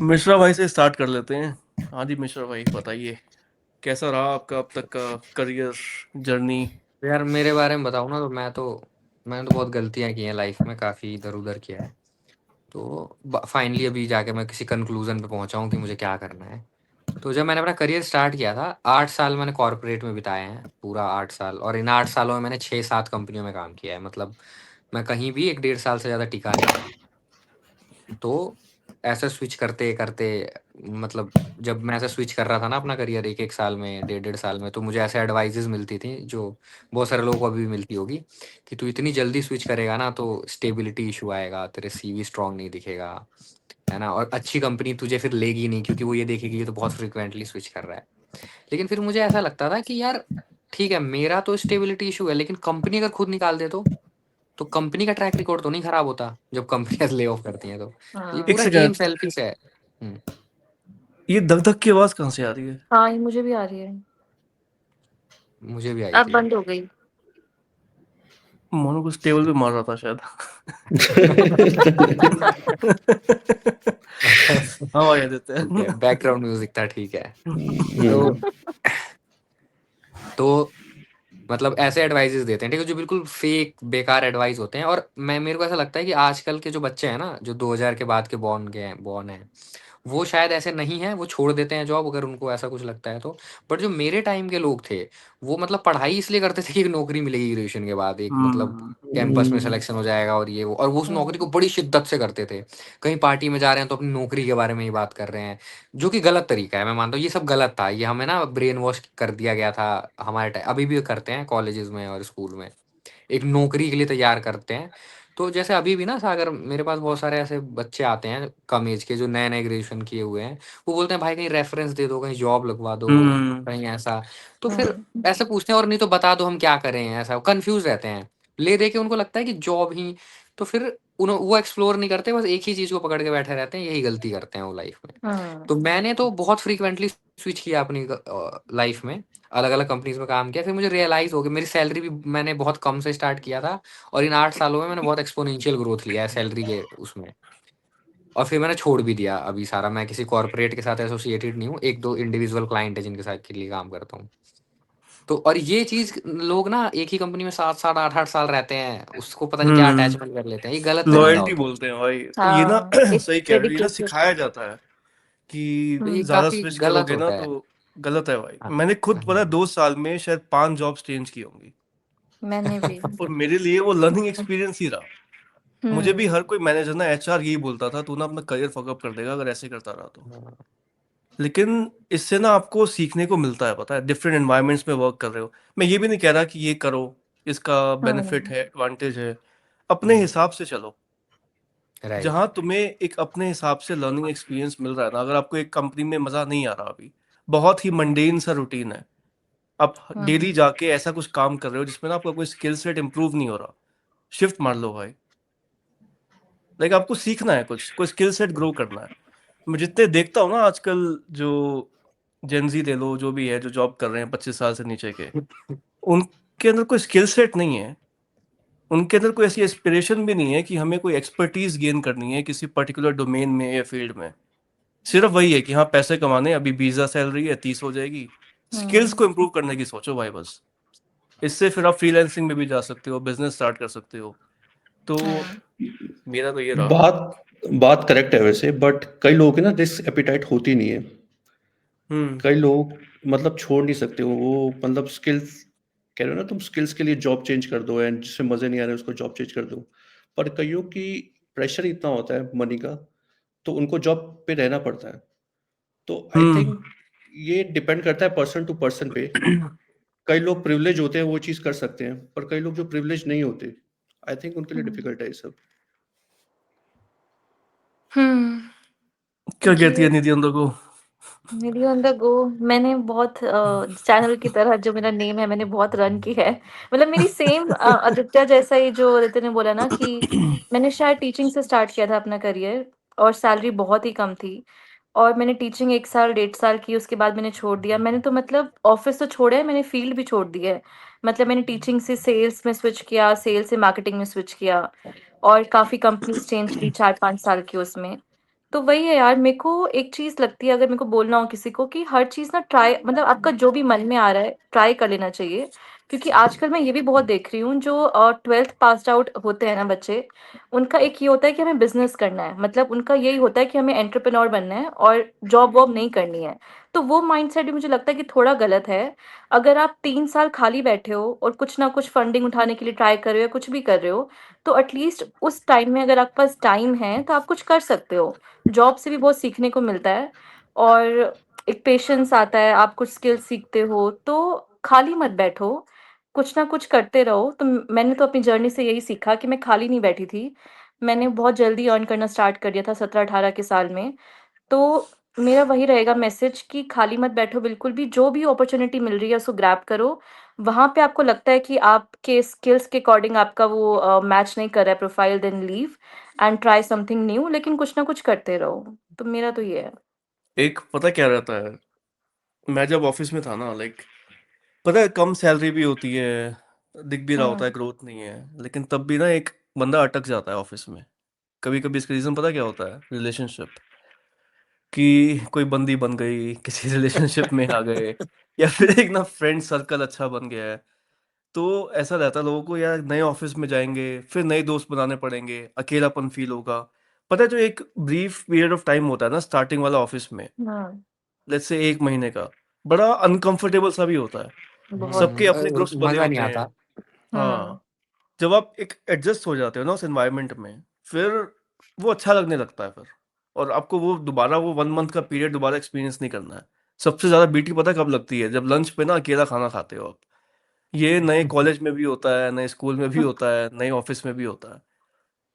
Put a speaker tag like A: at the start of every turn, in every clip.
A: मिश्रा भाई से स्टार्ट कर लेते हैं। हाँ जी मिश्रा भाई, बताइए कैसा रहा आपका अब तक का करियर जर्नी।
B: यार मेरे बारे में बताऊँ ना, तो मैंने तो बहुत गलतियां की हैं लाइफ में, काफ़ी इधर उधर किया है। तो फाइनली अभी जाके मैं किसी कंक्लूजन पे पहुंचा हूँ कि मुझे क्या करना है। तो जब मैंने अपना करियर स्टार्ट किया था, 8 साल मैंने कॉर्पोरेट में बिताए हैं, पूरा 8 साल। और इन 8 सालों में मैंने 6-7 कंपनियों में काम किया है। मतलब मैं कहीं भी 1-1.5 साल से ज़्यादा टिका नहीं। तो ऐसे स्विच करते करते, मतलब जब मैं ऐसे स्विच कर रहा था ना अपना करियर, 1-1 साल में, 1.5-1.5 साल में, तो मुझे ऐसे एडवाइजेज मिलती थी जो बहुत सारे लोगों को अभी भी मिलती होगी, कि तू इतनी जल्दी स्विच करेगा ना तो स्टेबिलिटी इशू आएगा, तेरे सीवी स्ट्रांग नहीं दिखेगा, है ना, और अच्छी कंपनी तुझे फिर लेगी नहीं, क्योंकि वो ये देखेगी ये तो बहुत फ्रिक्वेंटली स्विच कर रहा है। लेकिन फिर मुझे ऐसा लगता था कि यार ठीक है, मेरा तो स्टेबिलिटी इशू है, लेकिन कंपनी अगर खुद निकाल दे तो कंपनी का ट्रैक रिकॉर्ड तो नहीं खराब होता जब कंपनियां ले ऑफ करती हैं। तो ये
C: हाँ
A: एक
B: पूरा गेम
A: सेकंड,
B: सेल्फिश है।
A: ये धक धक की आवाज कहाँ से आ रही है?
C: हाँ, ये मुझे भी आ रही है।
B: मुझे भी आई
C: अब
B: थी।
C: बंद हो गई।
A: मोनू कुछ टेबल पे मार रहा था शायद। हाँ भाई आदित्य।
B: ठीक है, बैकग्राउंड म्यूजिक था, ठीक है। तो
D: हम्म,
B: तो मतलब ऐसे एडवाइजेस देते हैं, ठीक है, जो बिल्कुल फेक बेकार एडवाइस होते हैं। और मेरे को ऐसा लगता है कि आजकल के जो बच्चे हैं ना, जो 2000 के बाद के बॉर्न हैं, वो शायद ऐसे नहीं है, वो छोड़ देते हैं जॉब अगर उनको ऐसा कुछ लगता है तो। बट जो मेरे टाइम के लोग थे, वो मतलब पढ़ाई इसलिए करते थे कि एक नौकरी मिलेगी ग्रेजुएशन के बाद, एक मतलब
A: हम्म।
B: कैंपस में
D: हम्म,
B: सिलेक्शन हो जाएगा, और ये वो, और वो उस नौकरी को
C: हम्म।
B: बड़ी शिद्दत से करते थे। कहीं पार्टी में जा रहे हैं तो अपनी नौकरी के बारे में ही बात कर रहे हैं, जो कि गलत तरीका है। मैं मानता हूँ ये सब गलत था, ये हमें ना ब्रेन वॉश कर दिया गया था हमारे टाइम, अभी भी करते हैं कॉलेजेस में और स्कूल में, एक नौकरी के लिए तैयार करते हैं। तो जैसे अभी भी ना सागर, मेरे पास बहुत सारे ऐसे बच्चे आते हैं कम एज के, जो नए नए ग्रेजुएशन किए हुए हैं। वो बोलते हैं भाई कहीं रेफरेंस दे दो, कहीं जॉब लगवा दो,
A: हम्म।
B: कहीं ऐसा। तो फिर
C: हम्म।
B: ऐसे पूछते हैं, और नहीं तो बता दो हम क्या करें, ऐसा कंफ्यूज रहते हैं। ले दे के उनको लगता है कि जॉब ही, तो फिर वो एक्सप्लोर नहीं करते, बस एक ही चीज को पकड़ के बैठे रहते हैं, यही गलती करते हैं वो लाइफ में।
C: हम्म।
B: तो मैंने तो बहुत फ्रीक्वेंटली स्विच किया अपनी लाइफ में, अलग अलग कंपनीज में काम किया। फिर मुझे रियलाइज हो गया, मेरी सैलरी भी मैंने बहुत कम से स्टार्ट किया था, और इन 8 सालों में मैंने बहुत एक्सपोनेंशियल ग्रोथ लिया है सैलरी के उसमें। और फिर मैंने छोड़ भी दिया अभी सारा, मैं किसी कॉर्पोरेट के साथ एसोसिएटेड नहीं हूँ, एक दो इंडिविजुअल क्लाइंट है जिनके साथ के लिए काम करता हूँ। तो और ये चीज, लोग ना एक ही कंपनी में 7-7 8-8 साल रहते हैं, उसको पता नहीं क्या
A: हम्म।
B: अटैचमेंट कर लेते हैं, ये गलत तरीका
A: लॉयल्टी
B: होता है।
A: बोलते हैं भाई ये ना।
C: हाँ, एक
A: सही कह रहे हो, ये ना
C: डेडिकेटेड।
A: सिखाया जाता है कि
B: तो ये
C: हम्म।
A: ज्यादा
B: काफी
A: स्विच
B: गलत
A: करोगे ना
B: होता है।
A: तो गलत है भाई।
B: हाँ,
A: मैंने खुद पता है
B: हाँ,
A: 2 साल में शायद 5 जॉब्स चेंज की होंगी।
C: मैंने भी।
A: और मेरे लिए वो लर्निंग एक्सपीरियंस ही रहा। मुझे भी
C: हम्म।
A: हर कोई मैनेजर ना, एचआर यही बोलता था, तू ना अपना करियर फकअप कर देगा अगर ऐसे करता रहा तो।
B: हाँ,
A: लेकिन इससे ना आपको सीखने को मिलता है, पता है, डिफरेंट एनवायरनमेंट्स में वर्क कर रहे हो। मैं ये भी नहीं कह रहा कि ये करो, इसका बेनिफिट
C: हम्म।
A: है, एडवांटेज है। अपने हिसाब से चलो।
B: राइट।
A: जहाँ तुम्हें एक अपने हिसाब से लर्निंग एक्सपीरियंस मिल रहा है ना, अगर आपको एक कंपनी में मज़ा नहीं आ रहा अभी, बहुत ही मंडेन सा रूटीन है, आप डेली
C: हम्म।
A: जाके ऐसा कुछ काम कर रहे हो जिसमें ना आपका कोई स्किल सेट इंप्रूव नहीं हो रहा, शिफ्ट मार लो भाई। लाइक आपको सीखना है, कुछ कोई स्किल सेट ग्रो करना है। मैं जितने देखता हूँ ना आजकल, जो जेंजी ले लो, जो भी है जो जॉब कर रहे हैं 25 साल से नीचे के, उनके अंदर कोई स्किल सेट नहीं है। उनके अंदर कोई ऐसी एस्पिरेशन भी नहीं है कि हमें कोई एक्सपर्टीज गेन करनी है किसी पर्टिकुलर डोमेन में या फील्ड में। सिर्फ वही है कि हाँ पैसे कमाने हैं, अभी वीजा सैलरी है 30 हो जाएगी। स्किल्स
C: हम्म।
A: को इम्प्रूव करने की सोचो भाई बस। इससे फिर आप फ्रीलांसिंग में भी जा सकते हो, बिजनेस स्टार्ट कर सकते हो। तो
C: हाँ।
A: मेरा तो ये रहा।
D: बात बात करेक्ट है वैसे, बट कई लोगों की ना रिस्क एपिटाइट होती नहीं है।
A: हम्म।
D: कई लोग मतलब छोड़ नहीं सकते वो, मतलब स्किल्स कह रहे हो ना तुम, स्किल्स के लिए जॉब चेंज कर दो, एंड जिससे मजे नहीं आ रहे उसको जॉब चेंज कर दो। पर कईयों की प्रेशर इतना होता है मनी का, तो उनको जॉब पे रहना पड़ता है। तो आई
A: हम्म।
D: थिंक ये डिपेंड करता है पर्सन टू पर्सन पे। कई लोग प्रिविलेज होते हैं, वो चीज़ कर सकते हैं, पर कई लोग जो प्रिविलेज नहीं होते, आई थिंक उनके लिए
C: हम्म।
D: डिफिकल्ट है ये सब।
C: हम्म।
A: क्या कहती है
C: ये
A: निधि अंदर को?
C: मेरी ऑन द गो, मैंने बहुत चैनल की तरह जो मेरा नेम है मैंने बहुत रन की है। मतलब मेरी सेम आदित्य जैसा ही, जो आदित्य ने बोला ना कि मैंने शायद टीचिंग से स्टार्ट किया था अपना करियर, और सैलरी बहुत ही कम थी। और मैंने टीचिंग 1 साल 1.5 साल की, उसके बाद मैंने छोड़ दिया। मैंने तो मतलब ऑफिस तो छोड़ा है, मैंने फील्ड भी छोड़ दी है। मतलब मैंने टीचिंग से सेल्स में स्विच किया, सेल्स से मार्केटिंग में स्विच किया, और काफी कंपनीज चेंज की 4-5 साल की उसमें। तो वही है यार, मेरे को एक चीज़ लगती है, अगर मेरे को बोलना हो किसी को, कि हर चीज़ ना ट्राई, मतलब आपका जो भी मन में आ रहा है ट्राई कर लेना चाहिए। क्योंकि आजकल मैं ये भी बहुत देख रही हूँ, जो 12th पास्ड आउट होते हैं ना बच्चे, उनका एक ये होता है कि हमें बिजनेस करना है, मतलब उनका यही होता है कि हमें एंटरप्रेन्योर बनना है और जॉब वॉब नहीं करनी है। तो वो माइंडसेट भी मुझे लगता है कि थोड़ा गलत है। अगर आप 3 साल खाली बैठे हो और कुछ ना कुछ फंडिंग उठाने के लिए ट्राई कर रहे हो या कुछ भी कर रहे हो, तो एटलीस्ट उस टाइम में अगर आपके पास टाइम है तो आप कुछ कर सकते हो। जॉब से भी बहुत सीखने को मिलता है, और एक पेशेंस आता है, आप कुछ स्किल सीखते हो, तो खाली मत बैठो, कुछ ना कुछ करते रहो। तो मैंने तो अपनी जर्नी से यही सीखा कि मैं खाली नहीं बैठी थी। मैंने बहुत जल्दी अर्न करना स्टार्ट कर दिया था 17-18 के साल में। तो मेरा वही रहेगा मैसेज कि खाली मत बैठो बिल्कुल भी, जो भी अपॉर्चुनिटी मिल रही है उसको ग्रैब करो। वहाँ पे आपको लगता है कि आपके स्किल्स के अकॉर्डिंग आपका वो मैच नहीं कर रहा है profile, then leave and try something new, लेकिन कुछ ना कुछ करते रहो। तो मेरा तो ये है।
A: एक पता क्या रहता है, मैं जब ऑफिस में था ना, लाइक पता है कम सैलरी भी होती है, दिख भी रहा होता है
C: हुँ,
A: ग्रोथ नहीं है, लेकिन तब भी ना एक बंदा अटक जाता है ऑफिस में। कभी कभी इसका रीजन पता क्या होता है, रिलेशनशिप, कि कोई बंदी बन गई, किसी रिलेशनशिप में आ गए, या फिर एक ना फ्रेंड सर्कल अच्छा बन गया है। तो ऐसा रहता है लोगों को, यार नए ऑफिस में जाएंगे, फिर नए दोस्त बनाने पड़ेंगे, अकेलापन फील होगा। पता है जो एक ब्रीफ पीरियड ऑफ टाइम होता है ना स्टार्टिंग वाला ऑफिस में,
C: हुँ,
A: लेट्स से 1 महीने का, बड़ा अनकंफर्टेबल सा भी होता है।
C: बहुत।
A: सबके अपने ग्रुप्स बने
B: मज़ा नहीं
A: होते हैं।
B: आता।
C: हुँ,
A: हाँ, जब आप एक एडजस्ट हो जाते हो ना उस एनवायरनमेंट में, फिर वो अच्छा लगने लगता है फिर। और आपको वो दोबारा वो 1 मंथ का पीरियड दोबारा एक्सपीरियंस नहीं करना है। सबसे ज़्यादा बीटी पता कब लगती है? जब लंच पे ना अकेला खाना खाते हो आप। ये नए कॉलेज में भी होता है, नए स्कूल में भी होता है, नए ऑफिस में भी होता है।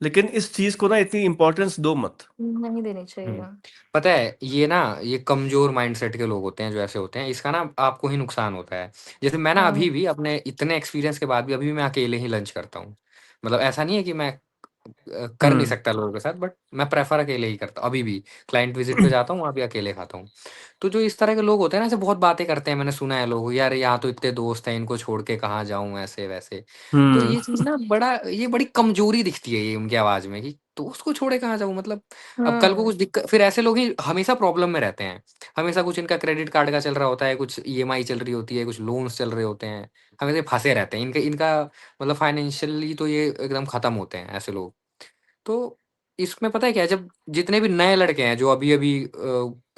A: लेकिन इस चीज़ को ना इतनी इम्पोर्टेंस दो मत।
C: नहीं देनी चाहिए।
B: हुँ। पता है ये ना, ये कमज़ोर माइंडसेट के लोग होते हैं जो ऐसे होते हैं, इसका ना आपको ही नुकसान होता है। जैसे मैं ना अभी
C: हुँ,
B: भी अपने इतने एक्सपीरियंस के बाद भी अभी भी मैं अकेले ही लंच करता हूँ। मतलब ऐसा नहीं है कि मैं कर नहीं
A: हुँ।
B: सकता लोगों के साथ, बट मैं प्रेफ़र अकेले ही करता हूँ अभी भी। क्लाइंट विज़िट पे जाता हूँ, वहाँ भी अकेले खाता हूँ। तो जो इस तरह के लोग होते हैं ना, ऐसे बहुत बातें करते हैं, मैंने सुना है लोग, यार यहाँ तो इतने दोस्त हैं, इनको छोड़ के कहाँ जाऊँ, ऐसे-वैसे। तो
A: हुँ।
B: ये चीज़ ना ये बड़ी कमज़ोरी दिखती है ये उनकी आवाज़ में, कि दोस्त को छोड़े कहाँ जाऊँ, मतलब अब कल को
C: हुँ,
B: कुछ दिक्कत, फिर ऐसे लोग ही हमेशा प्रॉब्लम में रहते हैं। हमेशा कुछ इनका क्रेडिट कार्ड का चल रहा होता है, कुछ ईएमआई चल रही होती है, कुछ लोन्स चल रहे होते हैं। हमेशा फँसे रहते हैं। इनका इनका मतलब फाइनेंशियली तो ये एकदम खत्म होते हैं ऐसे लोग। तो इसमें पता है क्या है, जब जितने भी नए लड़के हैं जो अभी-अभी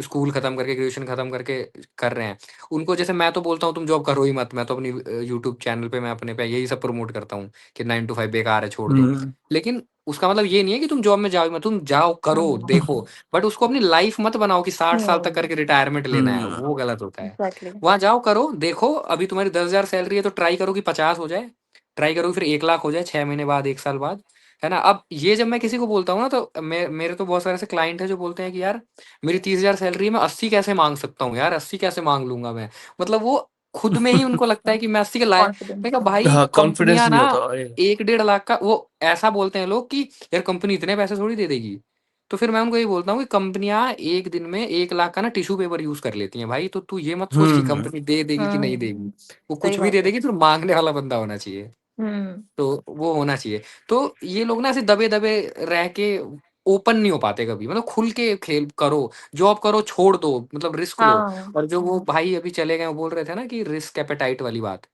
B: स्कूल खत्म करके, ग्रेजुएशन खत्म करके कर रहे हैं, उनको जैसे मैं तो बोलता हूँ तुम जॉब करो ही मत। मैं तो अपनी यूट्यूब चैनल पे मैं अपने पे यही सब प्रमोट करता हूँ कि 9 टू 5 बेकार है, छोड़ दो।
A: हुँ।
B: लेकिन उसका मतलब ये नहीं है कि तुम जॉब में जाओ ही मत, तुम जाओ, करो,
C: हुँ,
B: देखो, बट उसको अपनी लाइफ मत बनाओ कि 60 साल तक
C: हुँ,
B: करके रिटायरमेंट लेना है,
A: हुँ।
B: वो गलत होता है।
C: एग्ज़ैक्टली।
B: वहाँ जाओ, करो, देखो, अभी तुम्हारी 10,000 सैलरी है तो ट्राई करो कि 50 हो जाए, ट्राई करो कि फिर 1 लाख हो जाए 6 महीने बाद, 1 साल बाद। है ना? अब ये जब मैं किसी को बोलता हूँ ना, तो मेरे तो बहुत सारे ऐसे क्लाइंट हैं जो बोलते हैं कि यार मेरी 30,000 सैलरी है, मैं 80 कैसे माँग सकता हूँ यार, 80 कैसे माँग लूँगा मैं? मतलब वो खुद में ही उनको लगता है कि मैं 80 के लायक।
C: कॉन्फिडेंस
B: मैंने कहा
C: नहीं है।
B: भाई
A: हाँ, कॉन्फिडेंस
B: कंपनियाँ
A: नहीं
B: ना
A: होता। ये
B: 1 डेढ़ लाख का, वो ऐसा बोलते हैं लोग कि यार कंपनी इतने पैसे थोड़ी दे देगी। तो फिर मैं उनको यही बोलता हूँ कि कंपनियाँ 1 दिन में 1 लाख का ना टिश्यू पेपर यूज़ कर लेती हैं भाई, तो तू ये मत सोच कि
A: हुँ।
B: कंपनी दे देगी कि नहीं
C: हुँ,
B: देगी। वो
C: सही
B: कुछ भी
C: बात
B: दे
C: है।
B: देगी, फिर माँगने वाला बंदा होना चाहिए।
C: हुँ,
B: तो वो होना चाहिए। तो ये लोग ना ऐसे दबे-दबे रह के ओपन नहीं हो पाते कभी, मतलब खुल के खेल करो, जॉब करो, छोड़ दो, मतलब रिस्क लो।
C: हाँ,
B: और जो वो भाई अभी चले गए, वो बोल रहे थे ना कि रिस्क एपेटाइट वाली बात।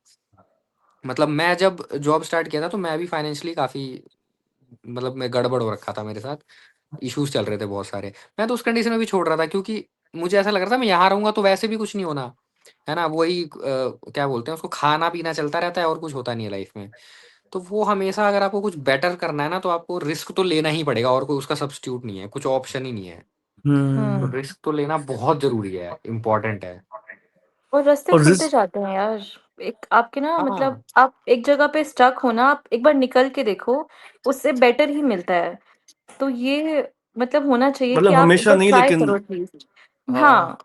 B: मतलब मैं जब जॉब स्टार्ट किया था तो मैं भी फाइनेंशियली काफ़ी, मतलब मैं गड़बड़ हो रखा था मेरे साथ, इश्यूज़ चल रहे थे बहुत सारे। मैं तो उस कंडीशन में भी छोड़ रहा था क्योंकि मुझे ऐसा लग रहा था मैं यहाँ रहूँगा तो वैसे भी कुछ नहीं होना, है ना? वही क्या बोलते हैं उसको, खाना-पीना चलता रहता है और कुछ होता नहीं है लाइफ़ में। तो वो हमेशा अगर आपको कुछ बेटर करना है ना, तो आपको रिस्क तो लेना ही पड़ेगा, और कोई उसका सब्स्टिट्यूट नहीं है, कुछ ऑप्शन ही नहीं है। तो
A: हुँ।
C: हुँ।
B: रिस्क तो लेना बहुत ज़रूरी है, इम्पोर्टेंट है।
C: और रास्ते
A: और
C: खुलते
A: रिस्क
C: जाते हैं यार। एक आपके ना, मतलब
B: हाँ,
C: आप एक जगह पे स्टक हो ना, आप एक बार निकल के देखो, उससे बेटर ही मिलता है। तो ये मतलब होना चाहिए कि
A: मतलब
C: आप एक
A: हमेशा
C: बार
A: नहीं,
C: ट्राई
A: लेकिन
C: करो एटलीस्ट।
A: हाँ।
C: हाँ।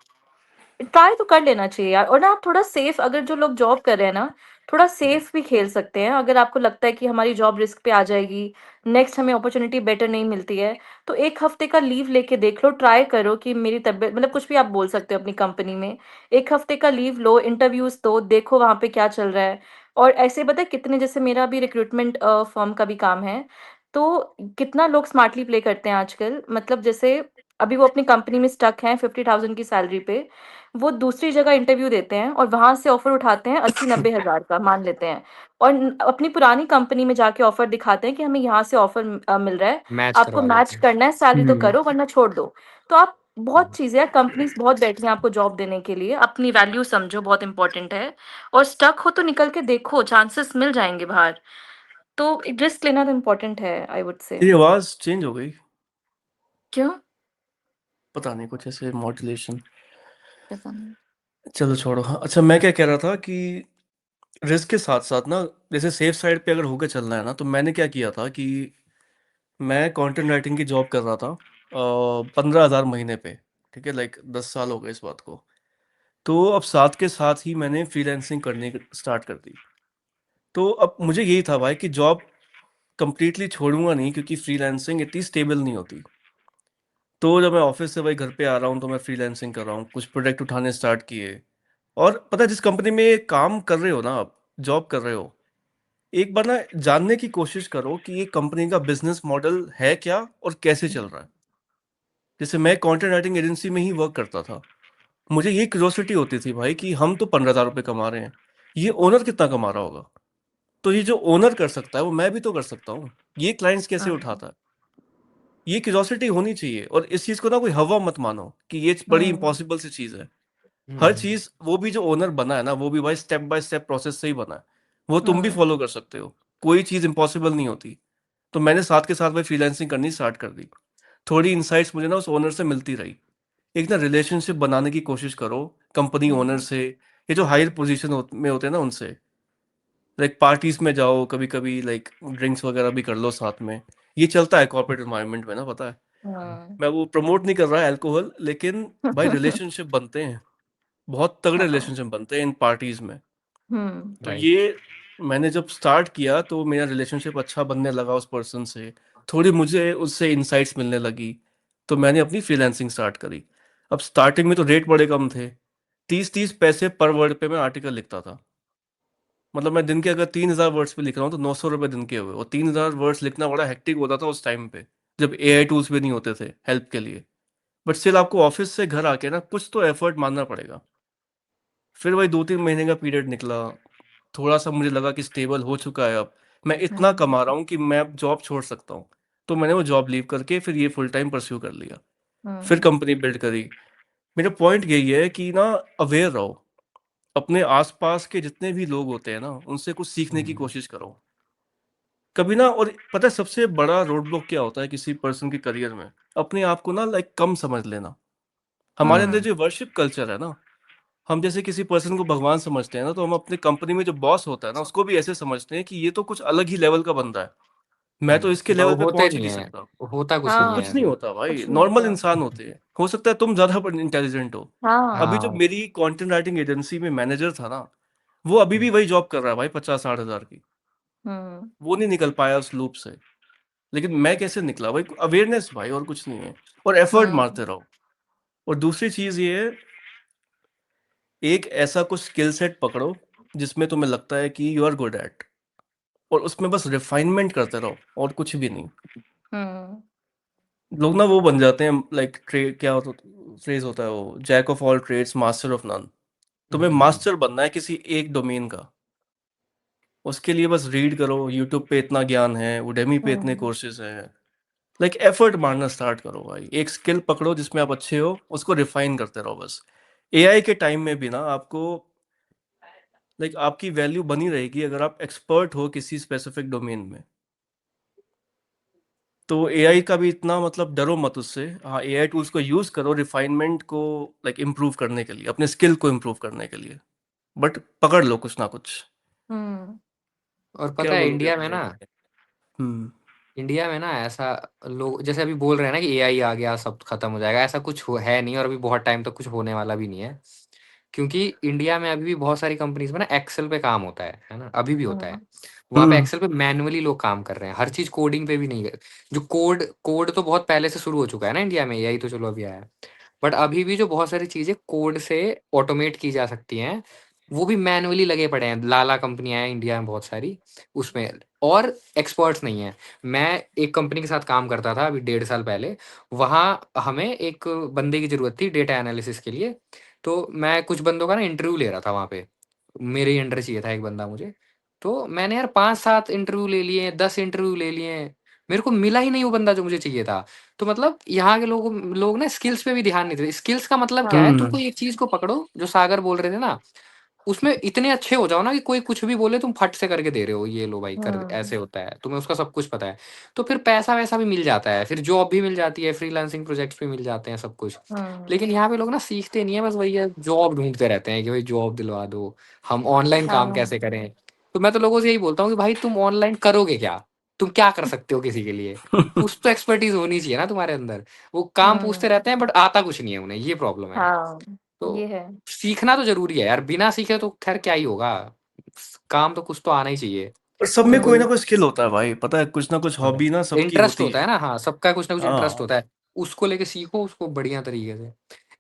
C: ट्राई तो कर लेना चाहिए यार। और ना आप थोड़ा सेफ, अगर जो लोग जॉब कर रहे हैं ना, थोड़ा सेफ भी खेल सकते हैं। अगर आपको लगता है कि हमारी जॉब रिस्क पे आ जाएगी, नेक्स्ट हमें अपॉर्चुनिटी बेटर नहीं मिलती है, तो 1 हफ्ते का लीव लेके देख लो, ट्राई करो कि मेरी तबीयत, मतलब कुछ भी आप बोल सकते हो अपनी कंपनी में। 1 हफ्ते का लीव लो, इंटरव्यूज दो, देखो वहाँ पे क्या चल रहा है। और ऐसे पता है कितने, जैसे मेरा भी रिक्रूटमेंट फर्म का भी काम है, तो कितना लोग स्मार्टली प्ले करते हैं आजकल। मतलब जैसे अभी वो अपनी कंपनी में स्टक हैं 50,000 की सैलरी पे, वो दूसरी जगह इंटरव्यू देते हैं और वहां से ऑफर उठाते हैं 80-90 हजार का, मान लेते हैं, और अपनी पुरानी कंपनी में जाके ऑफर दिखाते हैं कि हमें यहाँ से ऑफर मिल रहा है,
B: मैच
C: आपको
B: करवा
C: मैच
B: लेते हैं।
C: करना है, सैलरी तो करो वरना छोड़ दो। तो आप बहुत
B: हम्म,
C: चीजें, कंपनीज बहुत बैठी हैं आपको जॉब देने के लिए, अपनी वैल्यू समझो, बहुत इंपॉर्टेंट है, और स्टक हो तो निकल के देखो, चांसेस मिल जाएंगे बाहर। तो रिस्क लेना तो इम्पोर्टेंट है, आई वुड से।
A: तेरी आवाज चेंज हो गई,
C: क्यों?
A: पता नहीं कुछ ऐसे मॉड्यूलेशन।
C: पता नहीं।
A: चलो छोड़ो। हाँ, अच्छा मैं क्या कह रहा था कि रिस्क के साथ साथ ना, जैसे सेफ साइड पे अगर होकर चलना है ना, तो मैंने क्या किया था कि मैं कंटेंट राइटिंग की जॉब कर रहा था 15,000 महीने पे। ठीक है, लाइक 10 साल हो गए इस बात को। तो अब साथ के साथ ही मैंने फ्रीलांसिंग करने स्टार्ट कर दी। तो अब मुझे यही था भाई कि जॉब कंप्लीटली छोड़ूंगा नहीं, क्योंकि फ्रीलांसिंग इतनी स्टेबल नहीं होती। तो जब मैं ऑफिस से भाई घर पे आ रहा हूँ तो मैं फ्रीलांसिंग कर रहा हूँ, कुछ प्रोजेक्ट उठाने स्टार्ट किए। और पता है, जिस कंपनी में काम कर रहे हो ना आप, जॉब कर रहे हो, एक बार ना जानने की कोशिश करो कि ये कंपनी का बिजनेस मॉडल है क्या और कैसे चल रहा है। जैसे मैं कंटेंट राइटिंग एजेंसी में ही वर्क करता था, मुझे ये क्यूरियोसिटी होती थी भाई कि हम तो 15,000 रुपये कमा रहे हैं, ये ओनर कितना कमा रहा होगा। तो ये जो ओनर कर सकता है वो मैं भी तो कर सकता हूँ। ये क्लाइंट्स कैसे
C: हाँ।
A: उठाता है, ये क्यूरियोसिटी होनी चाहिए। और इस चीज़ को ना कोई हवा मत मानो कि ये बड़ी
C: हम्म।
A: इंपॉसिबल सी चीज़ है। हर
B: हम्म,
A: चीज़, वो भी जो ओनर बना है ना, वो भी भाई स्टेप बाय स्टेप प्रोसेस से ही बना है। वो तुम भी
C: हम्म।
A: फॉलो कर सकते हो, कोई चीज़ इम्पॉसिबल नहीं होती। तो मैंने साथ के साथ भाई फ्रीलांसिंग करनी स्टार्ट कर दी। थोड़ी इनसाइट्स मुझे ना उस ओनर से मिलती रही। एक ना रिलेशनशिप बनाने की कोशिश करो कंपनी ओनर
C: हम्म।
A: से, ये जो हायर पोजीशन में होते हैं ना उनसे। लाइक पार्टीज में जाओ कभी कभी, लाइक ड्रिंक्स वगैरह भी कर लो साथ में। ये चलता है कॉर्पोरेट एनवायरनमेंट में ना, पता है।
C: हम्म।
A: मैं वो प्रमोट नहीं कर रहा है अल्कोहल, लेकिन भाई रिलेशनशिप बनते हैं, बहुत तगड़े
C: हाँ।
A: रिलेशनशिप बनते हैं इन पार्टीज में।
C: हम्म।
A: तो
B: राइट।
A: ये मैंने जब स्टार्ट किया तो मेरा रिलेशनशिप अच्छा बनने लगा उस पर्सन से। थोड़ी मुझे उससे इनसाइट्स मिलने लगी, तो मैंने अपनी फ्रीलांसिंग स्टार्ट करी। अब स्टार्टिंग में तो रेट बड़े कम थे, 30-30 पैसे पर वर्ड पे मैं आर्टिकल लिखता था। मतलब मैं दिन के अगर 3,000 वर्ड्स पे लिख रहा हूँ तो 900 रुपये दिन के हुए। और 3,000 वर्ड्स लिखना बड़ा हेक्टिक होता था उस टाइम पे, जब एआई टूल्स भी नहीं होते थे हेल्प के लिए। बट स्टिल आपको ऑफिस से घर आके ना कुछ तो एफर्ट मानना पड़ेगा। फिर वही 2-3 महीने का पीरियड निकला, थोड़ा सा मुझे लगा कि स्टेबल हो चुका है, अब मैं इतना
C: हम्म।
A: कमा रहा हूँ कि मैं अब जॉब छोड़ सकता हूँ। तो मैंने वो जॉब लीव करके फिर ये फुल टाइम परस्यू कर लिया, फिर
C: हम्म।
A: कंपनी बिल्ड करी। मेरा पॉइंट यही है कि ना, अवेयर रहो, अपने आसपास के जितने भी लोग होते हैं ना उनसे कुछ सीखने की
B: हम्म,
A: कोशिश करो कभी ना। और पता है सबसे बड़ा रोड ब्लॉक क्या होता है किसी पर्सन के करियर में? अपने आप को ना लाइक कम समझ लेना। हमारे अंदर
C: हम्म।
A: जो वर्शिप कल्चर है ना, हम जैसे किसी पर्सन को भगवान समझते हैं ना, तो हम अपने कंपनी में जो बॉस होता है ना उसको भी ऐसे समझते हैं कि ये तो कुछ अलग ही लेवल का बंदा है, मैं तो इसके
B: पर वो
A: लेवल पे
B: होते
A: पहुंच ही
B: नहीं
A: नहीं
B: है,
A: सकता।
B: होता कुछ नहीं
C: हाँ,
B: है
A: कुछ नहीं
B: ऐसा।
A: होता भाई,
C: कुछ नहीं
A: नॉर्मल
C: होता।
A: इंसान होते हैं। हो सकता है तुम ज्यादा इंटेलिजेंट हो।
C: हाँ।
A: अभी जो
B: हाँ।
A: मेरी कंटेंट राइटिंग एजेंसी में मैनेजर था ना, वो अभी भी वही जॉब कर रहा है भाई, 50-60 हजार की।
C: हम्म।
A: वो नहीं निकल पाया उस लूप से, लेकिन मैं कैसे निकला भाई? अवेयरनेस भाई, और कुछ नहीं है। और एफर्ट
C: हम्म।
A: मारते रहो। और दूसरी चीज ये है, एक ऐसा कुछ स्किल सेट पकड़ो जिसमें तुम्हें लगता है कि यू आर गुड एट, और उसमें बस रिफाइनमेंट करते रहो और कुछ भी नहीं।
C: हम्म।
A: लोग ना वो बन जाते हैं, लाइक ट्रेड क्या होता, फ्रेज होता है वो, jack of all trades master of none. तुम्हें
B: हम्म,
A: मास्टर बनना है किसी एक डोमेन का, उसके लिए बस रीड करो, यूट्यूब पे इतना ज्ञान है, उडेमी पे इतने
C: हम्म।
A: कोर्सेज हैं। लाइक एफर्ट मारना स्टार्ट करो भाई, एक स्किल पकड़ो जिसमें आप अच्छे हो, उसको रिफाइन करते रहो बस। एआई के टाइम में भी ना आपको, लाइक आपकी वैल्यू बनी रहेगी अगर आप एक्सपर्ट हो किसी स्पेसिफिक डोमेन में। तो एआई का भी इतना मतलब डरो मत उससे। हाँ, एआई टूल्स को यूज करो रिफाइनमेंट को, लाइक इम्प्रूव करने के लिए, अपने स्किल को इम्प्रूव करने के लिए। बट पकड़ लो कुछ ना कुछ।
C: हम्म।
B: और
A: क्या
B: पता है
A: बोलोगे
B: इंडिया
A: अपने
B: में ना,
A: बारे में? हम्म।
B: इंडिया में ना ऐसा, लोग जैसे अभी बोल रहे हैं ना कि एआई आ गया सब खत्म हो जाएगा, ऐसा कुछ है नहीं, और अभी बहुत टाइम तक कुछ होने वाला भी नहीं है। क्योंकि इंडिया में अभी भी बहुत सारी कंपनीज में ना एक्सेल पे काम होता है ना, अभी भी होता है।
C: हम्म।
B: वहाँ पे
A: हम्म।
B: एक्सेल पे मैनुअली लोग काम कर रहे हैं, हर चीज कोडिंग पे भी नहीं है। जो कोड कोड तो बहुत पहले से शुरू हो चुका है ना इंडिया में, एआई तो चलो अभी आया है। बट अभी भी जो बहुत सारी चीजें कोड से ऑटोमेट की जा सकती हैं, वो भी मैनुअली लगे पड़े हैं। लाला कंपनियाँ हैं इंडिया में बहुत सारी, उसमें और एक्सपर्ट्स नहीं हैं। मैं एक कंपनी के साथ काम करता था अभी 1.5 साल पहले, वहाँ हमें एक बंदे की ज़रूरत थी डेटा एनालिसिस के लिए, तो मैं कुछ बंदों का ना इंटरव्यू ले रहा था वहाँ पे। मेरे ही अंडर चाहिए था एक बंदा मुझे, तो मैंने यार 5-7 इंटरव्यू ले लिए, 10 इंटरव्यू ले लिए, मेरे को मिला ही नहीं वो बंदा जो मुझे चाहिए था। तो मतलब यहाँ के लोग ना स्किल्स पे भी ध्यान नहीं देते। स्किल्स का मतलब क्या है, तुम कोई एक चीज़ को पकड़ो, जो सागर बोल रहे थे ना, उसमें इतने अच्छे हो जाओ ना कि कोई कुछ भी बोले तुम फट से करके दे रहे हो, ये लो भाई कर, ऐसे होता है, तुम्हें उसका सब कुछ पता है। तो फिर पैसा-वैसा भी मिल जाता है, फिर जॉब भी मिल जाती है, फ्रीलांसिंग प्रोजेक्ट्स भी मिल जाते हैं, सब कुछ। लेकिन यहाँ पे लोग ना सीखते नहीं है, बस वही है, जॉब ढूँढते रहते हैं कि भाई जॉब दिलवा दो, हम ऑनलाइन काम कैसे करें? तो मैं तो लोगों से यही बोलता हूँ कि भाई तुम ऑनलाइन करोगे क्या? तुम क्या कर सकते हो किसी के लिए? कुछ तो एक्सपर्टीज़ होनी चाहिए ना तुम्हारे अंदर। वो काम पूछते रहते हैं बट आता कुछ नहीं है उन्हें, ये प्रॉब्लम है।
C: हाँ, ये
B: तो
C: है।
B: सीखना तो ज़रूरी है यार, बिना सीखे तो ख़ैर क्या ही होगा? काम तो कुछ तो आना ही चाहिए।
A: और सब
B: तो
A: में कोई ना
B: कोई
A: कोई स्किल होता है भाई, पता है, कुछ ना कुछ हॉबी ना सबकी
B: इंटरेस्ट
A: होती
B: होता
A: है।
B: है ना, हाँ, सबका कुछ ना कुछ इंटरेस्ट
A: हाँ।
B: होता है। उसको लेके सीखो उसको बढ़िया तरीके से।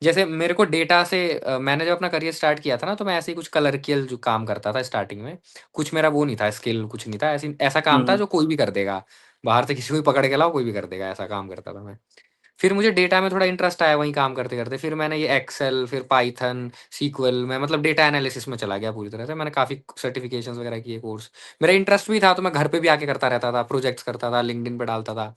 B: जैसे मेरे को डेटा से मैंने जब अपना करियर स्टार्ट किया था ना, तो मैं ऐसे ही कुछ क्लर्कियल जो काम करता था स्टार्टिंग में। कुछ मेरा वो नहीं था, स्किल कुछ नहीं था, ऐसा काम था
A: हुँ।
B: जो कोई भी कर देगा। बाहर से किसी को भी पकड़ के लाओ, कोई भी कर देगा, ऐसा काम करता था मैं। फिर मुझे डेटा में थोड़ा इंटरेस्ट आया वहीं काम करते-करते। फिर मैंने ये एक्सेल, फिर पाइथन, सीक्वल में मतलब डेटा एनालिसिस में चला गया पूरी तरह से। मैंने काफ़ी सर्टिफ़िकेशंस वगैरह किए कोर्स। मेरा इंटरेस्ट भी था तो मैं घर पे भी आके करता रहता था, प्रोजेक्ट्स करता था, लिंक्डइन पे डालता था।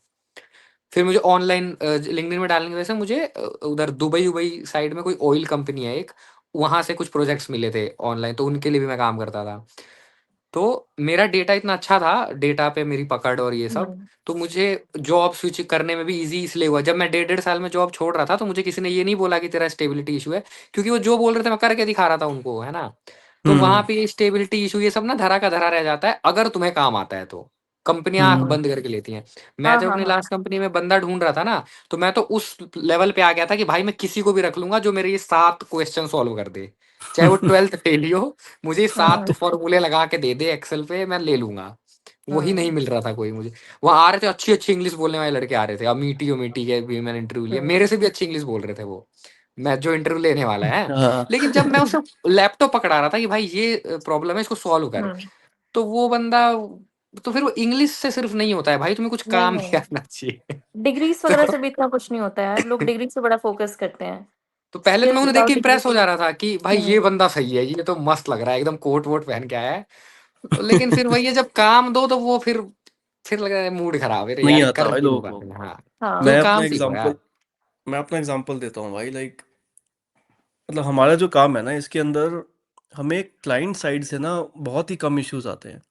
B: फिर मुझे ऑनलाइन लिंक्डइन में डालने की वजह से मुझे उधर दुबई-वुबई साइड में कोई ऑयल कंपनी है एक, वहाँ से कुछ प्रोजेक्ट्स मिले थे ऑनलाइन, तो उनके लिए भी मैं काम करता था। तो मेरा डेटा इतना अच्छा था, डेटा पे मेरी पकड़ और ये सब,
C: हुँ,
B: तो मुझे जॉब स्विच करने में भी ईज़ी इसलिए हुआ। जब मैं डेढ़ साल में जॉब छोड़ रहा था, तो मुझे किसी ने ये नहीं बोला कि तेरा स्टेबिलिटी इश्यू है, क्योंकि वो जो बोल रहे थे मैं करके दिखा रहा था उनको, है ना? तो वहाँ
A: हुँ,
B: पे ये स्टेबिलिटी इश्यू ये सब ना धरा का धरा रह जाता है, अगर तुम्हें काम आता है तो। कंपनियाँ आँख
A: हुँ।
B: बंद करके लेती हैं। मैं
C: हाँ,
B: जब
C: हाँ,
B: अपनी
C: हाँ।
B: लास्ट कंपनी में बंदा ढूँढ रहा था ना, तो मैं तो उस लेवल पे आ गया था कि भाई मैं किसी को भी रख लूँगा जो मेरे ये 7 क्वेश्चन सॉल्व कर दे। चाहे वो 12th फेल ही हो, मुझे 7
C: हाँ,
B: फ़ॉर्मूले लगा के दे दे एक्सेल पे, मैं ले लूँगा। वही नहीं
C: हुँ,
B: मिल रहा था कोई मुझे। वहाँ आ रहे थे अच्छी-अच्छी इंग्लिश बोलने वाले लड़के आ रहे थे। अमिटी-वमिटी के भी मैंने इंटरव्यू लिया।
C: हुँ,
B: मेरे से भी अच्छी इंग्लिश बोल रहे थे वो। मैं जो इंटरव्यू लेने वाला है।
A: हाँ।
B: लेकिन जब मैं उसे लैपटॉप पकड़ा रहा था कि भाई ये प्रॉब्लम है इसको सॉल्व कर।
C: हुँ।
B: तो वो बंदा तो फिर वो इंग्लिश से सिर्फ़ नहीं होता है भाई, तुम्हें कुछ
C: नहीं,
B: काम भी
C: नहीं।
B: करना चाहिए।
C: डिग्रीज़ वगैरह से भी इतना कुछ नहीं होता है यार, लोग
B: तो
C: डिग्री से बड़ा फ़ोकस करते हैं।
B: तो पहले तो मैं
C: स्किल्स
B: उन्हें देख के
C: विदाउट डिग्री
B: इम्प्रेस हो
C: के
B: जा रहा था कि भाई ये
C: हुँ,
B: बंदा सही है, ये तो मस्त लग रहा है, एकदम कोट-वोट पहन के आया है। लेकिन फिर वही है जब काम दो तो वो फिर लग रहा है मूड खराब है। अरे
A: नहीं
B: यार
A: आता
B: कर
A: भाई
B: क्यों नहीं
A: लोगों
B: पा
A: को।
B: रहे हैं? हाँ, तो
A: मैं
C: हाँ।
A: अपना
B: काम सीखो
A: एग्ज़ाम्पल
B: यार।
A: मैं अपना एग्ज़ाम्पल देता हूँ भाई, लाइक मतलब हमारा जो काम है ना, इसके अंदर हमें क्लाइंट साइड से ना बहुत ही कम इश्यूज़ आते हैं।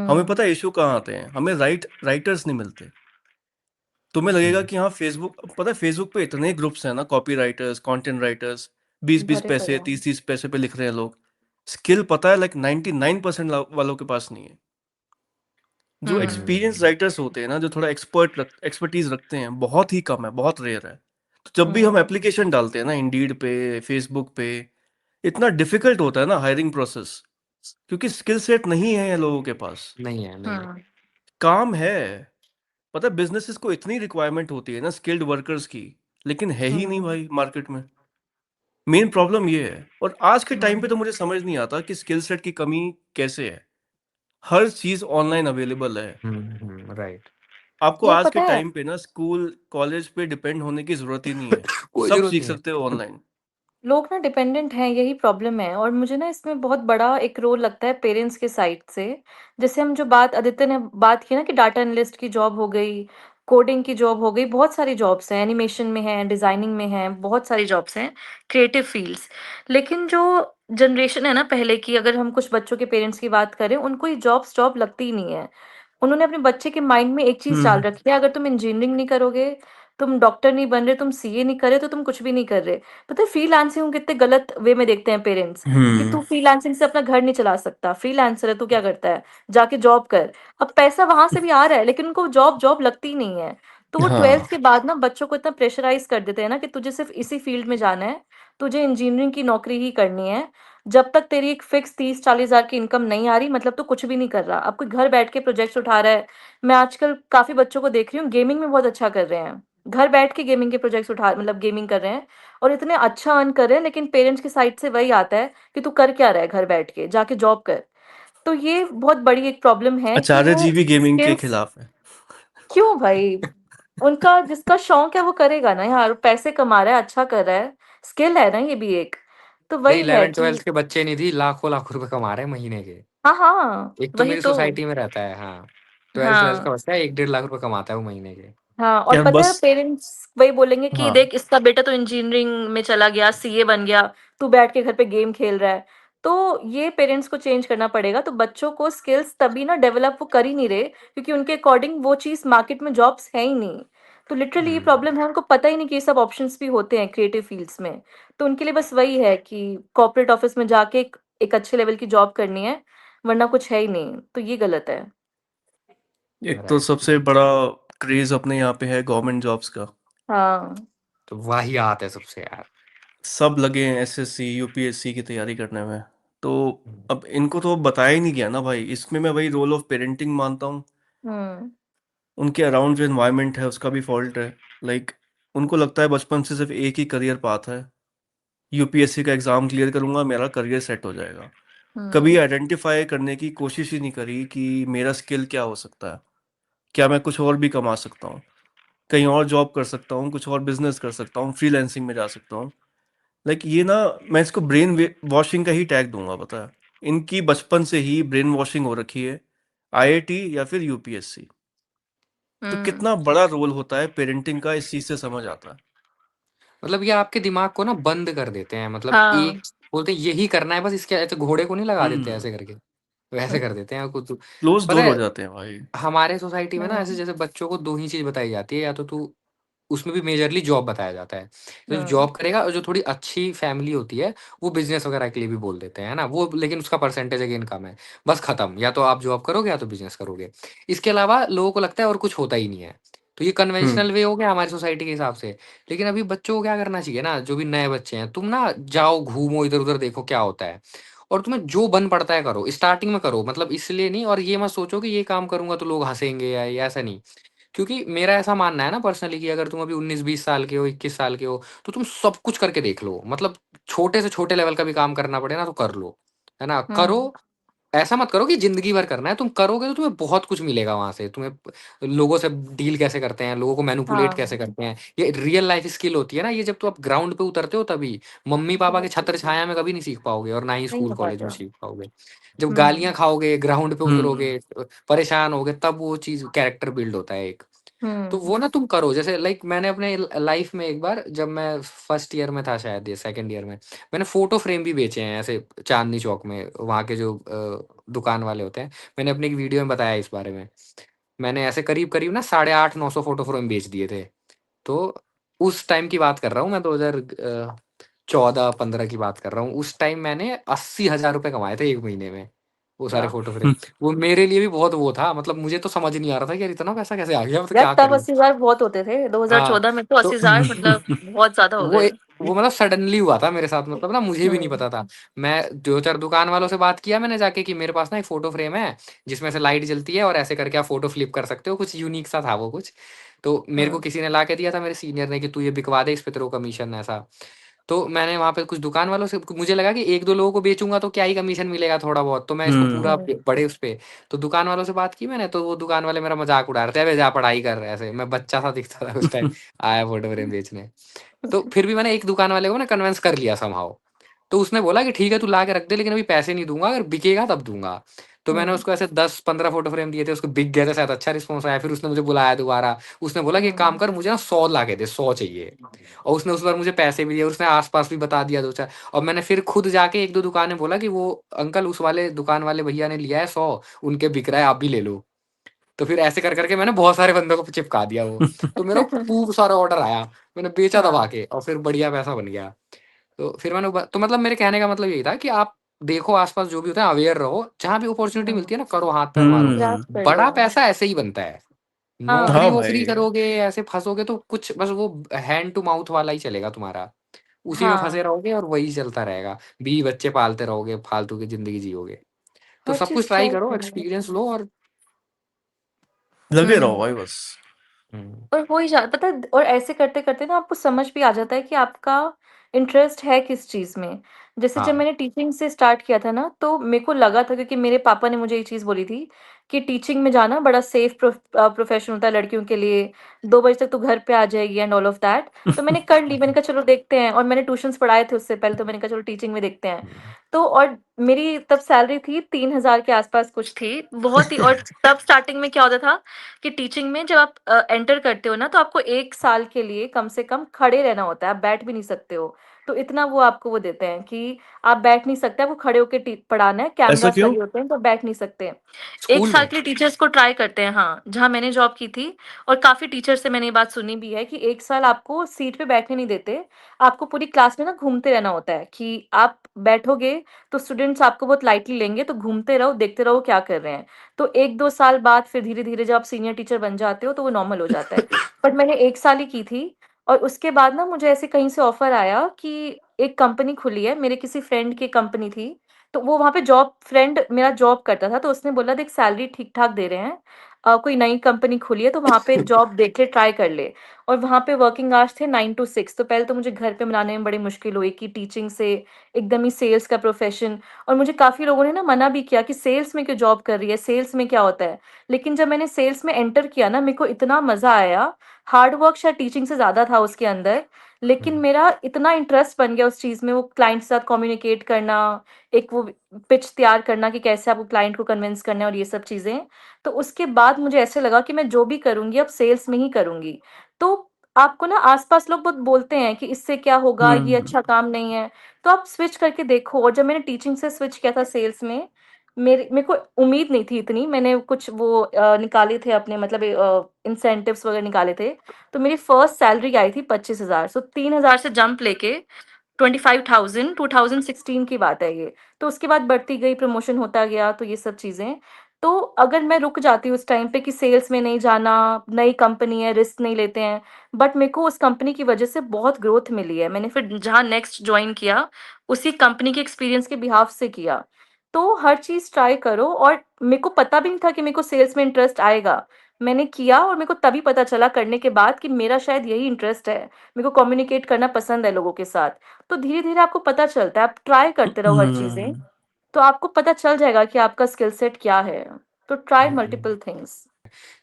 A: हमें
C: हुँ,
A: पता है इश्यू कहाँ आते हैं, हमें राइटर्स नहीं मिलते। तुम्हें लगेगा
B: हुँ,
A: कि हाँ, पता है फ़ेसबुक पे इतने ग्रुप्स हैं ना, कॉपी राइटर्स, कंटेंट राइटर्स, 20-20
C: भरे पड़े
A: पैसे,
C: हैं।
A: 30-30 पैसे पे लिख रहे हैं लोग। स्किल पता है लाइक 99% वालों के पास नहीं है। जो एक्सपीरियंस
B: हुँ,
A: राइटर्स होते हैं ना, जो थोड़ा एक्सपर्टीज़ रखते हैं, बहुत ही कम है, बहुत रेयर है। तो जब भी हम
C: हुँ,
A: एप्लीकेशन डालते हैं ना इंडीड पे, फेसबुक पे, इतना डिफ़िकल्ट होता है ना हायरिंग प्रोसेस, क्योंकि स्किल सेट नहीं है ये लोगों के पास।
B: नहीं है, नहीं है।
C: हुँ,
A: काम है, पता है बिज़नेसेस को इतनी रिक्वायरमेंट होती है ना स्किल्ड वर्कर्स की, लेकिन है ही नहीं
C: हुँ,
A: भाई मार्केट में। मेन प्रॉब्लम ये है, और आज के टाइम पे
C: हुँ,
A: तो मुझे समझ नहीं आता कि स्किल सेट की कमी कैसे है? हर चीज़ ऑनलाइन अवेलेबल है।
B: राइट।
A: आपको
C: यार
A: आज के
C: पता है
A: टाइम पे ना स्कूल, कॉलेज पे डिपेंड होने की ज़रूरत ही नहीं है।
B: कोई
A: सब
B: ज़रूरत
A: सीख
B: नहीं है।
A: सकते हो ऑनलाइन।
C: लोग ना डिपेंडेंट हैं, यही प्रॉब्लम है और मुझे ना इसमें बहुत बड़ा एक रोल लगता है पेरेंट्स के साइड से। जैसे हम जो बात आदित्य ने बात की ना कि डाटा एनालिस्ट की जॉब हो गई, कोडिंग की जॉब हो गई, बहुत सारी जॉब्स हैं, एनिमेशन में है, डिज़ाइनिंग में है, बहुत सारी जॉब्स हैं, क्रिएटिव फील्ड्स। लेकिन जो जनरेशन है ना पहले की, अगर हम कुछ बच्चों के पेरेंट्स की बात करें, उनको ये जॉब लगती ही नहीं है। उन्होंने अपने बच्चे के माइंड में एक चीज़ डाल
A: हुँ,
C: रखी है, अगर तुम इंजीनियरिंग नहीं करोगे, तुम डॉक्टर नहीं बन रहे, तुम सीए नहीं कर रहे, तो तुम कुछ भी नहीं कर रहे। पता है फ्रीलांसिंग को कितने गलत वे में देखते हैं पेरेंट्स कि
A: हुँ,
C: तू फ्रीलांसिंग से अपना घर नहीं चला सकता, फ्रीलांसर है, तू क्या करता है, जाके जॉब कर। अब पैसा वहां से भी आ रहा है लेकिन उनको जॉब जॉब लगती ही नहीं है। तो वो
A: हाँ।
C: 12th के बाद ना बच्चों को इतना प्रेशराइज कर देते हैं ना कि तुझे सिर्फ इसी फील्ड में जाना है, तुझे इंजीनियरिंग की नौकरी ही करनी है। जब तक तेरी एक फिक्स 30-40 हज़ार की इनकम नहीं आ रही, मतलब तो कुछ भी नहीं कर रहा। अब कोई घर बैठ के प्रोजेक्ट्स उठा रहा है। मैं आजकल काफी बच्चों को देख रही हूँ गेमिंग में बहुत अच्छा कर रहे हैं। घर बैठ के गेमिंग के प्रोजेक्ट्स उठा मतलब गेमिंग कर रहे हैं और इतने अच्छा अर्न कर रहे हैं, लेकिन पेरेंट्स की साइड से वही आता है कि तू कर क्या रहा है घर बैठ के, जाके जॉब कर। तो ये बहुत बड़ी एक प्रॉब्लम है कि
A: आचार्य
C: वो
A: जी भी गेमिंग के
C: स्किल्स
A: खिलाफ है।
C: क्यों भाई? उनका जिसका शौक है वो करेगा ना यार, पैसे कमा रहा है, अच्छा कर रहा है, स्किल है ना ये भी एक। तो
B: अरे
C: वही है
B: 11
C: कि
B: 12 के बच्चे नहीं थी, लाखों लाखों रुपए कमा रहे हैं महीने के।
C: हाँ हाँ
B: एक तो
C: वही
B: मेरी
C: तो।
B: सोसाइटी में रहता है, हाँ 12 का
C: हाँ
B: बच्चा है, 1 1.5 लाख रुपए कमाता है वो महीने के।
C: हाँ, और
A: क्या
C: पता है
A: बस?
C: पेरेंट्स वही बोलेंगे कि
A: हाँ,
C: देख इसका बेटा तो इंजीनियरिंग में चला गया, सीए बन गया, तू बैठ के घर पे गेम खेल रहा है। तो ये पेरेंट्स को चेंज करना पड़ेगा। तो बच्चों को स्किल्स तभी ना डेवलप वो कर ही नहीं रहे, क्योंकि उनके अकॉर्डिंग वो चीज मार्केट में जॉब्स है ही नहीं। तो लिटरली ये
B: हम्म।
C: प्रॉब्लम है, उनको पता ही नहीं कि ये सब ऑप्शंस भी होते हैं क्रिएटिव फील्ड्स में। तो उनके लिए बस वही है कि कॉर्पोरेट ऑफिस में जाके एक अच्छे लेवल की जॉब करनी है, वरना कुछ है ही नहीं। तो ये गलत है।
A: एक तो
B: राइट।
A: सबसे बड़ा क्रेज अपने यहाँ पे है गवर्नमेंट जॉब्स का।
C: हाँ।
B: तो वही आते है सबसे यार।
A: सब लगे हैं एसएससी यूपीएससी की तैयारी करने में। तो
B: हम्म।
A: अब इनको तो बताया ही नहीं गया ना भाई। इसमें मैं वही रोल ऑफ पेरेंटिंग मानता हूँ।
C: हम्म।
A: उनके अराउंड जो एनवायरनमेंट है उसका भी फॉल्ट है। लाइक उनको लगता है बचपन से सिर्फ एक ही करियर पाथ है, यूपीएससी का एग्ज़ाम क्लियर करूंगा मेरा करियर सेट हो जाएगा। कभी
C: हम्म।
A: आइडेंटिफाई करने की कोशिश ही नहीं करी कि मेरा स्किल क्या हो सकता है, क्या मैं कुछ और भी कमा सकता हूँ, कहीं और जॉब कर सकता हूँ, कुछ और बिजनेस कर सकता हूँ, फ्रीलैंसिंग में जा सकता हूँ। लाइक ये ना, मैं इसको ब्रेन वॉशिंग का ही टैग दूंगा। पता है, इनकी बचपन से ही ब्रेन वॉशिंग हो रखी है, आईआईटी या फिर यूपीएससी। तो
C: हम्म।
A: कितना बड़ा रोल होता है पेरेंटिंग का, इस चीज से समझ आता है।
B: मतलब ये आपके दिमाग को ना बंद कर देते हैं, मतलब
C: हाँ।
B: एक बोलते हैं यही करना है बस, इसके ऐसे घोड़े को नहीं लगा देते
A: हम्म।
B: ऐसे करके, वैसे कर देते हैं कुछ।
A: क्लोज
B: पता
A: डोर हो
B: है
A: जाते हैं भाई।
B: हमारे सोसाइटी में ना ऐसे
C: हम्म।
B: जैसे बच्चों को 2 ही चीज़ बताई जाती है, या तो तू उसमें भी मेजरली जॉब बताया जाता है। तो जो
C: हम्म।
B: जॉब करेगा और जो थोड़ी अच्छी फैमिली होती है, वो बिज़नेस वगैरह के लिए भी बोल देते हैं, है ना? वो लेकिन उसका परसेंटेज अगेन कम है। बस खत्म, या तो आप जॉब करोगे या तो बिज़नेस करोगे। इसके अलावा लोगों को लगता है और कुछ होता ही नहीं है। तो ये
A: हम्म।
B: कन्वेंशनल वे हो गया हमारी सोसाइटी के हिसाब से। लेकिन अभी बच्चों को क्या करना चाहिए ना, जो भी नए बच्चे हैं, तुम ना जाओ, घूमो, इधर-उधर देखो क्या होता है। और तुम्हें जो बन पड़ता है करो, स्टार्टिंग में करो, मतलब इसलिए नहीं, और ये मत सोचो कि ये काम करूँगा तो लोग हँसेंगे या ये ऐसा नहीं। क्योंकि मेरा ऐसा मानना है ना पर्सनली कि अगर तुम अभी 19-20 साल के हो, 21 साल के हो, तो तुम सब कुछ करके देख लो। मतलब छोटे से छोटे लेवल का भी काम करना पड़े ना तो कर लो, है ना?
C: हम्म।
B: करो, ऐसा मत करो कि ज़िंदगी भर करना है। तुम करोगे तो तुम्हें बहुत कुछ मिलेगा वहाँ से। तुम्हें लोगों से डील कैसे करते हैं, लोगों को मैनिपुलेट कैसे
C: हाँ।
B: करते हैं, ये रियल लाइफ़ स्किल होती है ना, ये जब तुम आप ग्राउंड पे उतरते हो तभी। मम्मी-पापा के छत्र छाया में कभी नहीं सीख पाओगे और ना ही
C: नहीं
B: स्कूल
C: हो
B: कॉलेज में
C: पाता।
B: सीख पाओगे। जब
C: हम्म।
B: गालियाँ खाओगे, ग्राउंड पे
A: हम्म।
B: उतरोगे, परेशान होगे, तब वो चीज़ कैरेक्टर बिल्ड होता है एक। तो
C: हम्म।
B: वो ना तुम करो, जैसे लाइक मैंने अपने लाइफ में एक बार जब मैं फर्स्ट ईयर में था शायद या सेकंड ईयर में, मैंने फोटो फ्रेम भी बेचे हैं ऐसे चांदनी चौक में, वहाँ के जो दुकान वाले होते हैं। मैंने अपनी एक वीडियो में बताया इस बारे में। मैंने ऐसे करीब करीब ना 850-900 फोटो फ्रेम बेच दिए थे। तो उस टाइम की बात कर रहा हूँ मैं, 2014-15 की बात कर रहा हूँ। उस टाइम मैंने 80,000 रुपए कमाए थे एक महीने में, वो सारे
C: वाह।
B: Photo frame. वो मेरे लिए भी बहुत वो था, मतलब मुझे तो समझ नहीं आ रहा था कि यार इतना पैसा कैसे आ गया, मैं तो
C: यार
B: क्या
C: तब
B: करूँ।
C: 80,000 बहुत होते थे,
B: हाँ
C: 2014 में तो
B: तो
C: 80,000 मतलब बहुत ज्यादा हो
B: वो
C: गए।
B: वो मतलब सडनली हुआ था मेरे साथ, मतलब ना मुझे भी नहीं
C: हम्म।
B: पता था। मैं 2-4 दुकान वालों से बात किया मैंने जाके कि मेरे पास ना एक फोटो फ्रेम है जिसमें से लाइट जलती है और ऐसे करके आप फोटो फ्लिप कर सकते हो, कुछ यूनिक सा था वो कुछ। तो मेरे को
C: हम्म।
B: किसी ने ला के दिया था, मेरे सीनियर ने, कि तू ये बिकवा दे, इस पे तेरे को कमीशन ऐसा। तो मैंने वहाँ पे कुछ दुकान वालों से, मुझे लगा कि 1-2 लोगों को बेचूँगा तो क्या ही कमीशन मिलेगा थोड़ा बहुत, तो मैं इसको पूरा
A: हम्म।
C: हम्म।
B: बड़े उस पे। तो दुकान वालों से बात की मैंने, तो वो दुकान वाले मेरा मज़ाक उड़ा रहे थे, "अबे जा पढ़ाई कर" ऐसे। मैं बच्चा सा दिखता था उस टाइम, आया फोटो फ्रेम बेचने। तो फिर भी मैंने एक दुकान वाले को ना कन्विंस कर लिया समहाउ। तो उसने बोला कि ठीक है तू ला के रख दे, लेकिन अभी पैसे नहीं दूँगा, अगर बिकेगा तब दूँगा। तो मैंने
C: हम्म।
B: उसको ऐसे 10-15 फोटो फ्रेम दिए थे, उसको बिक गए थे शायद, अच्छा रिस्पॉन्स आया। फिर उसने मुझे बुलाया दोबारा। उसने बोला कि एक काम
C: हम्म।
B: कर, मुझे ना 100 ला के दे, 100 चाहिए। और उसने उस बार मुझे पैसे भी दिए, उसने आस-पास भी बता दिया 2-4। और मैंने फिर खुद जाके 1-2 दुकानें बोला कि वो अंकल उस वाले दुकान वाले भैया ने लिया है 100, उनके बिक रहा है, आप भी ले लो। तो फिर ऐसे कर करके मैंने बहुत सारे बंदों को चिपका दिया वो। तो मेरा खूब सारा ऑर्डर आया, मैंने बेचा दबा
C: हाँ।
B: के और फिर बढ़िया पैसा बन गया। तो फिर मैंने तो मतलब मेरे कहने का मतलब यही था कि आप देखो आस-पास जो भी होता है, अवेयर रहो, जहाँ भी अपॉर्च्युनिटी
C: हम्म।
B: मिलती है ना करो, हाथ पैर मारो।
C: प्रयास कर लो।
B: बड़ा पैसा ऐसे ही बनता है।
C: हाँ।
A: हाँ
B: नौकरी-वोकरी
A: भाई।
B: करोगे, ऐसे फँसोगे तो कुछ बस वो हैंड टू माउथ वाला ही चलेगा तुम्हारा। उसी में फँसे
C: हाँ।
B: रहोगे और वही चलता रहेगा। बीवी-बच्चे पालते रहोगे, फालतू की ज़िंदगी जियोगे। तो
C: हर
B: सब
C: चीज
B: कुछ ट्राई
C: ट्राई
B: करो,
C: करो।
B: एक्सपीरियंस लो और
A: लगे रहो
C: हम्म।
A: भाई बस।
C: और हो ही जा पता है, और ऐसे करते-करते ना आपको समझ भी आ जाता है कि आपका इंटरेस्ट है किस चीज़ में। जैसे जब
B: हाँ।
C: मैंने टीचिंग से स्टार्ट किया था ना, तो मेरे को लगा था, क्योंकि मेरे पापा ने मुझे ये चीज़ बोली थी कि टीचिंग में जाना बड़ा सेफ प्रोफ़ेशन होता है लड़कियों के लिए, 2 बजे तक तू घर पे आ जाएगी एंड ऑल ऑफ दैट। तो मैंने कर ली, मैंने कहा चलो देखते हैं, और मैंने ट्यूशन्स पढ़ाए थे उससे पहले, तो मैंने कहा चलो टीचिंग में देखते हैं।
B: हुँ।
C: तो और मेरी तब सैलरी थी 3000 के आस-पास कुछ थी, बहुत ही। और तब स्टार्टिंग में क्या होता था कि टीचिंग में जब आप एंटर करते हो ना, तो आपको 1 साल के लिए कम से कम खड़े रहना होता है, आप बैठ भी नहीं सकते हो। तो इतना वो आपको वो देते हैं कि आप बैठ नहीं सकते, आपको खड़े होके पढ़ाना है,
A: ऐसा
C: कैमरास
A: क्यों?
C: लगे होते हैं तो बैठ नहीं सकते। 1
B: स्कूल
C: साल
B: में?
C: के लिए टीचर्स को ट्राई करते हैं, हाँ, जहाँ मैंने जॉब की थी। और काफ़ी टीचर से मैंने ये बात सुनी भी है कि 1 साल आपको सीट पे बैठने नहीं देते, आपको पूरी क्लास में ना घूमते रहना होता है कि आप बैठोगे तो स्टूडेंट्स आपको बहुत लाइटली लेंगे, तो घूमते रहो, देखते रहो क्या कर रहे हैं। तो 1-2 साल बाद फिर धीरे-धीरे जब आप सीनियर टीचर बन जाते हो तो वो नॉर्मल हो जाता है। बट मैंने 1 साल ही की थी, और उसके बाद ना मुझे ऐसे कहीं से ऑफ़र आया कि एक कंपनी खुली है, मेरे किसी फ्रेंड की कंपनी थी। तो वो वहाँ पे जॉब, फ्रेंड मेरा जॉब करता था, तो उसने बोला देख सैलरी ठीक-ठाक दे रहे हैं, कोई नई कंपनी खुली है तो वहाँ पे जॉब देख ले, ट्राई कर ले। और वहाँ पे वर्किंग आवर्स थे 9 टू 6। तो पहले तो मुझे घर पे मनाने में बड़ी मुश्किल हुई कि टीचिंग से एकदम ही सेल्स का प्रोफ़ेशन। और मुझे काफ़ी लोगों ने ना मना भी किया कि सेल्स में क्यों जॉब कर रही है, सेल्स में क्या होता है? लेकिन जब मैंने सेल्स में एंटर किया ना, मेरे को इतना मज़ा आया, हार्ड वर्क शायद टीचिंग से ज़्यादा था उसके अंदर, लेकिन
B: हुँ।
C: मेरा इतना इंटरेस्ट बन गया उस चीज़ में, वो क्लाइंट के साथ कम्युनिकेट करना, एक वो पिच तैयार करना कि कैसे आपको क्लाइंट को कन्विंस करना है और ये सब चीज़ें। तो उसके बाद मुझे ऐसे लगा कि मैं जो भी करूँगी अब सेल्स में ही करूँगी। तो आपको ना आस-पास लोग बहुत बोलते हैं कि इससे क्या होगा, ये
A: हुँ।
C: अच्छा काम नहीं है, तो आप स्विच करके देखो। और जब मैंने टीचिंग से स्विच किया था सेल्स में, मेरे को उम्मीद नहीं थी इतनी, मैंने कुछ वो निकाले थे अपने, मतलब इंसेंटिव्स वगैरह निकाले थे। तो मेरी फर्स्ट सैलरी आई थी 25,000, सो 3000 से जंप लेके 25,000, 2016 की बात है ये। तो उसके बाद बढ़ती गई, प्रमोशन होता गया, तो ये सब चीज़ें। तो अगर मैं रुक जाती उस टाइम पे कि सेल्स में नहीं जाना, नई कंपनी है, रिस्क नहीं लेते हैं, बट मेरे को उस कंपनी की वजह से बहुत ग्रोथ मिली है। मैंने फिर जहाँ नेक्स्ट जॉइन किया, उसी कंपनी के एक्सपीरियंस के बिहाफ़ से किया। तो हर चीज़ ट्राई करो, और मेरे को पता भी नहीं था कि मेरे को सेल्स में इंटरेस्ट आएगा। मैंने किया और मेरे को तभी पता चला करने के बाद कि मेरा शायद यही इंटरेस्ट है। मेरे को कम्युनिकेट करना पसंद है लोगों के साथ। तो धीरे-धीरे आपको पता चलता है, आप ट्राई करते रहो हर चीज़ें,
A: हुँ।
C: तो आपको पता चल जाएगा कि आपका स्किल सेट क्या है। तो ट्राई
B: हुँ।
C: Multiple things.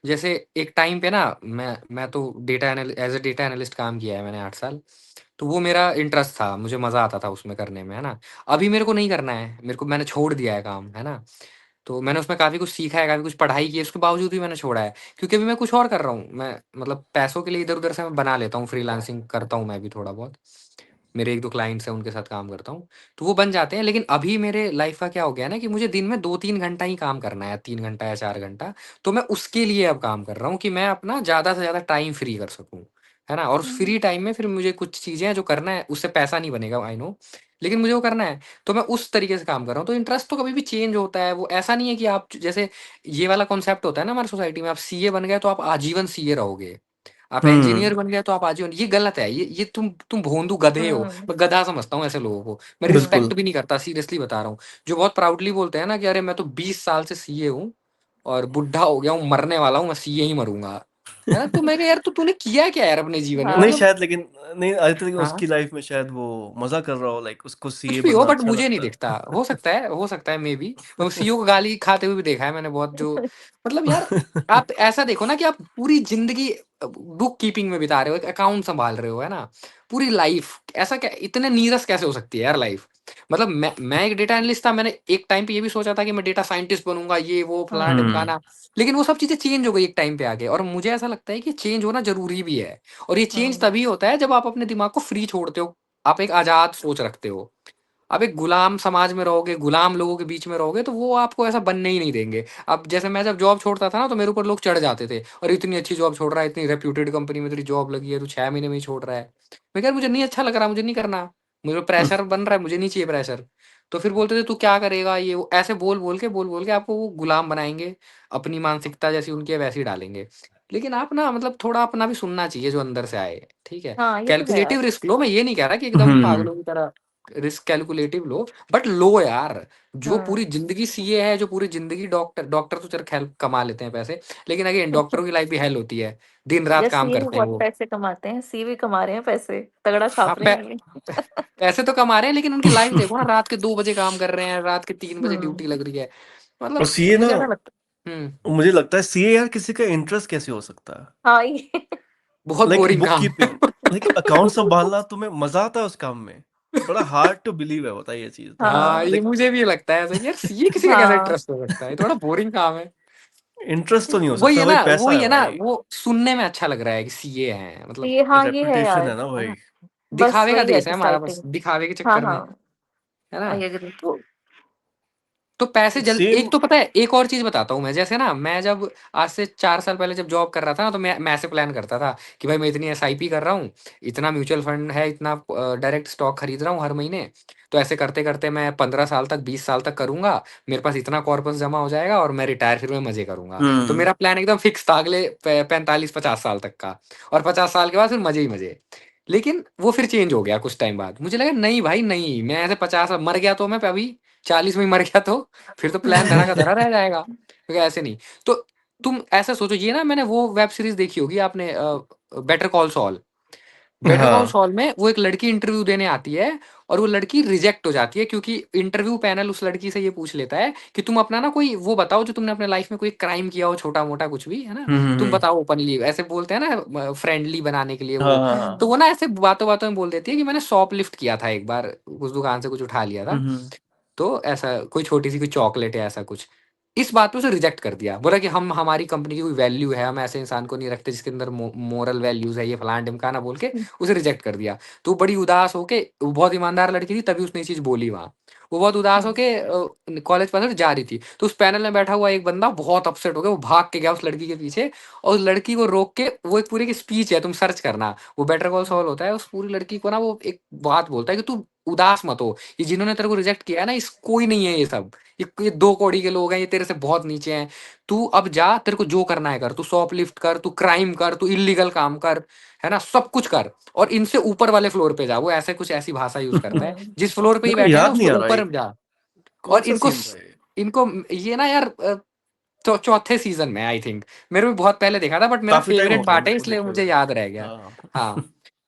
B: जैसे एक टाइम पे ना मैं तो एज़ अ डेटा एनालिस्ट काम किया है मैंने 8 साल। तो वो मेरा इंटरेस्ट था, मुझे मज़ा आता था उसमें करने में, है ना? अभी मेरे को नहीं करना है, मैंने छोड़ दिया है काम, है ना? तो मैंने उसमें काफ़ी कुछ सीखा है, काफ़ी कुछ पढ़ाई की है, उसके बावजूद भी मैंने छोड़ा है, क्योंकि अभी मैं कुछ और कर रहा हूँ। मैं मतलब पैसों के लिए इधर-उधर से मैं बना लेता हूँ, फ्रीलांसिंग करता हूँ मैं भी थोड़ा बहुत। मेरे 1-2 क्लाइंट्स हैं, उनके साथ काम करता हूँ, तो वो बन जाते हैं। लेकिन अभी मेरे लाइफ़ का क्या हो गया है ना कि मुझे दिन में 2-3 घंटा ही काम करना है, 3 घंटा या 4 घंटा। तो मैं उसके लिए अब काम कर रहा हूँ कि मैं अपना ज़्यादा से ज़्यादा टाइम फ्री कर सकूँ, है ना? और उस
C: हुँ,
B: फ्री टाइम में फिर मुझे कुछ चीज़ें हैं जो करना है, उससे पैसा नहीं बनेगा आई नो, लेकिन मुझे वो करना है, तो मैं उस तरीके से काम कर रहा हूँ। तो इंटरेस्ट तो कभी भी चेंज होता है, वो ऐसा नहीं है कि आप जैसे ये वाला कॉन्सेप्ट होता है ना हमारी सोसाइटी में, आप सीए बन गए तो आप आजीवन सीए रहोगे। आप इंजीनियर
A: हुँ।
B: बन गए तो आप आजीवन, ये गलत है। ये तुम भोंदू गधे हो।
C: हुँ,
B: मैं गधा समझता हूँ ऐसे लोगों को। मैं
A: बिल्कुल।
B: रिस्पेक्ट भी नहीं करता, सीरियसली बता रहा हूँ। जो बहुत प्राउडली बोलते हैं ना कि अरे मैं तो 20 साल से सीए हूँ और बुड्ढा हो गया हूँ, मरने वाला हूँ, मैं सीए ही मरूँगा। है ना? तो मैं कहा यार तो तूने किया क्या यार अपने जीवन में?
A: नहीं
B: मतलब
A: शायद, लेकिन नहीं, आई थिंक
B: हाँ, हाँ।
A: उसकी लाइफ़ में शायद वो मज़ा कर रहा हो, लाइक उसको
B: कुछ
A: सीए
B: भी हो
A: बनना
B: बट
A: अच्छा
B: मुझे नहीं
A: लगता
B: दिखता।
A: है।
B: हो सकता है मेबी। मैं सीईओ को गाली खाते हुए भी देखा है मैंने बहुत जो मतलब यार आप ऐसा देखो ना कि आप पूरी ज़िंदगी बुक कीपिंग में बिता रहे हो, एक अकाउंट सँभाल रहे हो, है ना? पूरी लाइफ़ ऐसा क्या इतने नीरस कैसे हो सकती है यार लाइफ़? मतलब मैं एक डेटा एनालिस्ट था, मैंने एक टाइम पे ये भी सोचा था कि मैं डेटा साइंटिस्ट बनूँगा, ये वो
A: हुँ।
B: फलाना-ढिमकाना। लेकिन वो सब चीज़ें चेंज हो गई एक टाइम पे आके और मुझे ऐसा लगता है कि चेंज होना ज़रूरी भी है। और ये चेंज
C: हुँ,
B: तभी होता है जब आप अपने दिमाग को फ्री छोड़ते हो, आप एक आज़ाद सोच रखते हो। आप एक गुलाम समाज में रहोगे, गुलाम लोगों के बीच में रहोगे, तो वो आपको ऐसा बनने ही नहीं देंगे। अब जैसे मैं जब जॉब छोड़ता था ना, तो मेरे ऊपर लोग चढ़ जाते थे, "अरे! इतनी अच्छी जॉब छोड़ रहा है, इतनी रेप्यूटेड कंपनी में तेरी जॉब लगी है, तू 6 महीने में ही छोड़ रहा है।" मैं कहा, "मुझे नहीं अच्छा लग रहा, मुझे नहीं करना। मुझे प्रेशर बन रहा है, मुझे नहीं चाहिए प्रेशर।" तो फिर बोलते थे, "तू क्या करेगा?" ये वो, ऐसे बोल-बोल के आपको वो गुलाम बनाएँगे, अपनी मानसिकता जैसी उनकी है, वैसी डालेंगे। लेकिन आप ना मतलब थोड़ा अपना भी सुनना चाहिए, जो अंदर से आए, ठीक है?
C: हाँ, ये तो है।
B: कैलकुलेटिव रिस्क लो, मैं ये नहीं कह रहा कि एकदम
A: हुँ।
B: पागलों की तरह रिस्क कैलकुलेटिव लो, बट लो यार। जो पूरी
C: हम्म
B: जिंदगी सीए है, जो पूरी जिंदगी डॉक्टर डॉक्टर तो चल खैर कमा लेते हैं पैसे, लेकिन अगेन डॉक्टरों की लाइफ भी हेल होती है, दिन रात
C: यार
B: काम
C: सीए
B: करते हैं
C: बहुत
B: वो।
C: पैसे कमाते हैं, सी भी कमा रहे हैं पैसे, तगड़ा
B: हाँ,
C: छाप रहे हैं ये।
B: पैसे तो कमा रहे हैं, लेकिन उनकी लाइफ देखो ना, रात के 2 बजे काम कर रहे हैं, रात के 3 बजे ड्यूटी
C: हम्म
B: लग रही है।
A: और
B: मतलब
A: सीए ना,
B: मुझे ऐसा लगता है
A: मुझे लगता है सीए यार किसी का इंटरेस्ट कैसे हो सकता है?
C: हाँ ये
B: बहुत
A: लाइक
B: बोरिंग
A: बुक
B: काम।
A: कीपिंग, लाइक अकाउंट संभालना, तुम्हें मजा आता है उस काम में? बड़ा हार्ड टू बिलीव है, बताइए ये चीज।
B: हाँ, ये
C: हाँ
A: लाइक
B: मुझे भी लगता है ऐसा कि यार ये किसी का कैसे
C: हाँ
B: इंटरेस्ट हो सकता है, ये थोड़ा बोरिंग काम है।
A: इंटरेस्ट तो नहीं हो
B: वही
A: सकता
B: है
A: भाई,
B: ना,
A: पैसा
B: वही
A: है
B: है ना,
A: भाई,
B: वो सुनने में अच्छा लग रहा है कि सीए है, मतलब
C: ये, हाँ ये है
A: रेपुटेशन
C: यार।
A: है ना भाई।
C: हाँ, बस
B: दिखावे का
C: वही है
B: देश है हमारा, बस
C: डिसाइडिंग।
B: दिखावे के
C: हाँ
B: चक्कर में,
C: हाँ
B: है ना।
C: I agree.
B: तो पैसे जल्द,
A: सेम।
B: एक तो पता है, एक और चीज बताता हूँ मैं, जैसे ना मैं जब आज से 4 साल पहले जब जॉब कर रहा था ना, तो मैं ऐसे प्लान करता था कि भाई मैं इतनी एसआईपी कर रहा हूँ, इतना म्यूचुअल फंड है, इतना डायरेक्ट स्टॉक खरीद रहा हूँ हर महीने। तो ऐसे करते करते मैं 15 साल तक, 20 साल तक करूंगा, मेरे पास इतना कॉर्पस जमा हो जाएगा और मैं रिटायर, फिर मैं मजे करूंगा। तो मेरा प्लान एकदम फिक्स था अगले 45-50 साल तक का, और 50 साल के बाद फिर मजे ही मजे। लेकिन वो फिर चेंज हो गया कुछ टाइम बाद, मुझे लगा नहीं भाई नहीं, मैं ऐसे 50 मर गया तो मैं अभी 40 में ही मर गया, तो फिर तो प्लान धरा का धरा रह जाएगा, क्योंकि ऐसे नहीं। तो तुम ऐसा सोचो, ये ना मैंने वो वेब सीरीज देखी होगी आपने, better call Saul. Better call
A: हाँ।
B: सॉल में वो एक लड़की इंटरव्यू देने आती है, और वो लड़की रिजेक्ट हो जाती है, क्योंकि इंटरव्यू पैनल उस लड़की से ये पूछ लेता है कि तुम अपना ना कोई वो बताओ, जो तुमने अपने लाइफ में कोई क्राइम किया हो, छोटा मोटा कुछ भी, है ना, तुम
A: हम्म।
B: बताओ ओपनली, ऐसे बोलते हैं ना फ्रेंडली बनाने के लिए
A: हाँ
B: वो। तो
A: हाँ।
B: वो ना ऐसे बातों बातों में बोल देती है कि मैंने शॉप लिफ्ट किया था एक बार, उस दुकान से कुछ उठा लिया था।
A: हम्म।
B: तो ऐसा कोई छोटी सी कोई चॉकलेट है ऐसा कुछ, इस बात पे उसे रिजेक्ट कर दिया, बोला कि हम, हमारी कंपनी की कोई वैल्यू है, हम ऐसे इंसान को नहीं रखते जिसके अंदर मोरल वैल्यूज है, ये फलाना ढिमकाना बोल के उसे रिजेक्ट कर दिया। तो वो बड़ी उदास होके, वो बहुत ईमानदार लड़की थी तभी उसने ये चीज बोली वहां, वो बहुत उदास होके कॉलेज पर जा रही थी, तो उस पैनल में बैठा हुआ एक बंदा बहुत अपसेट हो गया, वो भाग के गया उस लड़की के पीछे, और उस लड़की को रोक के, वो एक पूरी की स्पीच है, तुम सर्च करना, वो बेटर कॉल सॉल्व होता है, उस पूरी लड़की को ना वो एक बात बोलता है कि तू उदास मत हो, ये जिन्होंने तेरे को रिजेक्ट किया है ना, इस कोई नहीं है ये सब, ये 2 कौड़ी के लोग हैं, ये तेरे से बहुत नीचे हैं। तू अब जा, तेरे को जो करना है कर, तू शॉपलिफ्ट कर, तू क्राइम कर, तू इलीगल काम कर, है ना, सब कुछ कर, और इनसे ऊपर वाले फ्लोर पे जा, वो ऐसे कुछ ऐसी भाषा यूज करता है, जिस फ्लोर पे ही
A: मेरे को
B: बैठे हैं ना
A: याद
B: उसके
A: नहीं आ रहा है,
B: ऊपर जा।
A: कौन
B: और
A: सा
B: इनको
A: सीन था ये?
B: इनको ये ना यार, चौथे सीजन में आई थिंक, मेरे भी बहुत पहले देखा था, बट मेरा
A: काफी टाइम
B: फेवरेट
A: हो गया
B: पार्ट है
A: मेरे को
B: इसलिए
A: देखे
B: मुझे
A: हुए।
B: याद रह गया।
A: हाँ।
B: हाँ,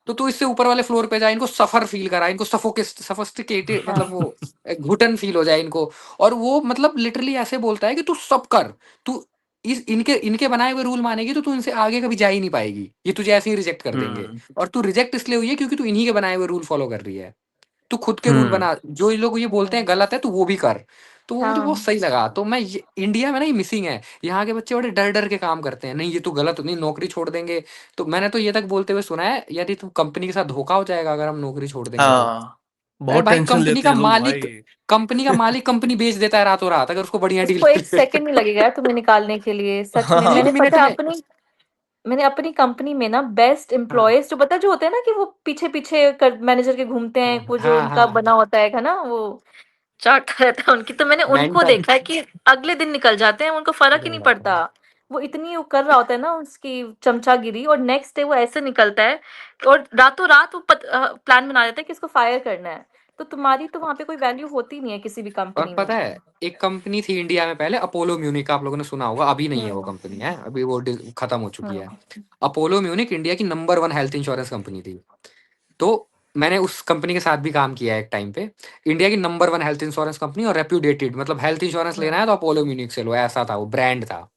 B: तो तू इससे ऊपर वाले फ्लोर पे जा, इनको सफर फील करा, इनको सफोस्टिकेटेड, मतलब
C: हाँ
B: वो एक घुटन फील हो जाए इनको। और वो मतलब लिटरली ऐसे बोलता है कि तू सब कर, तू इस इनके इनके बनाए हुए रूल मानेगी तो तू इनसे आगे कभी जा ही नहीं पाएगी, ये तुझे ऐसे ही रिजेक्ट कर देंगे।
A: हम्म।
B: और तू रिजेक्ट इसलिए हुई है क्योंकि तू इन्हीं के बनाए हुए रूल फॉलो कर रही है, तू खुद के रूल
A: हम्म।
B: बना, जो ये लोग ये बोलते हैं गलत है तू वो भी कर। तो वो मुझे बहुत
C: हाँ
B: सही लगा, तो मैं इंडिया में ना ये मिसिंग है, यहाँ के बच्चे बड़े डर डर के काम करते हैं, नहीं ये तो गलत नहीं, नौकरी छोड़ देंगे। तो मैंने तो ये तक बोलते हुए सुना है, यदि तुम कंपनी के साथ धोखा हो जाएगा अगर हम नौकरी छोड़ देंगे तो।
A: हाँ,
B: अरे
A: बहुत
B: भाई,
A: टेंशन लेते हैं लोग भाई।
B: कंपनी का मालिक कंपनी बेच देता है रातों रात, अगर उसको बढ़िया डील
C: उसको एक
B: मिले।
C: सेकंड नहीं लगेगा यार तुम्हें निकालने के लिए, सच में।
B: एक
A: हाँ।
B: मिनट में।
C: मैंने अपनी कंपनी में ना बेस्ट
B: हाँ
C: एम्प्लॉयज जो पता है, जो होते हैं ना कि वो पीछे पीछे मैनेजर के घूमते हैं, वो जो
B: हाँ
C: उनका
B: हाँ,
C: बना होता है ना, वो चार्ट रहता है उनकी, तो मैंने उनको
B: मेंटर।
C: देखा है कि अगले दिन निकल जाते हैं, उनको फर्क ही
B: अरे
C: नहीं
B: बाप रे।
C: पड़ता। वो इतनी वो कर रहा होता है ना उसकी चमचागिरी, और नेक्स्ट डे वो ऐसे निकलता है, और रातों रात वो प्लान बना देता है कि इसको फायर करना है। तो तुम्हारी तो वहां पे कोई वैल्यू होती नहीं है किसी भी
B: और
C: कंपनी में।
B: पता है, एक कंपनी थी इंडिया में पहले, अपोलो म्यूनिक, आप लोगों ने सुना होगा, अभी नहीं है वो
C: हम्म
B: कंपनी, है अभी वो खत्म हो चुकी है।
C: हम्म
B: अपोलो म्यूनिक इंडिया की नंबर 1 हेल्थ इंश्योरेंस कंपनी थी। तो मैंने उस कंपनी के साथ भी काम किया है एक टाइम पे। इंडिया की नंबर 1 हेल्थ इंश्योरेंस कंपनी, और रेप्यूटेटेड, मतलब हेल्थ इंश्योरेंस लेना है
C: हम्म
B: तो अपोलो म्यूनिक से लो, ऐसा था वो, ब्रांड था।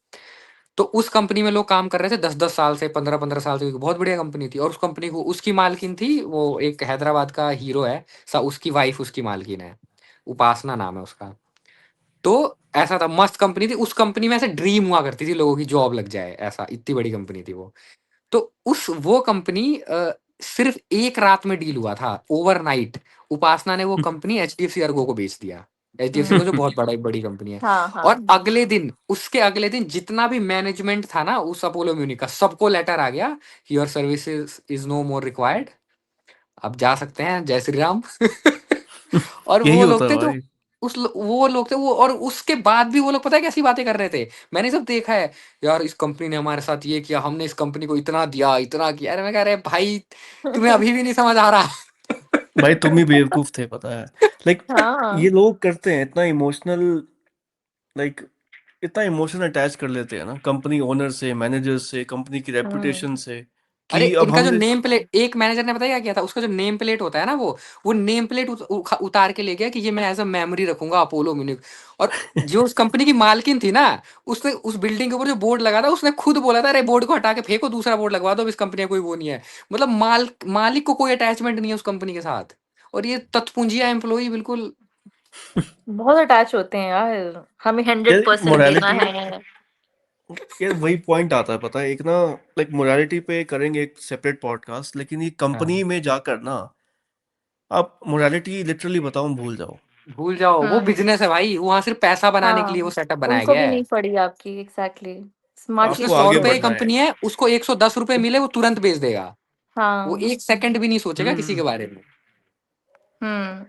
B: तो उस कंपनी में लोग काम कर रहे थे 10-10 साल से, 15-15 साल से, बहुत बढ़िया कंपनी थी। और उस कंपनी को, उसकी मालकिन थी वो एक हैदराबाद का हीरो है, उसकी वाइफ उसकी मालकिन है, उपासना नाम है उसका। तो ऐसा था, मस्त कंपनी थी, उस कंपनी में ऐसे ड्रीम हुआ करती थी लोगों की जॉब लग जाए, ऐसा इतनी बड़ी कंपनी थी वो। तो वो कंपनी सिर्फ एक रात में डील हुआ था, ओवरनाइट। उपासना ने वो कंपनी एचडीएफसी अर्गो को बेच दिया, एचडीएफसी अर्गो जो बहुत बड़ी बड़ी कंपनी है।
C: हाँ
B: और
C: हाँ
B: अगले दिन, उसके अगले दिन जितना भी मैनेजमेंट था ना उस अपोलो म्यूनिक का, सबको लेटर आ गया, your services is no more required, अब जा सकते हैं, जय श्री राम। और
A: यही
B: वो
A: होता
B: लोग
A: है
B: थे जो,
A: भाई।
B: वो लोग थे वो, और उसके बाद भी वो लोग पता है कैसी बातें कर रहे थे, मैंने सब देखा है, यार इस कंपनी ने हमारे साथ ये किया, हमने इस कंपनी को इतना दिया, इतना किया। अरे मैं कह रहे भाई, तुम्हें अभी भी नहीं समझ आ रहा।
A: भाई तुम ही बेवकूफ थे, पता है। लाइक
C: हाँ
A: ये लोग करते हैं इतना इमोशनल, लाइक इतना इमोशन अटैच कर लेते हैं ना कंपनी ओनर से, मैनेजर से, कंपनी की रेपुटेशन से,
B: अरे
A: कि अब
B: इनका जो
A: हमने
B: नेम प्लेट, एक मैनेजर ने बताया क्या किया था, उसका जो नेम प्लेट होता है ना, वो नेम प्लेट उतार के ले गया कि ये मैं एज अ मेमोरी रखूंगा अपोलो म्यूनिक। और जो उस कंपनी की मालकिन थी ना, उसने उस बिल्डिंग के ऊपर जो बोर्ड लगा था, उसने खुद बोला था, अरे बोर्ड को हटा के फेंको, दूसरा बोर्ड लगवा दो, अब इस कंपनी का कोई वो नहीं है। मतलब मालिक को कोई अटैचमेंट नहीं है उस कंपनी के साथ। और ये तत्पुंजिया एम्प्लॉई बिल्कुल।
C: बहुत अटैच होते हैं यार, हमें
A: यार
C: 100% देना
A: मोरालिटी,
C: है।
A: यार वही पॉइंट आता है, पता है, एक ना, लाइक मोरालिटी पे करेंगे एक सेपरेट पॉडकास्ट, लेकिन ये कंपनी
B: हाँ,
A: में जाकर ना आप मोरालिटी लिटरली बताऊं भूल जाओ।
B: भूल जाओ, वो
C: हम्म
B: बिजनेस है भाई, वहां सिर्फ पैसा बनाने के लिए वो
C: हाँ,
B: सेटअप बनाया
C: उनको
B: गया
C: भी
B: है।
C: नहीं पड़ी आपकी, एग्जैक्टली, स्मार्टली
B: उसने
A: आपको
B: 100
A: आगे
C: सोचो।
B: रुपए की
A: बढ़ना है।
B: कंपनी है, उसको 110 रुपए मिले वो तुरंत बेच देगा। वो
C: हाँ।
B: 1 सेकंड भी नहीं सोचेगा किसी
A: हम्म
B: के बारे में।
C: हम्म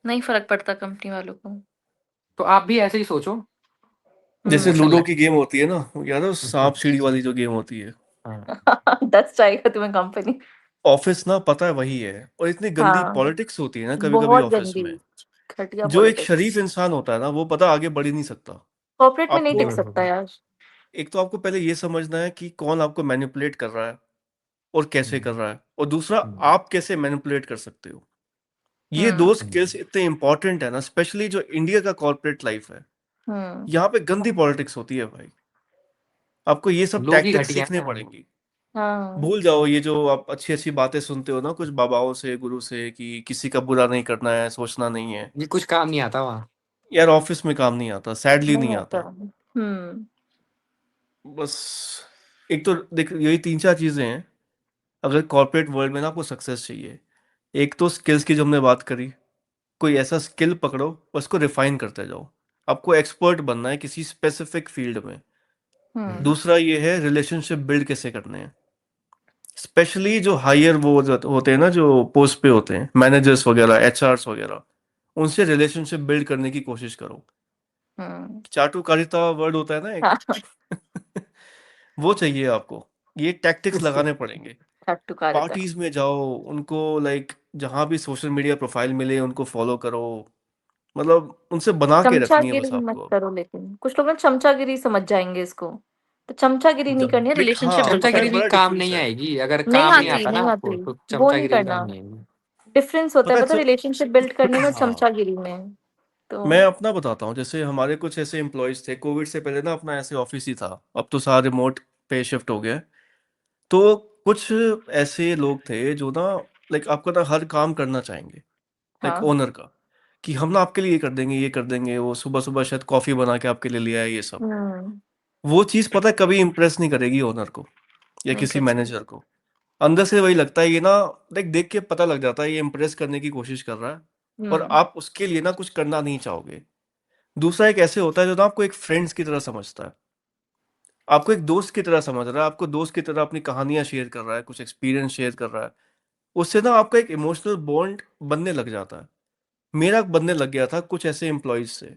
C: नहीं फर्क पड़ता कंपनी वालों को।
B: तो आप भी ऐसे ही सोचो।
A: जैसे
B: ऐसा
A: लूडो
B: लग
A: की गेम होती है ना, याद है सांप सीढ़ी वाली जो गेम होती है,
B: हाँ,
C: दस जाएगा तुम्हें कंपनी।
A: ऑफिस ना, पता है वही है। और इतनी गंदी
C: हाँ,
A: पॉलिटिक्स होती है ना कभी कभी
C: बहुत
A: ऑफिस
C: गंदी,
A: में।
C: घटिया
A: जो एक
C: पॉलिटिक्स।
A: शरीफ इंसान होता है ना, वो पता आगे बढ़ ही नहीं सकता।
C: कॉर्पोरेट में नहीं
A: आपको
C: टिक सकता यार।
A: एक तो आपको पहले ये समझना है कि कौन आपको मैनिपुलेट कर रहा है और कैसे कर रहा है, और दूसरा आप कैसे मैनिपुलेट कर सकते हो। ये दो
C: हम्म
A: स्किल्स इतने इंपॉर्टेंट है ना, स्पेशली जो इंडिया का कॉर्पोरेट लाइफ है,
C: हम्म
A: यहाँ पे गंदी पॉलिटिक्स होती है भाई। आपको ये सब
B: लोग ही
A: टैक्टिक्स
B: घटिया
A: सीखने
B: हैं।
A: पड़ेंगी।
C: हाँ
A: भूल जाओ ये जो आप अच्छी अच्छी बातें सुनते हो ना कुछ बाबाओं से, गुरु से, कि किसी का बुरा नहीं करना है, सोचना नहीं है।
B: ये कुछ काम नहीं आता वहाँ।
A: यार ऑफिस में काम नहीं आता, सैडली
C: नहीं
A: नहीं
C: आता।
A: आता।
C: हम्म
A: बस एक तो देख, यही तीन चार चीजें हैं अगर कॉर्पोरेट वर्ल्ड में ना आपको सक्सेस चाहिए। एक तो स्किल्स की जो हमने बात करी, कोई ऐसा स्किल पकड़ो, उसको रिफाइन करते जाओ। आपको एक्सपर्ट बनना है किसी स्पेसिफिक फील्ड में।
C: हम्म
A: दूसरा ये है रिलेशनशिप बिल्ड कैसे करने हैं, स्पेशली जो हायर वो होते हैं ना, जो पोस्ट पे होते हैं, मैनेजर्स वगैरह, एचआरस वगैरह, उनसे रिलेशनशिप बिल्ड करने की कोशिश करो।
C: हम्म
A: चाटुकारिता वर्ड होता है ना एक,
C: हाँ
A: वो चाहिए आपको। ये टैक्टिक्स लगाने पड़ेंगे।
C: टुकारता।
A: पार्टीज में जाओ, उनको लाइक जहां भी सोशल मीडिया प्रोफाइल मिले उनको फॉलो करो, मतलब उनसे बना के रखनी है
C: चमचागिरी
A: बस
C: मत
A: आपको।
C: करो, लेकिन कुछ लोग ना चमचागिरी समझ जाएंगे इसको। तो चमचागिरी नहीं करनी है,
A: लाइक
C: रिलेशनशिप
A: हाँ,
C: बिल्ड
A: पता है
B: चमचागिरी भी
C: करनी
A: बड़ा
B: काम
A: डिफरेंस
B: नहीं
A: है।
B: आएगी, अगर
C: है। नहीं
B: काम नहीं
C: आती,
B: आता ना
C: नहीं
B: आपको,
C: आती,
B: तो
C: वो नहीं
B: चमचागिरी भी काम
C: करना।
B: नहीं आएगी।
C: डिफरेंस होता है
A: पता है
C: पता, रिलेशनशिप बिल्ड करने में और
A: हाँ,
C: चमचागिरी में। तो
A: मैं अपना बताता हूँ। जैसे हमारे कुछ ऐसे एम्प्लॉयज थे कोविड से पहले ना, अपना ऐसे ऑफिस ही था, अब तो सारा रिमोट पे शिफ्ट हो गया है। तो कुछ ऐसे लोग थे जो ना, लाइक आपका ना हर काम करना चाहेंगे, लाइक
C: हाँ।
A: ओनर का, कि हम ना आपके लिए ये कर देंगे, ये कर देंगे, वो सुबह सुबह शायद कॉफी बना के आपके लिए ले आए, ये सब।
C: हम्म
A: वो चीज़ पता है कभी इम्प्रेस नहीं करेगी ओनर को या
C: नहीं
A: किसी
C: करती।
A: मैनेजर को। अंदर से वही लगता है ये ना, लाइक देख के पता लग जाता है ये इम्प्रेस करने की कोशिश कर रहा है, और
C: हम्म
A: आप उसके लिए ना कुछ करना नहीं चाहोगे। दूसरा एक ऐसे होता है जो ना आपको एक फ्रेंड्स की तरह समझता है, आपको एक दोस्त की तरह समझ रहा है, आपको दोस्त की तरह अपनी कहानियां शेयर कर रहा है, कुछ एक्सपीरियंस शेयर कर रहा है। उससे ना आपका एक इमोशनल बॉन्ड बनने लग जाता है। मेरा बनने लग गया था कुछ ऐसे एम्प्लॉयज से।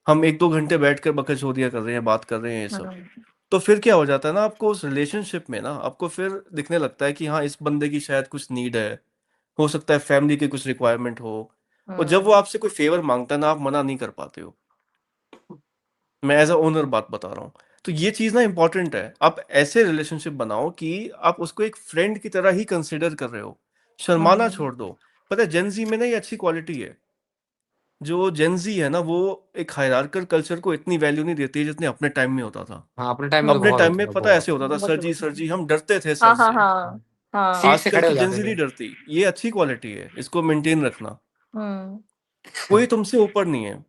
A: हम एक दो घंटे बैठ कर बकचोदियां कर रहे हैं, बात कर रहे हैं, ये सब।
C: हम्म
A: तो फिर क्या हो जाता है ना, आपको उस रिलेशनशिप में ना आपको फिर दिखने लगता है कि हाँ, इस बंदे की शायद कुछ नीड है, हो सकता है फैमिली की कुछ रिक्वायरमेंट हो। और जब वो
C: हम्म
A: आपसे कोई फेवर मांगता है ना, आप मना नहीं कर पाते हो। मैं एज अ ओनर बात बता रहा हूँ। तो ये चीज़ ना इंपॉर्टेंट है, आप ऐसे रिलेशनशिप बनाओ कि आप उसको एक फ्रेंड की तरह ही कंसिडर कर रहे हो, शर्माना
C: हम्म
A: छोड़ दो। पता है जेंजी में ना ये अच्छी क्वालिटी है। जो जेंजी है ना, वो एक हायरार्कल कल्चर को इतनी वैल्यू नहीं देती है जितनी अपने टाइम में होता था।
B: हाँ, अपने टाइम में तो
A: अपने
B: बहुत
A: टाइम
B: होता
A: में
B: था,
A: पता है
B: बहुत।
A: ऐसे होता था,
C: बहुत
A: सर जी
C: बहुत।
A: सर जी, हम डरते थे सर
C: हाँ हाँ
A: से।
C: हाँ हाँ।
B: सीट से
A: आजकल
B: खड़े हो
A: की
B: जाते
A: जेंजी
B: थे।
A: नहीं डरती, ये अच्छी क्वालिटी है, इसको मेंटेन रखना।
C: हम्म
A: कोई तुमसे ऊपर नहीं है,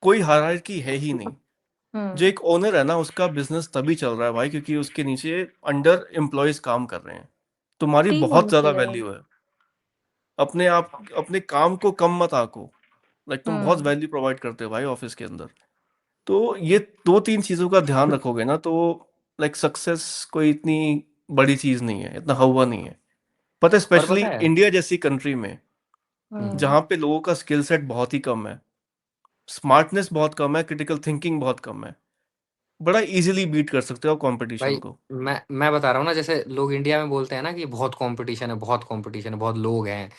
A: कोई हायरार्की है ही नहीं। जो
C: हम्म
A: एक ओनर है ना, उसका बिजनेस तभी चल रहा है भाई, क्योंकि उसके नीचे अंडर एम्प्लॉयज काम कर रहे हैं। तुम्हारी
C: टीम
A: बहुत
C: होनी
A: ज्यादा
C: चाहिए।
A: वैल्यू है। अपने आप, अपने काम को कम मत आको। लाइक तुम बहुत
C: हम्म
A: वैल्यू प्रोवाइड करते हो भाई ऑफिस के अंदर। तो ये दो तीन चीजों का ध्यान रखोगे ना, तो लाइक सक्सेस कोई इतनी बड़ी चीज नहीं है, इतना हवा नहीं है। पता है
B: और
A: स्पेशली
B: पता है।
A: इंडिया जैसी कंट्री में,
C: हम्म
A: जहाँ पे लोगों का स्किल सेट बहुत ही कम है, स्मार्टनेस बहुत कम है, क्रिटिकल थिंकिंग बहुत कम है, बड़ा इजीली बीट कर सकते हो कंपटीशन
B: भाई
A: को।
B: मैं बता रहा हूँ ना, जैसे लोग इंडिया में बोलते हैं ना कि बहुत कंपटीशन है, बहुत कंपटीशन है, बहुत लोग हैं।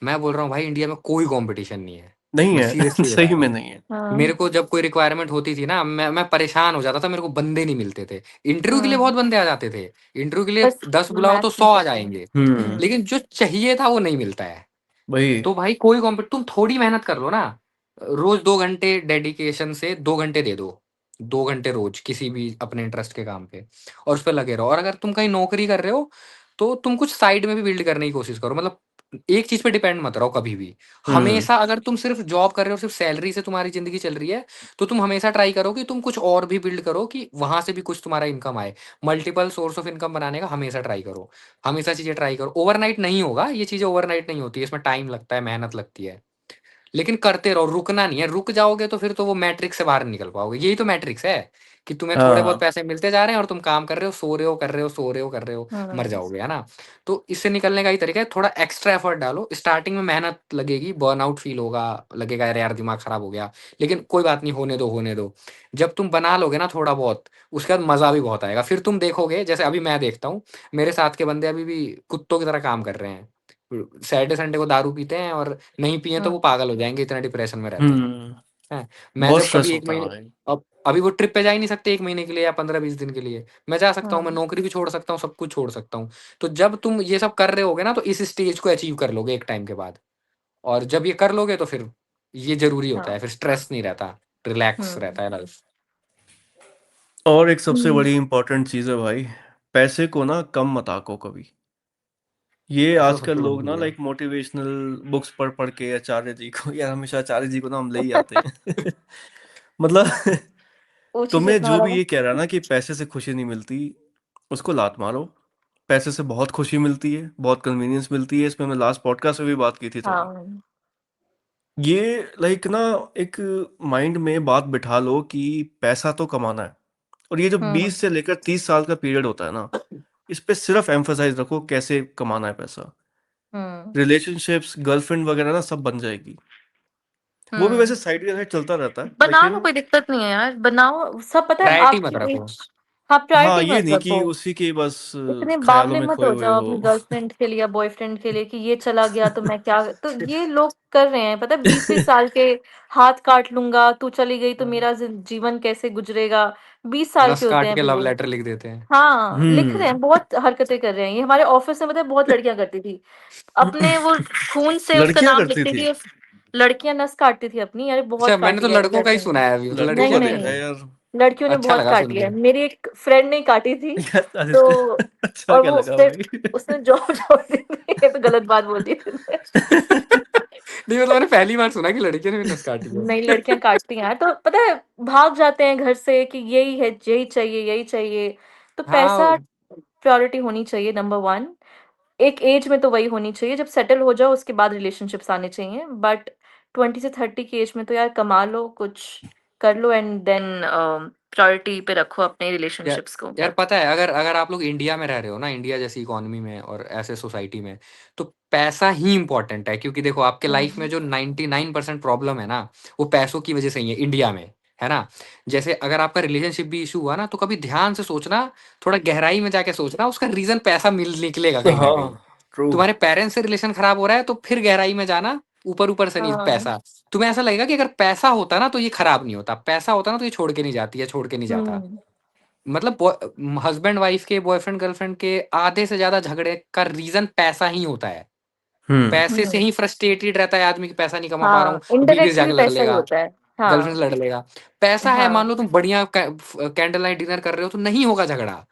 B: मैं बोल रहा हूँ भाई इंडिया में कोई कंपटीशन नहीं है,
A: नहीं
B: मैं
A: है
B: सीरियसली बता
A: सही
B: रहा
A: में
B: हूँ।
A: नहीं है।
C: हाँ।
B: मेरे को जब कोई रिक्वायरमेंट होती थी ना, मैं परेशान हो जाता था, मेरे को बंदे नहीं मिलते थे। इंटरव्यू के लिए बहुत बंदे आ जाते थे, इंटरव्यू के लिए
C: बस
B: 10 बुलाओ तो
C: मैच
B: 100
C: नहीं
B: आ
C: करते।
B: जाएंगे,
A: हम्म,
B: लेकिन जो चाहिए था वो नहीं मिलता है।
A: वही।
B: तो भाई कोई कॉम्पिट तुम थोड़ी मेहनत कर लो ना, रोज 2 घंटे डेडिकेशन से 2 घंटे दे दो, 2 घंटे रोज किसी भी अपने इंटरेस्ट के काम पे, और उस पर लगे रहो। और अगर तुम कहीं नौकरी कर रहे हो तो तुम कुछ साइड में भी बिल्ड करने की कोशिश करो, मतलब एक चीज पे डिपेंड मत रहो कभी भी। हमेशा अगर तुम सिर्फ जॉब कर रहे हो, सिर्फ सैलरी से तुम्हारी जिंदगी चल रही है, तो तुम हमेशा ट्राई करो कि तुम कुछ और भी बिल्ड करो, कि वहां से भी कुछ तुम्हारा इनकम आए। मल्टीपल सोर्स ऑफ इनकम बनाने का हमेशा ट्राई करो, हमेशा चीजें ट्राई करो। ओवरनाइट नहीं होगा, ये चीजें ओवरनाइट नहीं होती है, इसमें टाइम लगता है, मेहनत लगती है, लेकिन करते रहो, रुकना नहीं है। रुक जाओगे तो फिर तो वो मैट्रिक्स से बाहर नहीं निकल पाओगे। यही तो मैट्रिक्स है कि तुम्हें थोड़े बहुत
A: हाँ
B: पैसे मिलते जा रहे हैं और तुम काम कर रहे हो, सो रहे हो, कर रहे हो, सो रहे हो, कर रहे हो, मर जाओगे, है ना। तो इससे निकलने का ही तरीका है, थोड़ा एक्स्ट्रा एफर्ट डालो। स्टार्टिंग में मेहनत लगेगी, बर्नआउट फील होगा, लगेगा यार यार दिमाग खराब हो गया, लेकिन कोई बात नहीं, होने दो, होने दो। जब तुम बना लोगे ना थोड़ा बहुत, उसके बाद मजा भी बहुत आएगा। फिर तुम देखोगे, जैसे अभी मैं देखता हूँ, मेरे साथ के बंदे अभी भी कुत्तों की तरह काम कर रहे हैं, सैटरडे संडे को दारू पीते हैं, और नहीं पिए तो वो पागल हो जाएंगे, इतना डिप्रेशन में रहते
A: हम्म
B: हैं। मैं
A: बहुत
B: जब
A: स्ट्रेस
B: कभी एक
A: होता है
B: महीने,
A: भाई।
B: अब अभी वो ट्रिप पे जा ही नहीं सकते 1 महीने के लिए या 15-20 दिन के लिए। मैं जा सकता हूँ, मैं नौकरी भी छोड़ सकता हूँ, सब कुछ छोड़ सकता हूँ। तो जब तुम ये सब कर रहे होगे ना, तो इस स्टेज को अचीव कर लोगे एक टाइम के बाद। और जब ये कर लोगे तो फिर ये जरूरी होता है, फिर स्ट्रेस नहीं रहता, रिलैक्स रहता है लाइफ।
A: और एक सबसे बड़ी इंपॉर्टेंट चीज़ है भाई, पैसे को ना कम मत आको कभी। ये
B: वो तो
A: आजकल
B: सबसे बड़ी
A: लोग ना
B: चीज है।
A: लाइक मोटिवेशनल बुक्स पढ़ पढ़ के आचार्य जी को, यार हमेशा आचार्य जी को ना हम ले ही आते हैं मतलब
C: ऊंची
A: तुम्हें
C: चितना
A: जो
C: वाला
A: भी
C: वो।
A: ये कह रहा है ना कि पैसे से खुशी नहीं मिलती, उसको लात मारो। पैसे से बहुत खुशी मिलती है, बहुत कन्वीनियंस मिलती है, इसमें मैं लास्ट पॉडकास्ट में भी बात की थी थोड़ी।
C: हाँ।
A: ये लाइक ना एक माइंड में बात बिठा लो कि पैसा तो कमाना है, और ये जो 20 से लेकर 30 साल का पीरियड होता है ना, इस पे सिर्फ एम्फसाइज रखो कैसे कमाना है पैसा। रिलेशनशिप्स, गर्लफ्रेंड वगैरह ना सब बन जाएगी। वो भी वैसे साइड बाय साइड चलता रहता है,
C: बनाओ ना,
A: लेकिन
C: कोई दिक्कत नहीं है यार, बनाओ। सब पता है
B: प्रायोरिटी मत
C: आपकी
B: रखो।
C: एज। हाँ,
A: हाँ
C: प्रायोरिटी
A: ये
C: मत
A: नहीं कि
C: रखो।
A: उसी के बस
C: इतने
A: ख्यालों
C: बावले
A: में
C: मत
A: खोए
C: हो
A: हुए
C: जाओ
A: हो।
C: अपनी गर्लफ्रेंड के लिए या बॉयफ्रेंड के लिए कि ये चला गया तो मैं क्या। तो ये लोग कर रहे हैं, पता है, 20-20 साल के। हाथ काट लूंगा, तू चली गई तो मेरा जीवन कैसे गुजरेगा। 20 साल
B: नस
C: के होते
B: काट
C: हैं
B: के
C: अभी
B: लव
C: वो।
B: लेटर लिख देते हैं।
C: हाँ, लिख रहे
A: हम्म
C: हैं, बहुत हरकतें कर रहे हैं। ये हमारे ऑफिस में पता है बहुत लड़कियां करती थी। अपने वो खून से उसका
A: लड़कियां
C: नाम
A: करती
C: लिखती
A: थी?
C: थी। लड़कियां नस काटती थी अपनी, अरे
B: अच्छा,
C: बहुत
B: मैंने तो
C: काटी है
B: लड़कों का ही
C: लड़कियों ने।
B: सुना है अभी, मतलब
A: लड़कों
C: नहीं
B: लड़कियां
A: का
B: भी
A: देखा
C: नहीं,
A: है यार।
C: लड़कियों ने
B: अच्छा
C: बहुत
B: लगा सुन
C: काटी है,
B: के।
C: मेरी एक फ्रेंड ने काटी थी।
A: यार
C: तो
A: अच्छा
C: और
A: क्या
C: वो
A: लगा
C: उसने
A: भाई
C: उसने जॉब छोड़ दी थी। ये तो गलत बात बोल दी तूने।
B: नहीं मतलब मैंने पहली बार सुना कि लड़कियों ने भी नस काटी है।
C: नहीं, लड़कियां काटती हैं यार, तो पता है भाग जाते हैं घर से कि यही है, यही चाहिए, यही चाहिए। तो पैसा
B: हाँ
C: प्रायोरिटी होनी चाहिए, नंबर 1। एक एज में तो वही होनी चाहिए, जब सेटल हो जाओ उसके बाद रिलेशनशिप्स आने चाहिए। बट 20 से 30 की एज में तो यार कमा लो, कुछ कर लो, एंड देन प्रायोरिटी पे रखो अपने
B: यार,
C: रिलेशनशिप्स को।
B: यार पता है, अगर अगर आप लोग इंडिया में रह रहे हो ना, इंडिया जैसी इकोनॉमी में और ऐसे सोसाइटी में, तो पैसा ही इंपॉर्टेंट है। क्योंकि देखो आपके लाइफ में जो 99% प्रॉब्लम है ना, वो पैसों की वजह से ही है इंडिया में, है ना। जैसे अगर आपका रिलेशनशिप भी इशू हुआ ना, तो कभी ध्यान से सोचना, थोड़ा गहराई में जाके सोचना, उसका रीजन पैसा मिल निकलेगा कहीं ना कहीं।
A: हाँ ट्रू।
B: तुम्हारे पेरेंट्स से रिलेशन खराब हो रहा है, तो फिर गहराई में जाना, ऊपर ऊपर से नहीं,
C: हाँ।
B: पैसा। तुम्हें ऐसा लगेगा कि अगर पैसा होता ना तो ये खराब नहीं होता, पैसा होता ना तो ये छोड़ के नहीं जाती है, छोड़ के नहीं जाता।
C: हम्म
B: मतलब हस्बैंड वाइफ के, बॉयफ्रेंड गर्लफ्रेंड के आधे से ज्यादा झगड़े का रीजन पैसा ही होता है।
A: हम्म
B: पैसे से
C: हम्म
B: ही फ्रस्ट्रेटेड रहता है आदमी कि पैसा नहीं कमा पा रहा
C: हाँ,
B: हूँ, बीवी से
C: इनडायरेक्टली
B: जाके लड़
C: पैसा ही
B: लेगा,
C: होता है।
B: गर्लफ्रेंड
C: हाँ।
B: से लड़ लेगा। पैसा है, मान
C: हाँ।
B: लो तुम बढ़िया कैंडल लाइट डिनर कर रहे हो, तो नहीं होगा झगड़ा।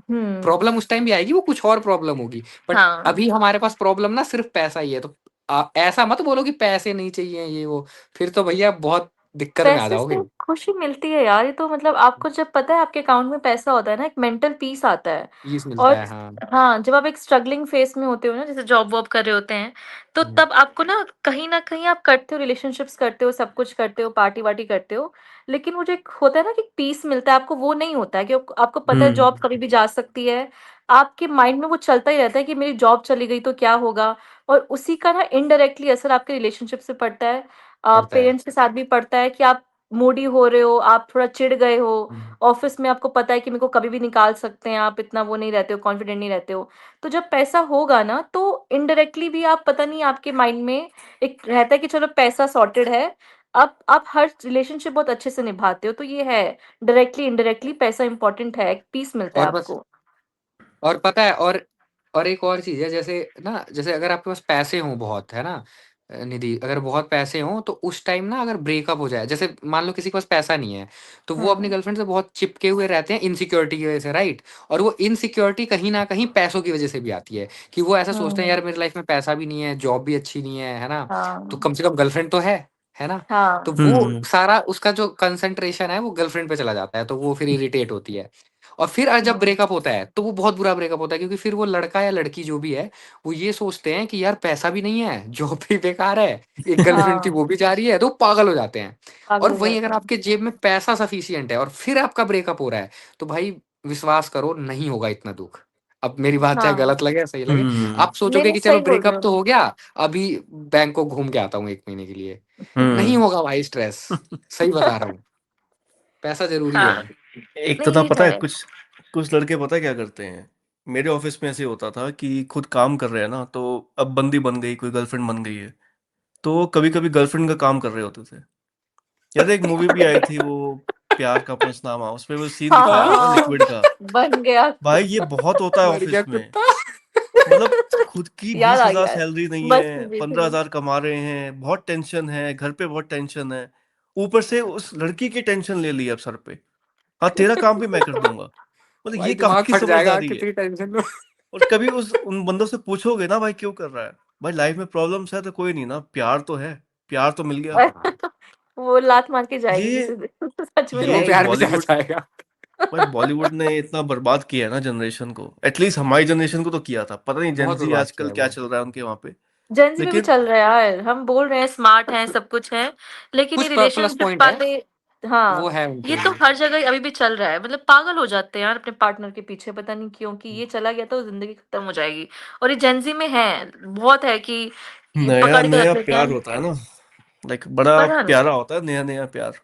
C: हम्म
B: प्रॉब्लम उस टाइम भी आएगी, वो कुछ और प्रॉब्लम होगी। बट
C: हाँ।
B: अभी हमारे पास प्रॉब्लम ना सिर्फ पैसा ही है। तो ऐसा मत बोलो कि पैसे नहीं चाहिए ये वो, फिर तो भैया बहुत दिक्कत में आ
C: पैसे
B: जाओगे।
C: से खुशी मिलती है यार, ये तो मतलब आपको जब पता है आपके अकाउंट में पैसा होता है ना, एक मेंटल पीस आता है।
B: पीस मिलता
C: और
B: है, हाँ।
C: हाँ, जब आप एक स्ट्रगलिंग फेस में होते हो ना, जैसे जॉब वॉब कर रहे होते हैं, तो
B: हम्म,
C: तब आपको ना कहीं आप करते हो, रिलेशनशिप्स करते हो, सब कुछ करते हो, पार्टी वार्टी करते हो। लेकिन वो जो एक होता है ना कि पीस मिलता है आपको, वो नहीं होता है कि आपको पता है जॉब
A: हम्म
C: कभी भी जा सकती है। आपके माइंड में वो चलता ही रहता है कि मेरी जॉब चली गई तो क्या होगा। और उसी का ना इनडायरेक्टली असर आपके रिलेशनशिप से पड़ता है,
B: पड़ता है।
C: पेरेंट्स के साथ भी पड़ता है कि आप मूडी हो रहे हो, आप थोड़ा चिढ़ गए हो,
B: हम्म,
C: ऑफिस में आपको पता है कि मेरे को कभी भी निकाल सकते हैं, आप इतना वो नहीं रहते हो, कॉन्फिडेंट नहीं रहते हो। तो जब पैसा होगा ना, तो इनडायरेक्टली भी आप पता नहीं आपके माइंड में एक रहता है कि चलो पैसा सॉर्टेड है, आप हर रिलेशनशिप बहुत अच्छे से निभाते हो। तो ये है, डायरेक्टली इनडायरेक्टली पैसा इंपॉर्टेंट है, एक पीस मिलता है
B: और बस
C: आपको।
B: और पता है और एक और चीज है, जैसे ना, जैसे अगर आपके पास पैसे हों बहुत, है ना, निधि, अगर बहुत पैसे हों तो उस टाइम ना अगर ब्रेकअप हो जाए, जैसे मान लो किसी के पास पैसा नहीं है, तो वो अपनी
C: हम्म।
B: गर्लफ्रेंड से बहुत चिपके हुए रहते हैं इनसिक्योरिटी की वजह से, राइट। और वो इनसिक्योरिटी कहीं ना कहीं पैसों की वजह से भी आती है, कि वो ऐसा सोचते हैं,
C: हम्म।
B: यार मेरी लाइफ में पैसा भी नहीं है, जॉब भी अच्छी नहीं है ना, तो
C: हाँ।
B: कम से कम गर्लफ्रेंड तो है ना। तो
C: हाँ।
B: वो
A: हम्म
B: सारा उसका जो कंसंट्रेशन है वो गर्लफ्रेंड पे चला जाता है, तो वो फिर इरिटेट होती है। और फिर जब
C: हम्म।
B: ब्रेकअप होता है तो वो बहुत बुरा ब्रेकअप होता है, क्योंकि फिर वो लड़का या लड़की जो भी है, वो ये सोचते हैं कि यार पैसा भी नहीं है, जॉब भी बेकार है, एक गर्लफ्रेंड थी
C: हाँ,
B: वो भी जा रही है, तो वो पागल हो जाते हैं।
C: पागल
B: और
C: हो
B: वहीं अगर
C: जाते हैं।
B: आपके जेब में पैसा सफिशियंट है और फिर आपका ब्रेकअप हो रहा है, तो भाई विश्वास करो नहीं होगा इतना दुख। अब मेरी बात चाहे
C: हाँ,
B: गलत लगे या सही लगे,
A: हम्म
B: आप सोचोगे
C: नहीं
B: कि चलो
C: सही बोल रहे
B: ब्रेकअप तो
C: हो।
B: हो गया, अभी बैंकॉक घूम के आता हूँ 1 महीने के लिए, नहीं
A: हम्म
B: होगा भाई स्ट्रेस। सही बता रहा हूँ, पैसा जरूरी है।
C: हाँ,
A: एक तो
C: नहीं
A: था,
C: ये
A: पता
C: है।
A: है, कुछ कुछ लड़के पता है क्या करते हैं। मेरे ऑफिस में ऐसे होता था कि खुद काम कर रहे हैं ना, तो अब बंदी बन गई, कोई गर्लफ्रेंड बन गई है, तो कभी कभी गर्लफ्रेंड का काम कर रहे होते थे। यार एक मूवी भी आई थी वो, प्यार का पंचनामा, उसमें वो सीन दिखाया था ना
C: हाँ,
A: लिक्विड का।
C: बन गया।
A: भाई ये बहुत होता है
B: मर गया
A: ऑफिस में।
B: कुत्ता।
A: मतलब खुद की
C: याद आ
A: 20,000
C: गया है।
A: सैलरी नहीं
C: बस
A: है,
C: में देख रही हूँ।
A: 15,000 कमा रहे हैं, बहुत टेंशन है, घर पे बहुत टेंशन है, ऊपर से उस लड़की की टेंशन ले ली अब सर पे। हाँ तेरा काम भी मैं कर दूंगा। मतलब
B: भाई
A: ये कहाँ
B: दिमाग
A: की
B: फट जाएगा
A: समझदारी है।
B: कितनी टेंशन में।
A: और कभी उन बंदों से पूछोगे ना भाई क्यों कर रहा है, भाई लाइफ में प्रॉब्लम्स है तो कोई नहीं ना, प्यार तो है, प्यार तो मिल गया।
B: हाँ,
C: वो लात मार के जाएगी
A: ये
C: किसी दिन। सच में
B: दिल में
A: ये
C: जाएगी।
B: प्यार भी जा
A: बॉलीवुड,
B: जाएगा।
A: भाई बॉलीवुड ने इतना बर्बाद किया है ना जनरेशन को, एटलीस्ट हमारी जनरेशन को तो किया था, पता नहीं
B: बहुत
A: जेंजी
B: बर्बाद किया
A: आजकल
B: है
A: क्या
B: बहुत।
A: चल रहा है उनके वहां पे।
C: जेंजी में भी
A: लेकिन
C: चल रहा है यार, हम बोल रहे हैं स्मार्ट है, सब कुछ है, लेकिन ये
B: कुछ प्लस
C: रिलेशनशिप
B: पॉइंट है,
C: वाले,
B: वो
C: हाँ,
B: है उनके
C: ये तो
B: लिए।
C: हर जगह अभी भी चल रहा है। मतलब पागल हो जाते हैं यार अपने पार्टनर के पीछे, पता नहीं क्यों, कि ये चला गया तो जिंदगी खत्म हो जाएगी। और ये जेंजी में है, बहुत है कि
A: नया
C: पकड़ के रख
A: नया
C: लेते
A: प्यार
C: हैं।
A: होता है ना, लाइक बड़ा
C: पता नहीं,
A: प्यारा होता है नया नया प्यार।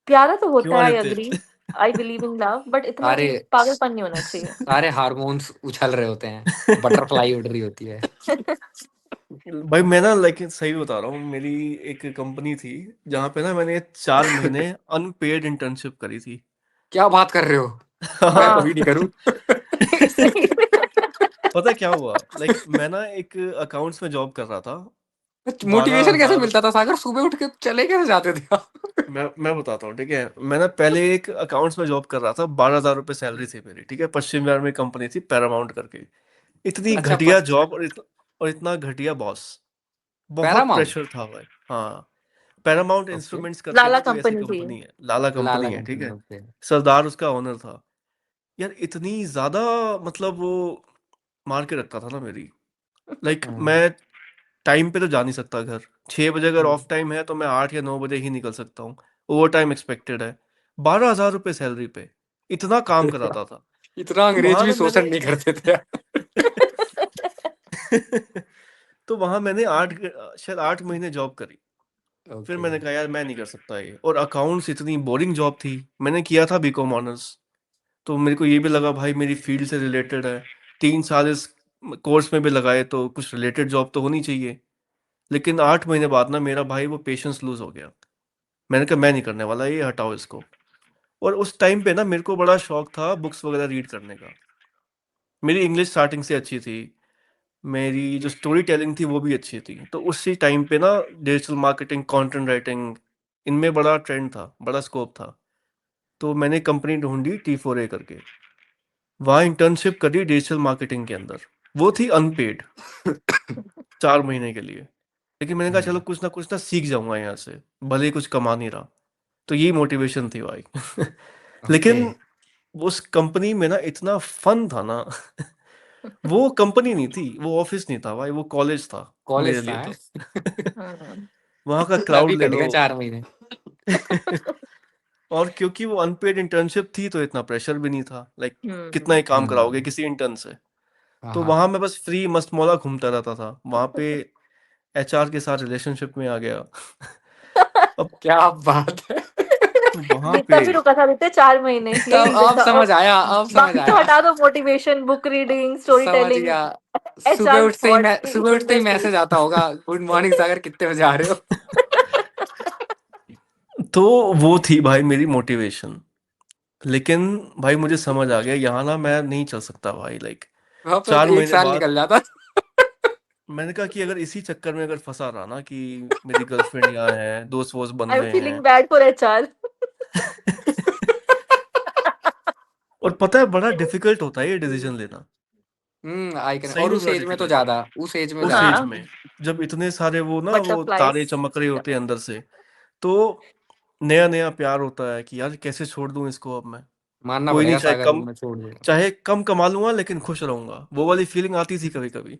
C: प्यारा तो
A: क्यों
C: होता है, I
A: Aditya?
C: Agree, I believe in love, but इतना
B: सारे
C: भी पागलपन नहीं होना चाहिए।
B: सारे हार्मोन्स उछल रहे होते हैं, बटरफ्लाई उड़ रही होती है।
A: भाई मैं ना, लाइक सही बता रहा हूँ, मेरी एक कंपनी थी जहाँ पे ना मैंने 4 महीने अनपेड इंटर्नशिप करी थी।
B: क्या बात कर रहे हो, मैं
C: हाँ।
B: कभी नहीं करूँ।
C: सही में।
A: पता है क्या हुआ, लाइक मैं ना एक अकाउंट्स में जॉब कर रहा था। बारह
B: मोटिवेशन कैसे
A: हजार
B: मिलता था सागर, सुबह उठ के चले कैसे जाते थे आप?
A: मैं बताता हूँ, ठीक है। मैं ना पहले एक अकाउंट्स में जॉब कर रहा था, 12,000 रुपये सैलरी थी मेरी, ठीक है। पश्चिम बिहार में कंपनी थी पैरामाउंट करके। इतनी
B: अच्छा,
A: घटिया जॉब और इतना घटिया बॉस, बहुत
B: पैरामाउंट।
A: प्रेशर था भाई। हाँ, पैरामाउंट
B: ओके,
A: इंस्ट्रूमेंट्स करके
C: लाला
A: ना कोई ऐसी
C: कंपनी थी।
A: कंपनी है, लाला
B: लाला
A: कंपनी है, ठीक
B: कंपनी,
A: है।
B: ओके।
A: सरदार उसका ओनर था। यार इतनी ज्यादा, मतलब वो मार के रखता था ना मेरी। लाइक
B: हाँ,
A: मैं टाइम पे तो जा नहीं सकता घर। 6 बजे अगर
B: हम्म।
A: ऑफ टाइम है तो मैं 8 या 9 बजे ही निकल सकता हूँ। ओवर टाइम एक्सपेक्टेड है। 12,000 रुपये सैलरी पे इतना काम
B: अरे वाह,
A: कराता था।
B: इतना
A: तो
B: अंग्रेज
A: वहां
B: भी
A: ना
B: शोषण
A: मैंने
B: नहीं करते थे यार।
A: तो वहां मैंने शायद 8 महीने जॉब करी। फिर
B: ओके।
A: मैंने कहा यार मैं नहीं कर सकता ये, और अकाउंट्स इतनी बोरिंग जॉब थी। मैंने किया था बीकॉम ऑनर्स, तो मेरे को ये भी लगा भाई मेरी फील्ड से रिलेटेड है। 3 साल इस कोर्स में भी लगाए तो कुछ रिलेटेड जॉब तो होनी चाहिए। लेकिन 8 महीने बाद ना मेरा भाई वो पेशेंस लूज हो गया। मैंने कहा मैं नहीं करने वाला ये, हटाओ इसको। और उस टाइम पे ना मेरे को बड़ा शौक था बुक्स वगैरह रीड करने का। मेरी इंग्लिश स्टार्टिंग से अच्छी थी, मेरी जो स्टोरी टेलिंग थी वो भी अच्छी थी। तो उसी टाइम पे ना डिजिटल मार्केटिंग, कंटेंट राइटिंग, इनमें बड़ा ट्रेंड था, बड़ा स्कोप था। तो मैंने कंपनी ढूंढी T4A करके, वहाँ इंटर्नशिप करी डिजिटल मार्केटिंग के अंदर। वो थी अनपेड, 4 महीने के लिए। लेकिन मैंने कहा चलो कुछ ना सीख जाऊंगा यहाँ से, भले ही कुछ कमा नहीं रहा। तो यही मोटिवेशन थी भाई।
B: ओके,
A: लेकिन उस कंपनी में ना इतना फन था ना। वो कंपनी नहीं थी, वो ऑफिस नहीं था भाई, वो कॉलेज था मेरे
B: कॉलेज था
A: लिए
B: है?
A: तो। वहाँ का क्राउड
B: अभी
A: ले
B: कट
A: लो।
B: गए 4 महीने।
A: और क्योंकि वो अनपेड इंटर्नशिप थी तो इतना प्रेशर भी नहीं था, लाइक कितना
C: हम्म।
A: ही काम कराओगे
B: हम्म।
A: किसी इंटर्न से।
B: हाँ
A: तो
B: हाँ।
A: वहां मैं बस फ्री मस्त मौला घूमता रहता था वहां पे। एचआर के साथ रिलेशनशिप में आ गया। अब
B: क्या बात है।
A: वहां
C: तब
A: पे
C: भी रुका था आदित्य 4 महीने, यही
B: तब
C: रीजन
B: अब
C: था। और
B: समझ आया, अब समझ
C: बाकी तो
B: आया,
C: हटा दो, मोटिवेशन, बुक रीडिंग, स्टोरी
B: समझ
C: टेलिंग,
B: गया।
C: एचआर थॉट,
B: सुबह उठते ही मैसेज आता होगा, गुड मॉर्निंग सागर, कितने बजे आ रहे हो?
A: तो वो थी भाई मेरी मोटिवेशन। लेकिन भाई मुझे समझ आ गया यहाँ ना मैं नहीं चल सकता भाई, लाइक
B: वहां पे
A: 4
B: तो 1
A: महीने
B: साल
A: बाद
B: निकल जाता।
A: मैंने कहा कि अगर इसी चक्कर में अगर फंसा रहा ना कि मेरी गर्लफ्रेंड यहाँ है, दोस्त वोस्त बन
C: आई एम
A: गए
C: फीलिंग
A: हैं।
C: Bad for HR.
A: और पता है बड़ा डिफिकल्ट होता है ये डिसीजन लेना,
B: आई कैन,
A: सही
B: और
A: में
B: उस
A: बड़ा
B: एज में तो
A: डिफिकल्ट है।
B: ज्यादा, उस एज में
A: उस
B: ज्यादा।
A: एज
C: हाँ,
A: में जब इतने सारे वो ना वो
C: बटरफ्लाइज।
A: तारे चमक रहे होते हैं अंदर से, तो नया नया प्यार होता है कि यार कैसे छोड़ दूं इसको अब मैं।
B: मानना
A: कोई नहीं,
B: पड़ेगा
A: चाहे
B: सागर,
A: कम
B: मैं छोड़ दूंगा।
A: चाहे कम कमा लूंगा लेकिन खुश रहूंगा, वो वाली फीलिंग आती थी कभी कभी।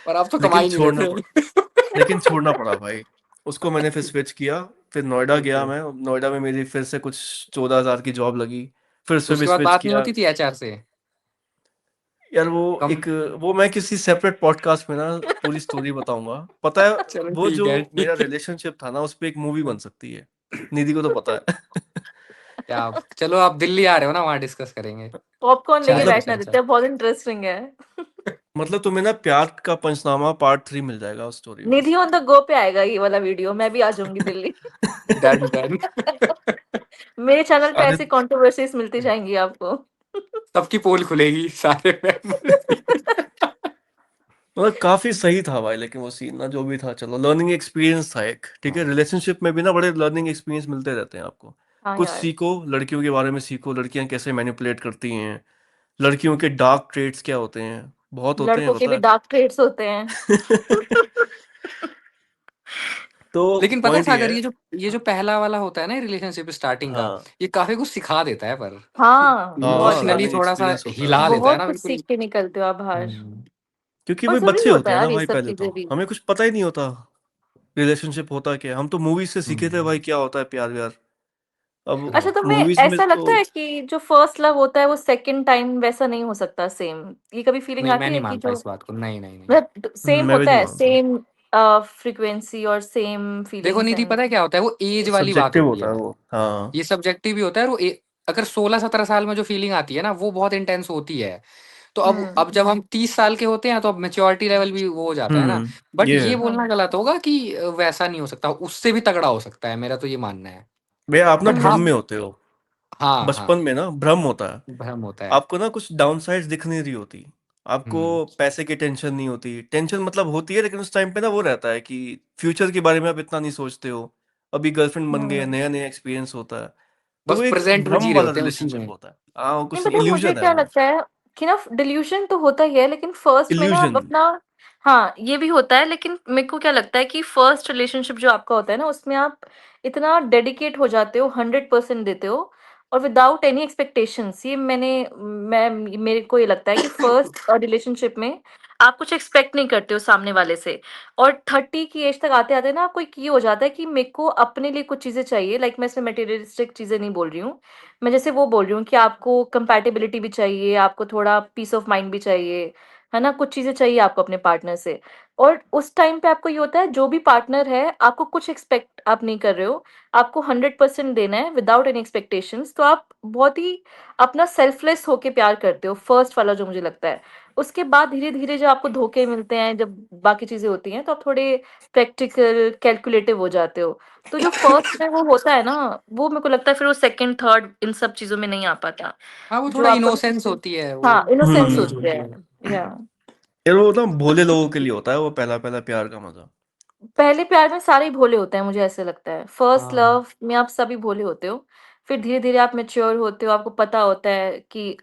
B: पर आप तो कमा ही नहीं रहे
A: लेकिन
B: थे।
A: छोड़ना पड़ा भाई। उसको मैंने फिर स्विच किया, फिर नोएडा गया
B: Okay.
A: मैं। नोएडा में मेरी फिर से कुछ 14,000 की जॉब लगी, फिर
B: तो
A: उससे भी
B: उसके बाद
A: स्विच
B: बात नहीं
A: किया।
B: होती थी एचआर से?
A: यार वो
B: कम।
A: एक वो मैं किसी सेपरेट पॉडकास्ट में ना पूरी स्टोरी बताऊंगा। पता है
B: चलो
A: वो
B: ठीक
A: जो
B: है,
A: मेरा
B: ठीक है।
A: रिलेशनशिप था ना उस पे एक मूवी बन सकती है, निधि को तो पता है।
B: क्या, चलो आप दिल्ली आ रहे हो ना, वहाँ डिस्कस करेंगे
C: पॉपकॉर्न लेके
B: चाय पे
A: मतलब
C: बैठना
B: चर्चा।
C: आदित्य, बहुत इंटरेस्टिंग है।
A: तुम्हें ना प्यार का पंचनामा पार्ट 3 मिल जाएगा उस स्टोरी में।
C: निधि ऑन द गो पे आएगा ये वाला वीडियो, मैं भी आ जाऊंगी दिल्ली।
B: Done done.
C: मेरे चैनल पे
A: अरे
C: ऐसी कंट्रोवर्सीज मिलती जाएंगी आपको।
B: सबकी पोल खुलेगी, सारे मेंबर्स की।
A: मतलब काफी सही था भाई, लेकिन वो सीन ना जो भी था, चलो लर्निंग एक्सपीरियंस था एक, ठीक है।
B: हाँ।
A: रिलेशनशिप में भी ना बड़े लर्निंग एक्सपीरियंस मिलते रहते हैं आपको।
C: हाँ
A: कुछ
C: यार,
A: सीखो, लड़कियों के बारे में सीखो, लड़कियां कैसे मैनिपुलेट करती हैं, लड़कियों के डार्क ट्रेड्स क्या होते हैं, बहुत होते हैं
C: लड़कों के भी
A: पता
C: डार्क ट्रेड्स होते हैं।
A: है। तो
B: लेकिन पता है
A: पॉइंट ये
B: सागर,
A: है।
B: ये जो पहला वाला होता है ना रिलेशनशिप स्टार्टिंग का,
A: हाँ
B: ये काफी कुछ सिखा देता है, पर
C: हाँ, बहुत
B: इमोशनली
A: लर्निंग
C: यार,
B: थोड़ा सा
A: एक्सपीरियंस होता है
B: हिला
A: वो,
B: देता है
C: बहुत
B: ना,
C: कुछ
B: बिल्कुल।
C: सीख के निकलते हो आप बाहर।
A: क्योंकि
C: और
A: वही
C: जरूरी
A: बच्चे
C: होता
A: होते
C: है
A: हैं ना
C: यार ये
A: भाई।
C: सब
A: पहले तो
C: चीजें भी।
A: हमें कुछ पता ही नहीं होता रिलेशनशिप होता क्या है। हम तो मूवीज से सीखे थे भाई क्या होता है प्यार व्यार।
C: अच्छा,
A: अब
C: तुम्हें
A: मूवीज में
C: ऐसा
A: तो
C: लगता है कि जो फर्स्ट लव होता है वो सेकंड टाइम वैसा नहीं हो सकता सेम? ये कभी फीलिंग
B: नहीं, मैं
C: आती
B: नहीं
C: है कि
B: मानता
C: जो
B: इस बात को, नहीं नहीं नहीं।
C: मतलब सेम
A: मैं भी
C: होता
A: नहीं
C: है,
A: मानता।
C: सेम फ्रीक्वेंसी और सेम
B: देखो
C: फीलिंग्स
B: निधि,
C: एंड।
B: पता है क्या होता है, वो एज वाली बात
A: सब्जेक्टिव
B: होती
A: होता
B: है।
A: है वो, हाँ।
B: ये सब्जेक्टिव भी होता है, और वो अगर 16-17 साल में जो फीलिंग आती है ना, वो बहुत इंटेंस होती है। तो अब जब हम 30 साल के होते हैं, तो अब मेच्योरिटी लेवल भी वो हो जाता है ना। बट
A: ये
B: ये
A: है।
B: बोलना गलत होगा कि वैसा नहीं हो सकता, उससे भी तगड़ा हो सकता है, मेरा तो ये मानना है।
A: भैया आप ना
B: बट हाँ।
A: भ्रम में होते हो।
B: हाँ
A: बचपन
B: हाँ,
A: में ना भ्रम होता है।
B: भ्रम होता है।
A: आपको ना कुछ डाउन साइड्स दिख नहीं रही होती। आपको
B: हम्म
A: पैसे की टेंशन नहीं होती। टेंशन मतलब होती है, लेकिन उस टाइम पे ना वो रहता है कि फ्यूचर के बारे में आप इतना नहीं सोचते हो। अभी गर्लफ्रेंड बन गई है, नया नया एक्सपीरियंस होता है। तो
B: बस
A: वो एक
B: प्रेजेंट में
A: भ्रम
B: जी रहे
A: वाला
B: होते हैं उसी
A: रिलेशनशिप
B: में।
A: होता है। हाँ, वो
C: नहीं,
A: कुछ
C: पता है मुझे
A: इल्यूजन है
C: क्या
A: वो।
C: लगता है कि ना डिल्यूशन तो होता ही है, लेकिन फर्स्ट में ना आप
A: इल्यूजन।
C: अपना, हाँ ये भी होता है, लेकिन मेरे को क्या लगता है कि फर्स्ट रिलेशनशिप जो आपका होता है ना, उसमें आप इतना डेडिकेट हो जाते हो, 100% देते हो, और विदाउट एनी एक्सपेक्टेशंस। ये मैं मेरे को ये लगता है कि फर्स्ट रिलेशनशिप में आप कुछ एक्सपेक्ट नहीं करते हो सामने वाले से। और 30 की एज तक आते आते ना आपको एक ये हो जाता है कि मेरे को अपने लिए कुछ चीजें चाहिए। लाइक मैं इसमें मटेरियलिस्टिक चीजें नहीं बोल रही हूँ, मैं जैसे वो बोल रही हूँ कि आपको कंपैटिबिलिटी भी चाहिए, आपको थोड़ा पीस ऑफ माइंड भी चाहिए, है ना? कुछ चीज़ें चाहिए आपको अपने पार्टनर से। और उस टाइम पे आपको ये होता है, जो भी पार्टनर है, आपको कुछ एक्सपेक्ट आप नहीं कर रहे हो, आपको 100% देना है विदाउट एनी एक्सपेक्टेशंस। तो आप बहुत ही अपना सेल्फलेस होके प्यार करते हो, फर्स्ट वाला जो मुझे लगता है। उसके बाद धीरे-धीरे जब आपको धोखे मिलते हैं, जब बाकी चीज़ें होती हैं, तो आप थोड़े प्रैक्टिकल, कैलकुलेटिव हो जाते हो। तो जो फर्स्ट में वो होता है ना, वो मेरे को लगता है फिर वो सेकंड, थर्ड इन सब चीज़ों में नहीं आ पाता।
B: हाँ, वो
C: जो
B: थोड़ा
C: आपका
B: इनोसेंस होती है, वो
C: हाँ, इनोसेंस
B: एज
C: होती
B: होती
C: है।
B: है।
C: या
A: यार वो ना भोले लोगों के लिए होता है वो पहला पहला प्यार का मजा।
C: पहले प्यार में सारे ही भोले होते हैं, मुझे ऐसे लगता है। फर्स्ट
B: हाँ
C: लव में आप सभी भोले होते हो, फिर धीरे-धीरे आप मैच्योर होते हो, आपको पता होता है कि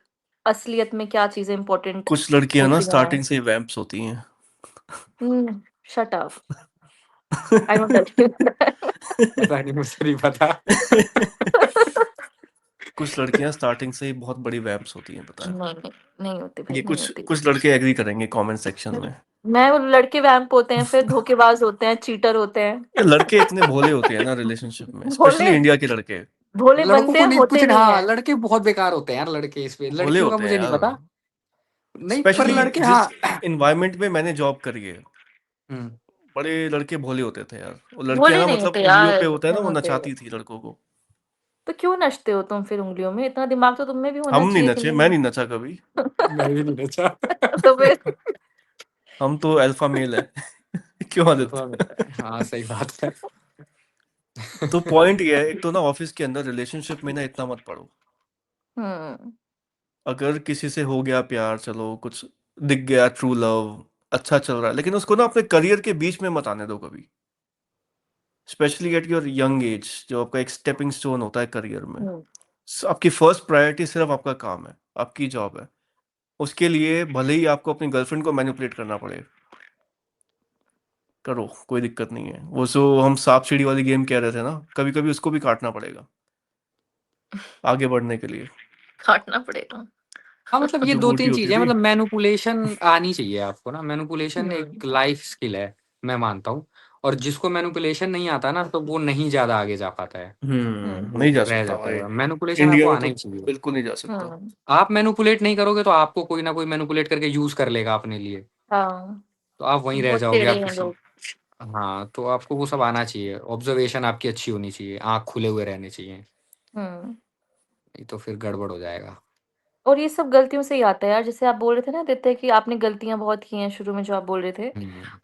C: असलियत में क्या चीज़ें इम्पोर्टेंट
A: कुछ लड़कियां ना
C: होती हैं।
A: स्टार्टिंग से ही वैम्प्स होती हैं।
C: Shut up, I don't touch you.
B: पता नहीं, मुझे नहीं पता।
A: कुछ लड़कियां स्टार्टिंग से ही बहुत बड़ी वैम्प्स होती हैं, पता है।
C: नहीं, नहीं, नहीं होती भाई,
A: ये
C: नहीं
A: कुछ
C: होती।
A: कुछ लड़के एग्री करेंगे कमेंट सेक्शन में।
C: मैं वो लड़के वैम्प होते हैं, फिर धोखेबाज होते हैं, चीटर होते हैं।
A: ये लड़के इतने भोले होते हैं ना रिलेशनशिप में,
C: भोले
A: स्पेशली इंडिया के लड़के
C: भोले
B: लड़कों
C: बनते
B: को
C: हैं,
B: नहीं
C: होते
B: कुछ,
C: नहीं
B: हाँ
C: है।
B: लड़के बहुत बेकार होते हैं यार, लड़के इस पे,
A: भोले
B: लड़कियों का
A: होते हैं
B: मुझे नहीं
A: यार।
B: पता। नहीं, पर
A: स्पेशली
B: लड़के,
A: जिस
B: हाँ।
A: इन्वायरमेंट में मैंने जॉब करी है,
B: हम्म
A: बड़े लड़के भोले होते थे यार। वो लड़कियां
C: भोले
A: ना
C: नहीं
A: मतलब
C: होते
A: उंगलियों
C: यार,
A: पे होता है ना,
C: नहीं
A: वो
C: होते।
A: नचाती थी लड़कों को।
C: तो क्यों नचते हो तुम फिर उंगलियों में? इतना दिमाग तो तुम में भी होना
A: हम नहीं
C: चाहिए
A: नचे,
C: कहीं
A: मैं
C: ना।
A: नहीं नचा कभी।
B: मैं भी नहीं बचा।
C: तो फिर
A: हम तो अल्फा मेल है। क्यों
B: अल्फा
A: आदित्य?
B: में हाँ सही बात है।
A: तो पॉइंट ये है, एक तो ना ऑफिस के अंदर रिलेशनशिप में ना इतना मत पड़ो।
C: हम्म
A: अगर किसी से हो गया प्यार, चलो कुछ दिख गया, ट्रू लव अच्छा चल रहा है, लेकिन उसको ना अपने करियर के बीच में मत आने दो कभी। Specially at your young age, जो आपका एक स्टेपिंग स्टोन होता है करियर में।
C: हम्म
A: आपकी फर्स्ट प्रायोरिटी सिर्फ आपका काम है, आपकी जॉब है। उसके लिए भले ही आपको अपनी गर्लफ्रेंड को मैनिपुलेट करना पड़े, करो, कोई दिक्कत नहीं है। वो जो हम सांप सीढ़ी वाली गेम कह रहे थे ना, कभी कभी उसको भी काटना पड़ेगा आगे बढ़ने के लिए,
C: काटना पड़ेगा।
B: हाँ मतलब ये
A: जो
B: दो
A: बूटी
B: तीन
A: होती
B: चीजें
A: थी।
B: मतलब मैनुपुलेशन आनी चाहिए आपको ना। मैनुपुलेशन एक
C: हम्म
B: लाइफ स्किल है, मैं मानता हूँ। और जिसको मैनुपुलेशन नहीं आता ना तो वो नहीं ज्यादा आगे जा पाता है,
C: हम्म
A: नहीं
B: वो
A: जा
B: रह
A: सकता
B: जाता
A: भाई।
B: है। मैनुपुलेशन आपको
A: इंडिया में
B: आना
A: तो
B: ही चाहिए।
A: बिल्कुल नहीं जा सकता।
C: हम्म
B: आप मैनुपुलेट नहीं करोगे तो आपको कोई ना कोई मैनुपुलेट करके यूज कर लेगा अपने लिए,
C: हाँ,
B: तो आप वहीं रह
C: बहुत
B: जाओगे।
C: टेढ़े
B: आपको
C: हैं
B: सब
C: लोग।
B: हाँ, तो आपको वो सब आना चाहिए। ऑब्जर्वेशन आपकी अच्छी होनी चाहिए, आँख खुले हुए रहने चाहिए,
C: हम्म
B: नहीं तो फिर गड़बड़ हो जाएगा।
C: और ये सब गलतियों से ही आता है यार, जैसे आप बोल रहे थे ना आदित्य कि आपने गलतियां बहुत की हैं शुरू में, जो आप बोल रहे थे,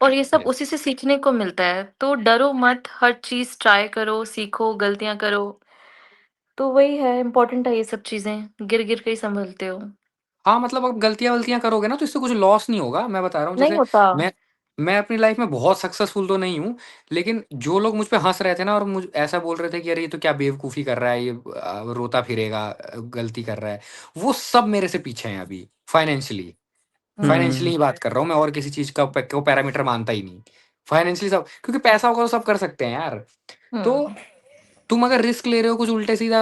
C: और ये सब
B: यस।
C: उसी से सीखने को मिलता है। तो डरो मत, हर चीज ट्राई करो, सीखो, गलतियां करो। तो वही है, इम्पोर्टेंट है ये सब चीजें, गिर गिर के ही संभलते हो।
B: हाँ, मतलब अब गलतियाँ-वल्तियाँ करोगे ना तो इससे कुछ लॉस नहीं होगा, मैं बता रहा हूँ।
C: नहीं
B: जैसे
C: होता।
B: मैं अपनी लाइफ़ में बहुत सक्सेसफुल तो नहीं हूँ, लेकिन जो लोग मुझ पे हँस रहे थे ना और मुझ ऐसा बोल रहे थे कि अरे ये तो क्या बेवकूफ़ी कर रहा है, ये रोता फिरेगा, गलती कर रहा है, वो सब मेरे से पीछे हैं अभी फाइनेंशियली। फाइनेंशियली
A: हम्म
B: ही बात कर रहा हूँ मैं, और किसी चीज़ का को पैरामीटर मानता ही नहीं। फाइनेंशियली सब, क्योंकि पैसा होगा तो सब कर सकते हैं यार। तो
C: हम्म
B: तुम अगर रिस्क ले रहे हो, कुछ उल्टे-सीधा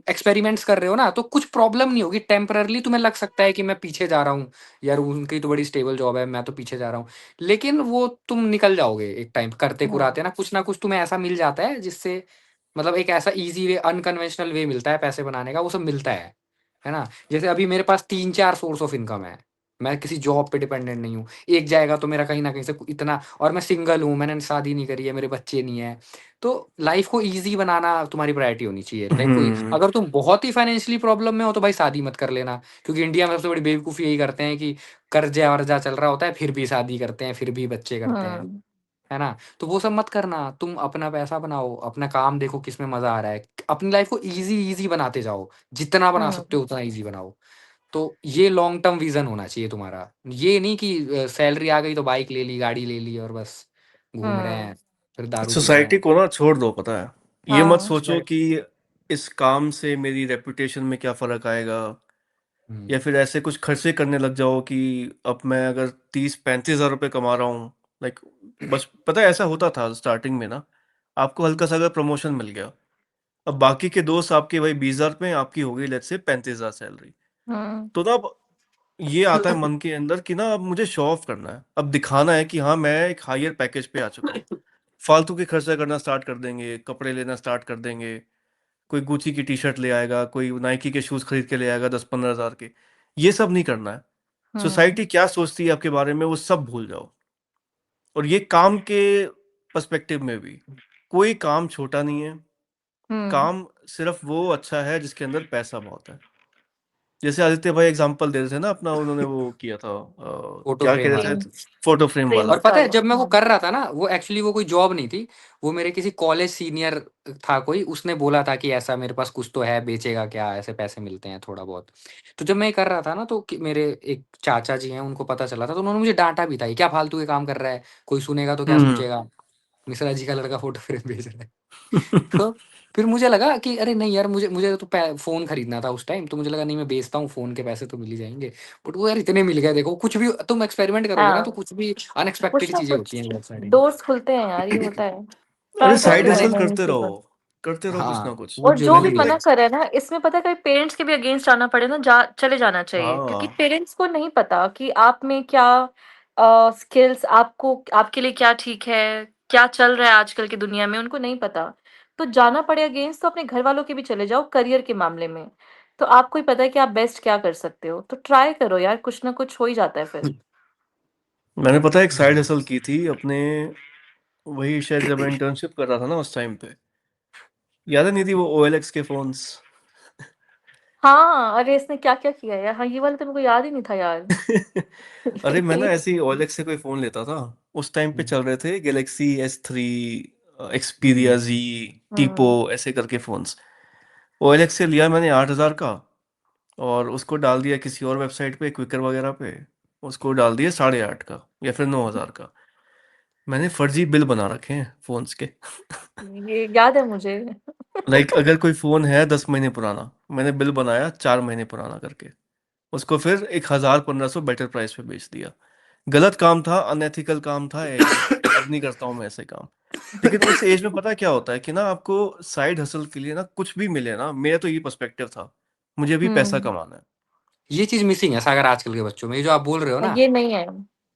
B: एक्सपेरिमेंट्स कर रहे हो ना, तो कुछ प्रॉब्लम नहीं होगी। टेम्परेरीली तुम्हें लग सकता है कि मैं पीछे जा रहा हूँ, यार उनकी तो बड़ी स्टेबल जॉब है, मैं तो पीछे जा रहा हूँ। लेकिन वो तुम निकल जाओगे एक टाइम,
C: हम्म
B: करते-कुराते ना कुछ तुम्हें ऐसा मिल जाता है जिससे मतलब एक ऐसा ईज़ी वे, अनकन्वेंशनल वे मिलता है पैसे बनाने का, वो सब मिलता है ना? जैसे अभी मेरे पास 3-4 सोर्स ऑफ इनकम है। मैं किसी जॉब पे डिपेंडेंट नहीं हूँ। एक जाएगा तो मेरा कहीं न कहीं से इतना, और मैं सिंगल हूँ, मैंने शादी नहीं करी है, मेरे बच्चे नहीं हैं। तो लाइफ को ईज़ी बनाना तुम्हारी प्रायोरिटी होनी चाहिए। लाइक कोई,
A: हम्म
B: अगर तुम बहुत ही फाइनेंशियली प्रॉब्लम में हो तो भाई शादी मत कर लेना। क्योंकि इंडिया में सबसे बड़ी बेवकूफ़ी यही करते हैं कि कर्ज़ा-वर्ज़ा चल रहा होता है, फिर भी शादी करते हैं, फिर भी बच्चे करते हैं।
C: हम्म
B: है ना? तो वो सब मत करना, तुम अपना पैसा बनाओ, अपना काम देखो किसमें मज़ा आ रहा है। अपनी लाइफ को ईज़ी बनाते जाओ, जितना बना सकते
C: हम्म
B: हो उतना ईज़ी बनाओ। तो ये लॉन्ग टर्म विज़न होना चाहिए तुम्हारा। ये नहीं कि सैलरी आ गई तो बाइक ले ली, गाड़ी ले ली और बस घूम रहे हैं,
C: हम्म
B: फिर दारू पी रहे
A: सोसाइटी
B: हैं।
A: को ना छोड़ दो, पता है। ये मत
C: हाँ
A: सोचो कि इस काम से मेरी रेपुटेशन में क्या फर्क आएगा,
B: हुँ।
A: या फिर ऐसे कुछ खर्चे करने लग जाओ कि अब मैं अगर 30-35 हज़ार रुपये कमा रहा हूँ, लाइक, बस पता है ऐसा होता था स्टार्टिंग में ना, आपको हल्का सा अगर प्रमोशन मिल गया, अब बाकी के दोस्त आपके भाई 20,000 में, आपकी हो गई लेट्स से 35,000 सैलरी।
C: हम्म
A: तो ना अब ये आता है मन के अंदर कि ना अब मुझे शो ऑफ करना है, अब दिखाना है कि हाँ मैं एक हायर पैकेज पे आ चुका हूँ। फालतू के खर्चा करना स्टार्ट कर देंगे, कपड़े लेना स्टार्ट कर देंगे, कोई गुची की टी शर्ट ले आएगा, कोई नाइकी के शूज खरीद के ले आएगा 10-15 हज़ार के। ये सब नहीं करना है।
C: हम्म
A: सोसाइटी क्या सोचती है आपके बारे में वो सब भूल जाओ। और ये काम के पर्सपेक्टिव में भी, कोई काम छोटा नहीं है।
C: हम्म
A: काम सिर्फ वो अच्छा है जिसके अंदर पैसा बहुत है। जैसे आदित्य भाई एग्जांपल दे रहे थे ना अपना, उन्होंने वो किया था,
B: फ़ोटो
A: क्या कह
B: फ्रेम
A: रहे
B: वाला।
A: थे,
C: फ्रेम्स
A: फोटो फ्रेम वाला।
B: और
C: फ्रेम्स
B: पता है
C: वाला।
B: जब मैं वो कर रहा था ना, वो एक्चुअली वो कोई जॉब नहीं थी, वो मेरे किसी कॉलेज सीनियर था कोई, उसने बोला था कि ऐसा मेरे पास कुछ तो है, बेचेगा क्या? ऐसे पैसे मिलते हैं थोड़ा बहुत। तो जब मैं ये कर रहा था ना तो कि मेरे एक चाचा जी हैं, उनको पता चला था, तो उन्होंने मुझे डाँटा भी था, "ये क्या फालतू के काम कर रहा है? कोई सुनेगा तो क्या
A: हम्म
B: सोचेगा? मिश्रा जी का लड़का फ़ोटो फ्रेम बेच रहा है।" तो फिर मुझे लगा कि अरे नहीं यार, मुझे मुझे तो फ़ोन खरीदना था उस टाइम, तो मुझे लगा नहीं मैं बेचता हूँ, फ़ोन के पैसे तो मिल ही जाएँगे। बट वो यार इतने मिल गए, देखो कुछ भी तुम एक्सपेरिमेंट करोगे ना तो
C: हाँ,
B: कुछ भी
C: कुछ
B: अनएक्सपेक्टेड
C: ना
B: चीज़ें होती
C: कुछ
B: हैं बहुत सारी।
C: डोर्स खुलते हैं यार, ये होता है।
A: अरे
C: ट्राई
A: साइड
C: करते
B: मैंने
A: हसल
C: रहना इन चीजों।
A: करते रहो कुछ ना
B: हाँ,
A: कुछ।
B: वो
C: और जो भी
A: मैंने पता
C: मना
A: है।
B: ज़रूरी है।
C: करे ना इसमें, पता है, कभी पेरेंट्स के भी अगेंस्ट आना पड़े ना, चले जाना चाहिए, क्योंकि
A: हाँ
C: पेरेंट्स को नहीं पता कि आप में क्या स्किल्स, आपको आपके लिए क्या ठीक है, क्या चल रहा है आजकल की दुनिया में, उनको नहीं पता। तो जाना पड़े अगेंस्ट तो अपने घर वालों के भी चले जाओ करियर के मामले में। तो आपको ही पता है कि आप बेस्ट क्या कर सकते हो, तो ट्राई करो यार, कुछ ना कुछ हो ही जाता है फिर।
A: मैंने पता है एक साइड हसल की थी अपने, वही शायद जब मैं इंटर्नशिप कर रहा था ना उस टाइम पे, याद है निधि वो OLX के फोन्स?
C: हाँ, अरे इसने क्या-क्या किया यार? हाँ, ये वाला तो मेरे को याद ही नहीं था यार।
A: अरे मैं ना
C: ये
A: ऐसे ही OLX से कोई फोन लेता था, उस टाइम पे
B: हम्म,
A: चल रहे थे गैलेक्सी S3, Xperia
B: हम्म,
A: Z, टीपो,
C: हुँ,
A: ऐसे करके फोन्स। OLX से लिया मैंने 8,000 का, और उसको डाल दिया किसी और वेबसाइट पे, क्विकर वगैरह पे, उसको डाल दिया 8,500 का या फिर 9,000 का। मैंने फर्जी बिल बना रखे हैं फोन्स के।
C: ये याद है मुझे।
A: लाइक अगर कोई फोन है 10 महीने पुराना, मैंने बिल बनाया 4 महीने पुराना करके, उसको फिर 1,000-1,500 बेटर प्राइस पे बेच दिया। गलत काम था, अनएथिकल काम था, अब नहीं करता हूँ मैं ऐसे काम। लेकिन उस एज में पता है क्या होता है कि ना, आपको साइड हसल के लिए ना कुछ भी मिले ना, मेरा तो ये पर्सपेक्टिव था, मुझे अभी पैसा
C: हुँ,
A: कमाना है।
B: ये चीज मिसिंग है सागर आजकल के बच्चों में, ये जो आप बोल रहे हो ना,
C: ये नहीं है,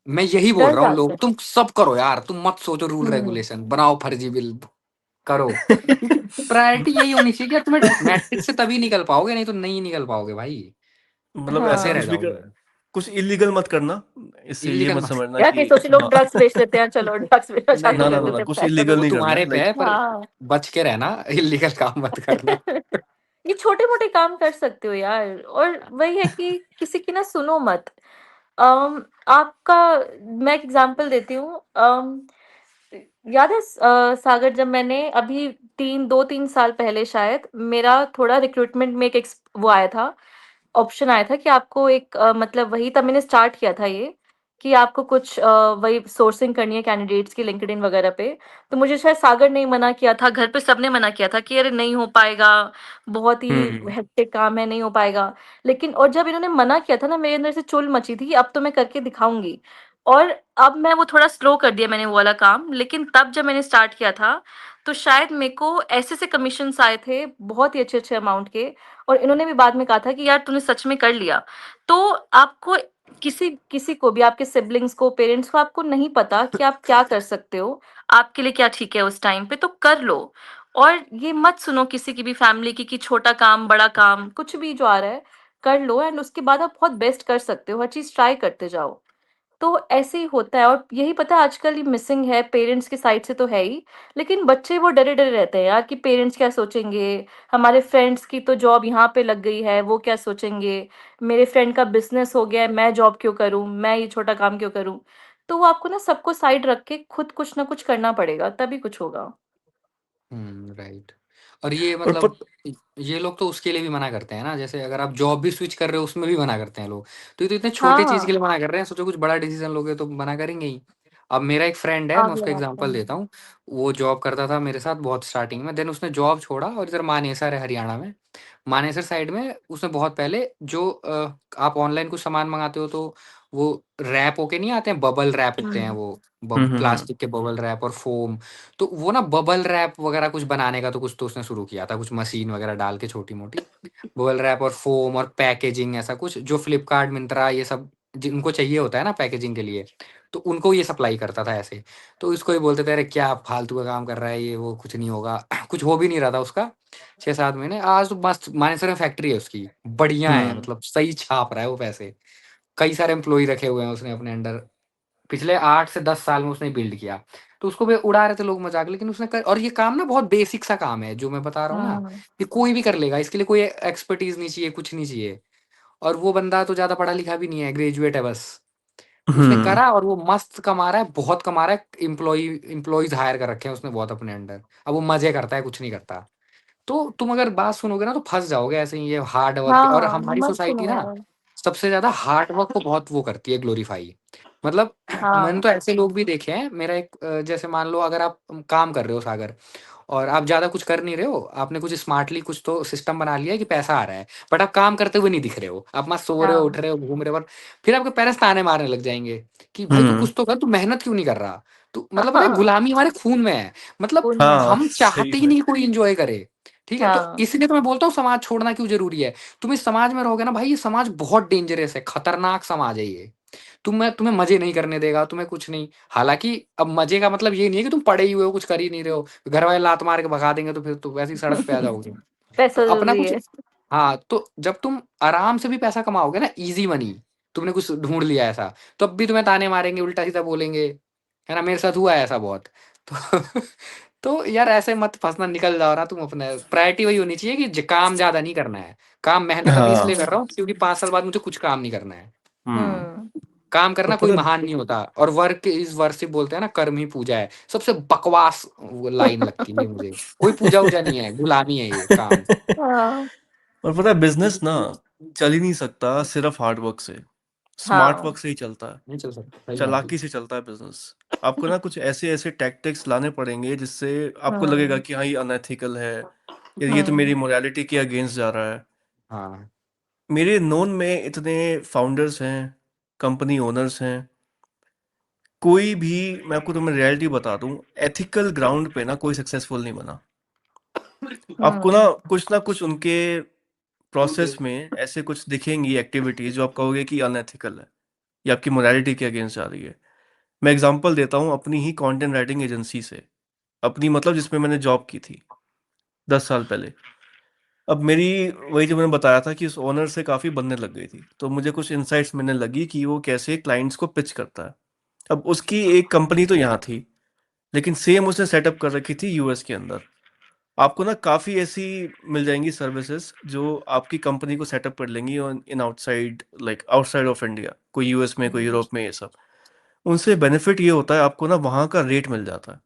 B: मैं यही बोल
C: डर
B: रहा हूँ
C: जाते
B: लोग,
C: हैं।
B: तुम सब करो यार, तुम मत सोचो रूल
C: हुँ।
B: रेगुलेशन बनाओ, फर्जी बिल करो, क्योंकि प्रायोरिटी यही होनी चाहिए कि यार तुम्हें मैट्रिक से तभी निकल पाओगे, नहीं तो नहीं निकल पाओगे भाई,
A: मतलब ऐसा
B: फंसे रह
A: कुछ
C: हाँ,
A: भी
B: जाओगे।
A: कुछ इलीगल मत करना, इससे ये
B: इलीगल
A: मत
B: मत,
A: समझना
C: यार
A: कि
C: कहीं सोचे लोग
A: हाँ।
C: ड्रग्स बेच लेते हैं, चलो ड्रग्स बेचना
B: नहीं
C: चालू
A: ना
B: नहीं
A: ना
C: कर
A: ना
B: वो
A: ना,
C: देते हैं,
A: कुछ
C: पैसा
A: इलीगल
B: वो
A: नहीं
C: मिलेगा।
A: करना
B: तुम्हारे
A: है,
B: पे
A: लाइक।
B: है, पर
C: हाँ।
B: बच के रहना, इलीगल काम मत करना।
C: ये छोटे-मोटे काम कर सकते हो यार, और वही है कि किसी की ना सुनो मत। आपका मैं एक एग्ज़ाम्पल देती हूँ। याद है सागर, जब मैंने अभी 2-3 साल पहले शायद मेरा थोड़ा रिक्रूटमेंट में एक वो आया था, ऑप्शन आया था कि आपको एक मतलब वही तब मैंने स्टार्ट किया था ये, कि आपको कुछ वही सोर्सिंग करनी है कैंडिडेट्स की लिंक्डइन वगैरह पे। तो मुझे शायद सागर ने ही मना किया था, घर पे सबने मना किया था कि अरे नहीं हो पाएगा, बहुत ही
A: हम्म
C: हेक्टिक काम है, नहीं हो पाएगा। लेकिन और जब इन्होंने मना किया था ना, मेरे अंदर से चुल मची थी कि अब तो मैं करके दिखाऊँगी। और अब मैं वो थोड़ा स्लो कर दिया मैंने वो वाला काम, लेकिन तब जब मैंने स्टार्ट किया था, तो शायद मेरे को ऐसे-ऐसे कमीशन्स आए थे, बहुत ही अच्छे-अच्छे अमाउंट के। और इन्होंने भी बाद में कहा था कि यार तूने सच में कर लिया। तो आपको किसी किसी को भी, आपके सिबलिंग्स को, पेरेंट्स को, आपको नहीं पता कि आप क्या कर सकते हो, आपके लिए क्या ठीक है उस टाइम पे, तो कर लो। और ये मत सुनो किसी की भी फैमिली की कि छोटा काम, बड़ा काम, कुछ भी जो आ रहा है, कर लो, एंड उसके बाद आप बहुत बेस्ट कर सकते हो, हर चीज़ ट्राई करते जाओ। तो ऐसे ही होता है, और यही पता है आजकल ये मिसिंग है, पेरेंट्स की साइड से तो है ही, लेकिन बच्चे वो डरे-डरे रहते हैं यार कि पेरेंट्स क्या सोचेंगे? हमारे फ्रेंड्स की तो जॉब यहाँ पे लग गई है, वो क्या सोचेंगे? मेरे फ्रेंड का बिज़नेस हो गया है, मैं जॉब क्यों करूँ? मैं ये छोटा काम क्यों करूँ? तो वो आपको ना सबको साइड रख के खुद कुछ ना कुछ करना पड़ेगा, तभी कुछ होगा।
B: राइट। और ये
A: और
B: मतलब ये लोग तो उसके लिए भी मना करते हैं ना, जैसे अगर आप जॉब भी स्विच कर रहे हो उसमें भी मना करते हैं लोग। तो ये तो इतने छोटे चीज के
C: हाँ,
B: लिए मना कर रहे हैं, सोचो कुछ बड़ा डिसीजन लोगे तो मना करेंगे ही। अब मेरा एक फ्रेंड है, मैं
C: आग
B: उसका
C: लगाते
B: एग्जांपल
C: हैं।
B: देता हूँ। वो जॉब करता था मेरे साथ बहुत स्टार्टिंग में, देन उसने जॉब छोड़ा और इधर मानेसर है हरियाणा में। मानेसर साइड में उसने बहुत पहले जो आप ऑनलाइन कुछ सामान मंगाते हो तो वो रैप होके नहीं आते हैं, बबल रैप होते हैं
C: हुँ,
B: वो,
A: हम्म।
B: प्लास्टिक के बबल रैप और फोम। तो वो ना बबल रैप वगैरह कुछ बनाने का तो कुछ तो उसने शुरू किया था, कुछ मशीन वगैरह डाल के छोटी मोटी बबल रैप और फोम और पैकेजिंग, ऐसा कुछ जो फ्लिपकार्ट मिंत्रा ये सब जिनको चाहिए होता है ना पैकेजिंग के लिए, तो उनको ये सप्लाई करता था ऐसे। तो इसको ही बोलते थे अरे क्या फालतू का काम कर रहा है ये, वो कुछ नहीं होगा। कुछ हो भी नहीं रहा था उसका 6-7 महीने, आज तो मस्त मानेसर में फैक्ट्री है उसकी, बढ़िया है,
A: हम्म
B: मतलब सही छाप रहा है वो पैसे। कई सारे एम्प्लॉय रखे हुए हैं उसने अपने अंडर, पिछले 8 से 10 साल में उसने बिल्ड किया। तो उसको भी उड़ा रहे थे लोग मजाक, लेकिन उसने कर, और ये काम ना बहुत बेसिक सा काम है जो मैं बता रहा हूँ ना,
C: हुँ,
B: कि कोई भी कर लेगा, इसके लिए कोई एक्सपर्टीज नहीं चाहिए, कुछ नहीं चाहिए। और वो बंदा तो ज्यादा पढ़ा लिखा भी नहीं है, ग्रेजुएट है बस। तो उसने
A: हम्म
B: करा और वो मस्त कमा रहा है, बहुत कमा रहा है, इम्प्लॉयज हायर कर रखे हैं उसने बहुत अपने अंडर। अब वो मजे करता है, कुछ नहीं करता। तो तुम अगर बात सुनोगे ना तो फंस जाओगे ऐसे ही, ये हार्ड वर्क। और
C: हाँ,
B: हमारी
C: मत
B: सोसाइटी
C: सुनो
B: ना
C: यार।
B: सबसे ज्यादा हार्ड वर्क को बहुत वो करती है, ग्लोरीफाई। मतलब मैंने
C: हाँ,
B: तो ऐसे लोग भी देखे हैं, मेरा एक जैसे मान लो अगर आप काम कर रहे हो सागर, और आप ज्यादा कुछ कर नहीं रहे हो, आपने कुछ स्मार्टली कुछ तो सिस्टम बना लिया है कि पैसा आ रहा है, बट आप काम करते हुए नहीं दिख रहे हो, आप मस्त सो रहे हो, उठ
C: हाँ,
B: रहे हो, घूम रहे हो, फिर आपके पेरेंट्स ताने मारने लग जाएंगे कि भाई तू
A: हम्म
B: कुछ तो कर, तू मेहनत क्यों नहीं कर रहा। तो मतलब पता है,
C: हाँ,
B: गुलामी हमारे खून में है। मतलब
C: खून में है।
A: हाँ
B: हम
A: सही
B: चाहते ही
A: में।
B: नहीं कोई इंजॉय करे। ठीक है, तो
C: हाँ,
B: इसलिए तो मैं बोलता हूँ समाज छोड़ना क्यों जरूरी है। तुम इस समाज में रहोगे ना भाई, ये समाज बहुत डेंजरस है, खतरनाक समाज है ये। तुम्हें मजे नहीं करने देगा, तुम्हें कुछ नहीं। हालांकि अब मजे का मतलब ये नहीं है कि तुम पड़े ही हुए हो, कुछ कर ही नहीं रहे हो, घर वाले लात मार के भगा देंगे तो फिर तो वैसे ही सड़क पे आ जाओगे। तो
C: पैसा
B: अपना
C: ज़रूरी
B: कुछ,
C: है।
B: हाँ, तो जब तुम आराम से भी पैसा कमाओगे ना, इजी मनी, तुमने कुछ ढूंढ लिया ऐसा, तब भी तुम्हें ताने मारेंगे, उल्टा सीधा बोलेंगे, है ना। मेरे साथ हुआ है ऐसा बहुत। तो तो यार ऐसे मत फँसना, निकल जाओ ना तुम अपने। प्रायोरिटी वही होनी चाहिए कि काम ज़्यादा नहीं करना है। काम मेहनत अभी इसलिए कर रहा हूँ क्योंकि 5 साल बाद मुझे कुछ काम नहीं करना है। काम करना कोई महान नहीं होता। और वर्क इज़ वर्शिप बोलते हैं ना, कर्म ही पूजा है। सबसे बकवास वो लाइन लगती है मुझे। कोई पूजा-वूजा नहीं है, गुलामी है ये काम।
A: और पता है बिजनेस ना चल ही नहीं सकता सिर्फ हार्ड वर्क से, स्मार्ट वर्क से ही चलता है,
B: नहीं चल सकता, सही बात है।
A: चालाकी से चलता है बिजनेस। आपको ना कुछ ऐसे ऐसे टैक्टिक्स लाने पड़ेंगे जिससे आपको लगेगा कि हाँ ये अनएथिकल है, ये तो मेरी मोरालिटी के अगेंस्ट जा रहा है।
B: हाँ,
A: मेरे नोन में इतने फाउंडर्स हैं, कंपनी ओनर्स हैं, कोई भी, मैं आपको तुम्हें रियलिटी बता दूं, एथिकल ग्राउंड पे ना कोई सक्सेसफुल नहीं बना। आपको ना कुछ उनके प्रोसेस में ऐसे कुछ दिखेंगी एक्टिविटीज जो आप कहोगे कि अनएथिकल है या आपकी मोरालिटी के अगेंस्ट जा रही है। मैं एग्जांपल देता हूँ अपनी ही कंटेंट राइटिंग एजेंसी से, अपनी मतलब जिसमें मैंने जॉब की थी 10 साल पहले। अब मेरी वही जो मैंने बताया था कि उस ओनर से काफ़ी बनने लग गई थी, तो मुझे कुछ इंसाइट्स मिलने लगी कि वो कैसे क्लाइंट्स को पिच करता है। अब उसकी एक कंपनी तो यहाँ थी, लेकिन सेम उसने सेटअप कर रखी थी यूएस के अंदर। आपको ना काफ़ी ऐसी मिल जाएंगी सर्विसेज जो आपकी कंपनी को सेटअप कर लेंगी in outside, like outside of India, कोई यूएस में, कोई यूरोप में, ये सब। उनसे बेनिफिट ये होता है आपको ना वहाँ का रेट मिल जाता है।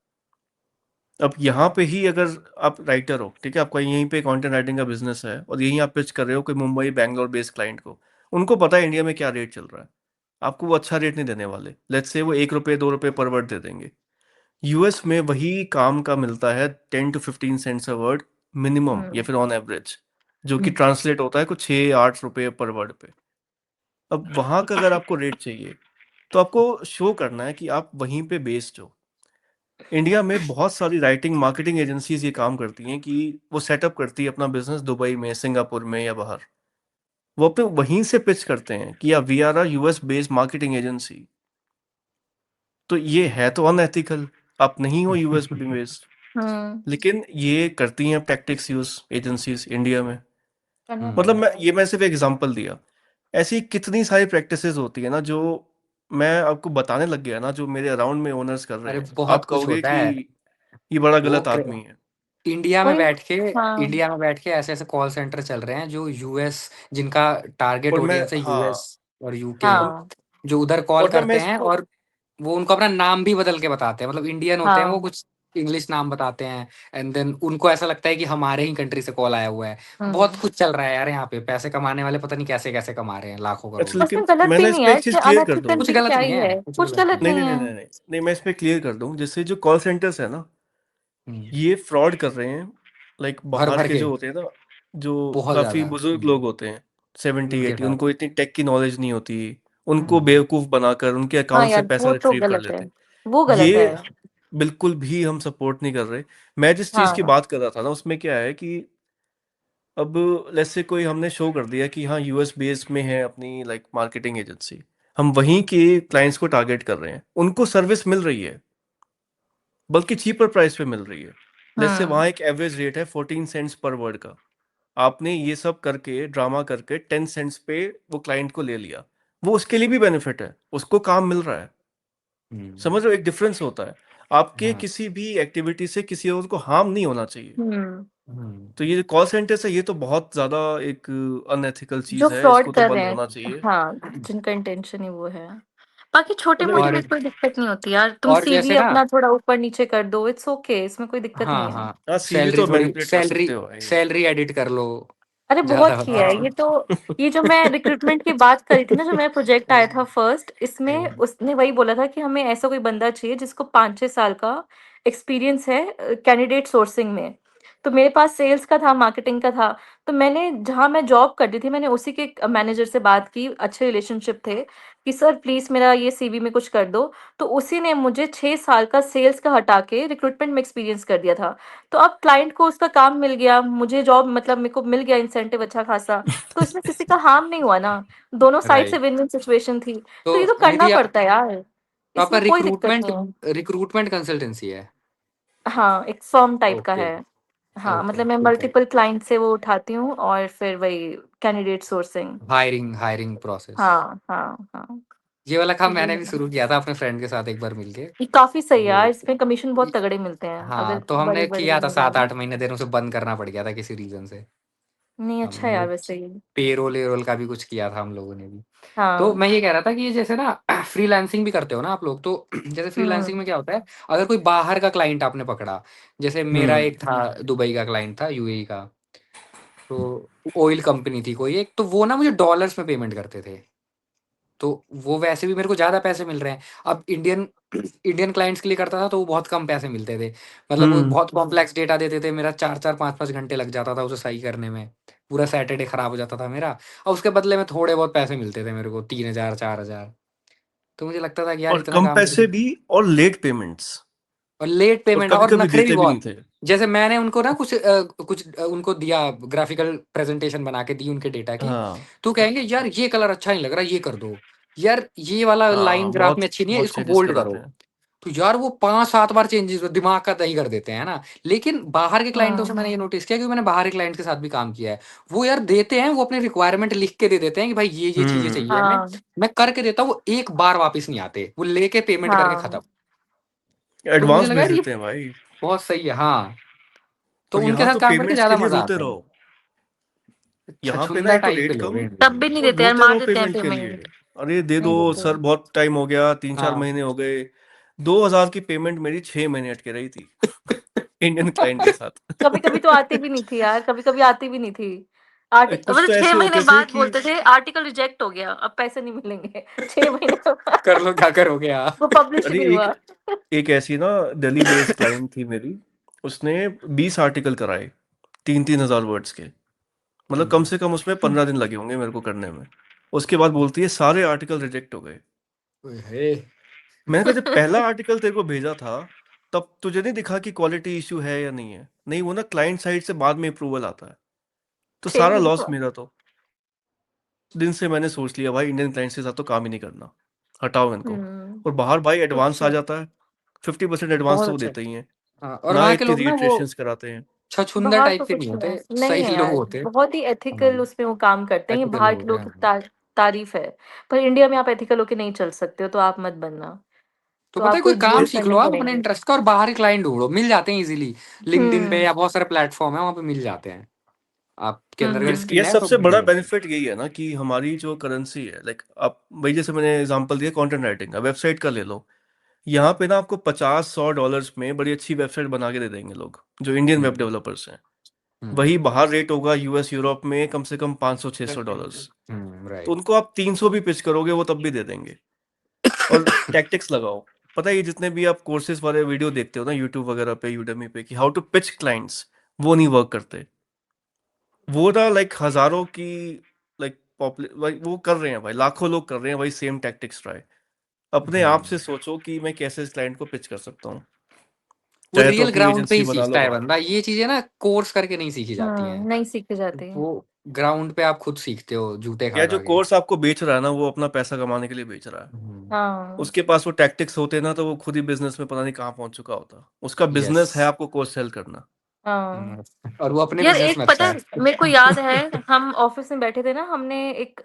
A: अब यहाँ पे ही अगर आप राइटर हो, ठीक है, आपका यहीं पे कंटेंट राइटिंग का बिजनेस है और यहीं आप पिच कर रहे हो कोई मुंबई बैंगलोर बेस्ड क्लाइंट को, उनको पता है इंडिया में क्या रेट चल रहा है, आपको वो अच्छा रेट नहीं देने वाले। लेट्स से वो 1 रुपये 2 रुपये पर वर्ड दे देंगे। यूएस में वही काम का मिलता है 10 to 15 cents a word minimum, या फिर ऑन एवरेज, जो कि ट्रांसलेट होता है कुछ 6-8 रुपये पर वर्ड पे। अब वहाँ का अगर आपको रेट चाहिए तो आपको शो करना है कि आप वहीं पे बेस्ड हो। इंडिया में बहुत सारी राइटिंग मार्केटिंग एजेंसीज ये काम करती हैं कि वो सेटअप करती है अपना बिजनेस दुबई में, सिंगापुर में या बाहर। वो अपने वहीं से पिच करते हैं कि या we are a US based marketing agency. तो ये है तो अनएथिकल, आप नहीं हो यूएस बेस्ड, लेकिन ये करती हैं टैक्टिक्स यूज एजेंसीज इंडिया में। मतलब मैं सिर्फ एग्जांपल दिया, ऐसी कितनी सारी प्रैक्टिसेस होती है ना जो मैं आपको बताने लग गया ना, जो मेरे अराउंड में ओनर्स कर रहे
B: अरे
A: हैं,
B: बहुत
A: आप
B: कुछ
A: कहोगे
B: होता
A: कि
B: है।
A: ये बड़ा
B: वो
A: गलत आदमी है।
B: इंडिया में
C: वही
B: बैठ के
C: हाँ
B: इंडिया में बैठ के ऐसे ऐसे कॉल सेंटर चल रहे हैं जो यूएस, जिनका टारगेट
A: और मैं,
B: ऑडियंस है यूएस
A: हाँ,
B: और यूके,
A: और
C: हाँ
B: जो उधर कॉल
A: और मैं
B: करते हैं,
A: इसको,
B: और वो उनको अपना नाम भी बदल के बताते हैं। मतलब इंडियन होते हैं वो,
C: हाँ
B: कुछ इंग्लिश नाम बताते हैं, एंड देन उनको ऐसा लगता है कि हमारे ही कंट्री से कॉल आया हुआ है। बहुत कुछ चल रहा है यार यहाँ पे। पैसे कमाने वाले पता नहीं कैसे कैसे कमा रहे हैं, लाखों
A: अच्छा,
B: करोड़।
A: लेकिन
C: उसमें गलत
A: मैं
C: भी
A: ना इस
C: नहीं
A: पे
C: है,
A: एक चीज
C: इसमें
A: क्लियर कर दूं।
C: अनएथिकल
B: कुछ
C: भी
B: गलत
C: क्या
B: नहीं
C: ही
B: है,
C: है,
B: कुछ
C: कुछ
B: गलत
C: गलत
B: नहीं
A: नहीं
B: है।
C: नहीं
A: नहीं नहीं
C: है।
A: नहीं नहीं नहीं, मैं इस पे क्लियर कर दूं। जैसे जो कॉल सेंटर्स है ना,
B: हम्म,
A: ये फ्रॉड कर रहे हैं, लाइक
B: भर
A: बाहर
B: भर
A: के
B: के
A: जो होते हैं ना, जो
B: बहुत
A: काफी
B: ज्यादा।
A: बुजुर्ग लोग होते हैं, 70
B: उनके
A: 80,
B: साथ।
A: उनको इतनी टेक की नॉलेज नहीं होती, उनको
B: हम्म,
A: बेवकूफ बनाकर उनके
C: हाँ
A: अकाउंट से
C: यार
A: पैसा
C: वो तो
A: रिट्रीव कर
C: गलत है,
A: लेते हैं।
C: वो गलत है।
A: ये बिल्कुल भी हम सपोर्ट नहीं कर रहे। मैं जिस चीज की
C: हाँ
A: बात कर रहा था ना, उसमें क्या है कि अब लेट्स से कोई हमने शो कर दिया कि हाँ यूएस बेस में है अपनी लाइक मार्केटिंग एजेंसी, हम वहीं के क्लाइंट्स को टारगेट कर रहे हैं, उनको सर्विस मिल रही है, बल्कि चीपर प्राइस पे मिल रही है। लेट्स से वहाँ एक एवरेज रेट है 14 सेंट्स पर वर्ड का, आपने ये सब करके ड्रामा करके 10 सेंट्स पे वो क्लाइंट को ले लिया, वो उसके लिए भी बेनिफिट है, उसको काम मिल रहा है।
B: हम्म,
A: समझ रहे हो, एक डिफरेंस होता है। आपके
B: हाँ,
A: किसी भी एक्टिविटी से किसी और को हार्म नहीं होना चाहिए।
C: हम्म
B: हम्म।
A: तो ये कॉल सेंटर्स है, ये तो बहुत ज्यादा एक अनएथिकल
C: जो
A: चीज है,
C: फ्रॉड
A: इसको तो
C: कर
A: बंद
C: रहे हैं,
A: होना चाहिए।
C: हाँ जिनका इंटेंशन ही वो है। बाकी छोटी
A: मतलब
C: मोटी
B: और
C: में कोई दिक्कत नहीं होती यार, तुम
B: और
C: सीवी
B: जैसे ना,
C: अपना थोड़ा ऊपर नीचे कर दो, इट्स ओके, इसमें कोई दिक्कत नहीं
B: हाँ
C: है।
B: हाँ,
A: हाँ, सीवी
B: सैलरी
A: तो
B: थोड़ी,
A: मैनिपुलेट कर
B: सैलरी
A: सकते हो भाई।
B: सैलरी एडिट कर लो
C: अरे
B: ज्यादा
C: बहुत किया है
B: बताओ।
C: ये तो। ये जो मैं रिक्रूटमेंट की बात करी थी ना, जो मेरा प्रोजेक्ट आया था फर्स्ट, इसमें उसने वही बोला था कि हमें ऐसा कोई बंदा चाहिए जिसको 5-6 साल का एक्सपीरियंस है कैंडिडेट सोर्सिंग में। तो मेरे पास सेल्स का था, मार्केटिंग का था। तो मैंने जहाँ मैं जॉब करती थी, मैंने उसी के मैनेजर से बात की, अच्छे रिलेशनशिप थे, कि सर प्लीज मेरा ये सीवी में कुछ कर दो। तो उसी ने मुझे 6 साल का सेल्स का हटा के रिक्रूटमेंट में एक्सपीरियंस कर दिया था। तो अब क्लाइंट को उसका काम मिल गया, मुझे जॉब मतलब मेरे को मिल गया इंसेंटिव अच्छा खासा। तो इसमें किसी का हार्म नहीं हुआ ना, दोनों साइड से
B: राइट।
C: विन विन सिचुएशन थी।
B: तो
C: तो ये तो करना
B: निधि,
C: पड़ता है यार,
B: तो आपका
C: इसमें कोई दिक्कत
B: रिक्रूटमेंट
C: नहीं है।
B: रिक्रूटमेंट कंसल्टेंसी है?
C: हाँ एक फर्म टाइप का
B: ओके,
C: है। हाँ
B: ओके,
C: मतलब मैं
B: ठीक है।
C: मल्टीपल क्लाइंट से वो उठाती हूँ और फिर वही candidate sourcing.
B: Hiring hiring process.
C: हाँ हाँ हाँ
B: ये वाला काम मैंने भी
C: ये
B: शुरू किया था अपने फ्रेंड के साथ एक बार मिलके।
C: काफ़ी सही है यार,
B: तो
C: इसमें कमीशन बहुत तगड़े मिलते हैं,
B: हाँ,
C: अगर
B: तो हमने
C: बड़े-बड़े
B: किया था
C: में डालो।
B: 7-8 महीने, देर उसे बंद करना पड़ गया था किसी रीज़न से।
C: नहीं, अच्छा है
B: हमने
C: यार वैसे ये।
B: पेरोल-एरोल का भी कुछ किया था हम लोगों ने भी। तो
C: हाँ।
B: मैं ये कह रहा था कि ये जैसे ना फ्रीलांसिंग भी करते हो ना आप लोग, तो जैसे फ्रीलांसिंग
C: हुँ,
B: में क्या होता है, अगर कोई बाहर का क्लाइंट आपने पकड़ा, जैसे मेरा
A: हम्म
B: एक था दुबई का क्लाइंट था, यूएई का, तो ऑयल कंपनी थी कोई एक, तो वो ना मुझे डॉलर्स में पेमेंट करते थे। तो वो वैसे भी मेरे को ज़्यादा पैसे मिल रहे हैं। अब इंडियन इंडियन क्लाइंट्स के लिए करता था तो वो बहुत कम पैसे मिलते थे। मतलब वो
A: हम्म
B: बहुत कॉम्प्लेक्स डेटा देते थे, मेरा 4-4 5-5 घंटे लग जाता था उसे सही करने में। पूरा सैटरडे खराब हो जाता था मेरा, और उसके बदले में थोड़े बहुत पैसे मिलते थे मेरे को, 3000 4000। तो मुझे लगता था कि यार
A: और
B: इतना
A: कम
B: काम
A: पैसे
B: करके,
A: भी, और लेट पेमेंट्स,
B: और लेट
A: और
B: पेमेंट
A: कभी
B: और
A: कभी
B: नखरे भी
A: देते भी नहीं
B: बहुत।
A: थे।
B: जैसे मैंने उनको ना कुछ उनको दिया, ग्राफिकल प्रेजेंटेशन बना के दी उनके डेटा की,
A: हाँ
B: तो कहेंगे यार ये कलर अच्छा नहीं लग रहा, ये कर दो। यार ये वाला लाइन
A: हाँ,
B: ग्राफ में
A: बहुत
B: अच्छी नहीं है,
A: बहुत
B: इसको
A: चेंजेस
B: बोल्ड
A: कराते
B: करो।
A: हैं।
B: तो यार वो 5-7 बार चेंजेस दिमाग का दही कर देते हैं ना। लेकिन बाहर के क्लाइंटों से
C: हाँ,
B: मैंने ये नोटिस किया, क्योंकि मैंने बाहर के क्लाइंट के साथ भी काम किया है, वो यार देते हैं, वो अपनी रिक्वायरमेंट लिख के दे देते हैं कि भाई ये चीजें
A: हम्म
B: चाहिए हमें।
C: हाँ,
B: मैं करके देता हूँ, वो एक बार वापस नहीं आते, वो लेके पेमेंट करके खत्म।
C: हाँ।
B: तो मुझे
A: एडवांस
B: लगा
A: भेज
B: यार ये
A: देते हैं भाई।
B: बहुत सही है। हाँ, तो
A: और
B: उनके
A: यहाँ
B: साथ
A: तो
B: काम करके
A: पेमेंट्स के
B: ज्यादा
A: लिए
B: मजा
A: रोते
B: आता है।
A: रहो। यहाँ पे ना
B: छछूंदर
A: एक तो
B: टाइप के
A: रेट
B: लोग
A: कम,
B: हैं
C: तब
B: इंडियन
C: भी
B: भी।
C: नहीं
A: और
C: देते यार,
A: रोते
C: मार
A: रहो
C: देते हैं
A: पेमेंट के लिए।
C: पेमेंट,
A: अरे दे दो
C: नहीं देते।
A: सर, बहुत टाइम हो गया, 3-4 महीने
B: हाँ।
A: हो गए। 2000 की पेमेंट मेरी 6 महीने अटके रही थी इंडियन क्लाइंट के साथ
C: कभी-कभी तो आती भी नहीं थी यार, कभी-कभी आती भी नहीं थी।
A: कुछ
C: मतलब
A: तो
C: 6
A: ऐसे
C: महीने
A: होते थे
C: बाद
A: कि
C: बोलते थे आर्टिकल रिजेक्ट हो गया, अब पैसे नहीं मिलेंगे। 6 महीने
B: कर
C: बाद
B: लो क्या करोगे आप।
C: वो पब्लिश ही
A: अरे
C: नहीं
A: एक
C: हुआ।
A: एक ऐसी ना दिल्ली बेस्ड क्लाइंट थी मेरी, उसने 20 आर्टिकल कराए, 3-3 हजार वर्ड्स के। मतलब कम
B: हम्म।
A: से कम उसमें 15 दिन लगे होंगे मेरे को करने में। उसके बाद बोलती है सारे आर्टिकल रिजेक्ट हो गए।
B: ओए हे।
A: मैंने कहा जब पहला आर्टिकल तेरे को भेजा था, तब तुझे नहीं दिखा कि क्वालिटी इश्यू है या नहीं है? नहीं, वो ना क्लाइंट साइड से बाद में अप्रूवल आता है। तो
C: 6
A: सारा
C: महीने
A: लॉस
C: बाद।
A: मेरा। तो दिन से मैंने सोच लिया भाई, इंडियन क्लाइंट्स के साथ तो काम ही नहीं करना, हटाओ इनको।
C: हुँ,
A: और बाहर भाई एडवांस आ
C: अच्छा,
A: जाता है, 50% एडवांस
C: बहुत
A: तो वो
C: अच्छा।
A: देते ही हैं।
B: हाँ, और
A: ना
B: वहाँ के
A: इतनी
B: लोग ना वो
A: रिट्रेशंस कराते हैं।
B: छछूंदर
C: बाहर
B: टाइप
C: तो
B: के नहीं
C: कुछ नहीं
B: होते,
C: है, नहीं है
B: सही लोग
C: यार,
B: होते।
C: बहुत ही
B: हाँ,
C: एथिकल उसमें वो काम करते हैं, ये
B: एथिकल
C: बाहर के
B: लोग
C: लोग
B: हैं।
C: की तारीफ़ है। पर इंडिया में आप एथिकल होके नहीं चल सकते हो, तो आप मत बनना,
B: तो
C: तो
B: पता है,
C: आपको
B: कोई काम
C: जेल
B: सीख
C: करने
B: लो आप अपने
C: पड़ेंगे।
B: इंटरेस्ट का, और बाहर के क्लाइंट ढूंढो, मिल जाते हैं इजीली। लिंक्डइन पे
C: हुँ,
B: या बहुत सारे प्लेटफॉर्म है, वहाँ पे मिल जाते हैं। आपके अंदर अगर
C: हुँ,
A: ये
B: स्किल है तो
A: सबसे
B: मिल
A: बड़ा
B: जाते हैं।
A: बेनिफिट यही है ना कि हमारी जो करेंसी है, लाइक आप भाई जैसे मैंने एग्जांपल दिया कंटेंट राइटिंग का, वेबसाइट का ले लो। यहाँ पे ना आपको 50-100 डॉलर्स में बड़ी अच्छी वेबसाइट बना के दे देंगे लोग, जो इंडियन वेब
B: हम्म।
A: डेवलपर्स हैं।
B: हम्म।
A: वही बाहर रेट होगा यूएस यूरोप में कम से कम 500-600 डॉलर्स। तो
B: राइट।
A: उनको आप 300 भी पिच करोगे वो तब भी दे देंगे। और टैक्टिक्स लगाओ। पता है ये जितने भी आप कोर्सेज वाले वीडियो देखते हो ना यूट्यूब वगैरह पे, यूडेमी पे, कि हाउ टू पिच क्लाइंट्स, वो नहीं वर्क करते। वो ना लाइक हजारों की, लाइक पॉपुलर वो कर रहे हैं भाई, लाखों लोग कर रहे हैं भाई सेम टैक्टिक्स ट्राई। अपने आप से सोचो कि मैं कैसे इस क्लाइंट को पिच कर सकता हूँ।
B: वो
A: चाहे तो
B: रियल
A: अपनी
B: ग्राउंड पे
A: एजेंसी
B: ही
A: बना लो
B: सीखता है
A: बाहर।
B: बंदा, ये चीजें ना कोर्स करके नहीं सीखी जाती हैं।
C: नहीं सीखे जाते हैं।
B: वो ग्राउंड पे आप खुद सीखते हो, जूते खा
A: या
B: खा
A: जो
B: के।
A: कोर्स आपको बेच रहा है ना, वो अपना पैसा कमाने के लिए बेच रहा है।
C: हाँ,
A: उसके पास वो टैक्टिक्स होते ना, तो वो खुद ही बिजनेस में पता नहीं कहाँ पहुंच चुका होता। उसका
B: यस।
A: बिजनेस है आपको कोर्स सेल करना।
C: हाँ।
B: और वो अपने
C: यार
B: बिजनेस
C: एक
B: में
C: पता
B: अच्छा
C: है,
B: है।
C: मेरे को याद है हम ऑफिस में बैठे थे ना, हमने एक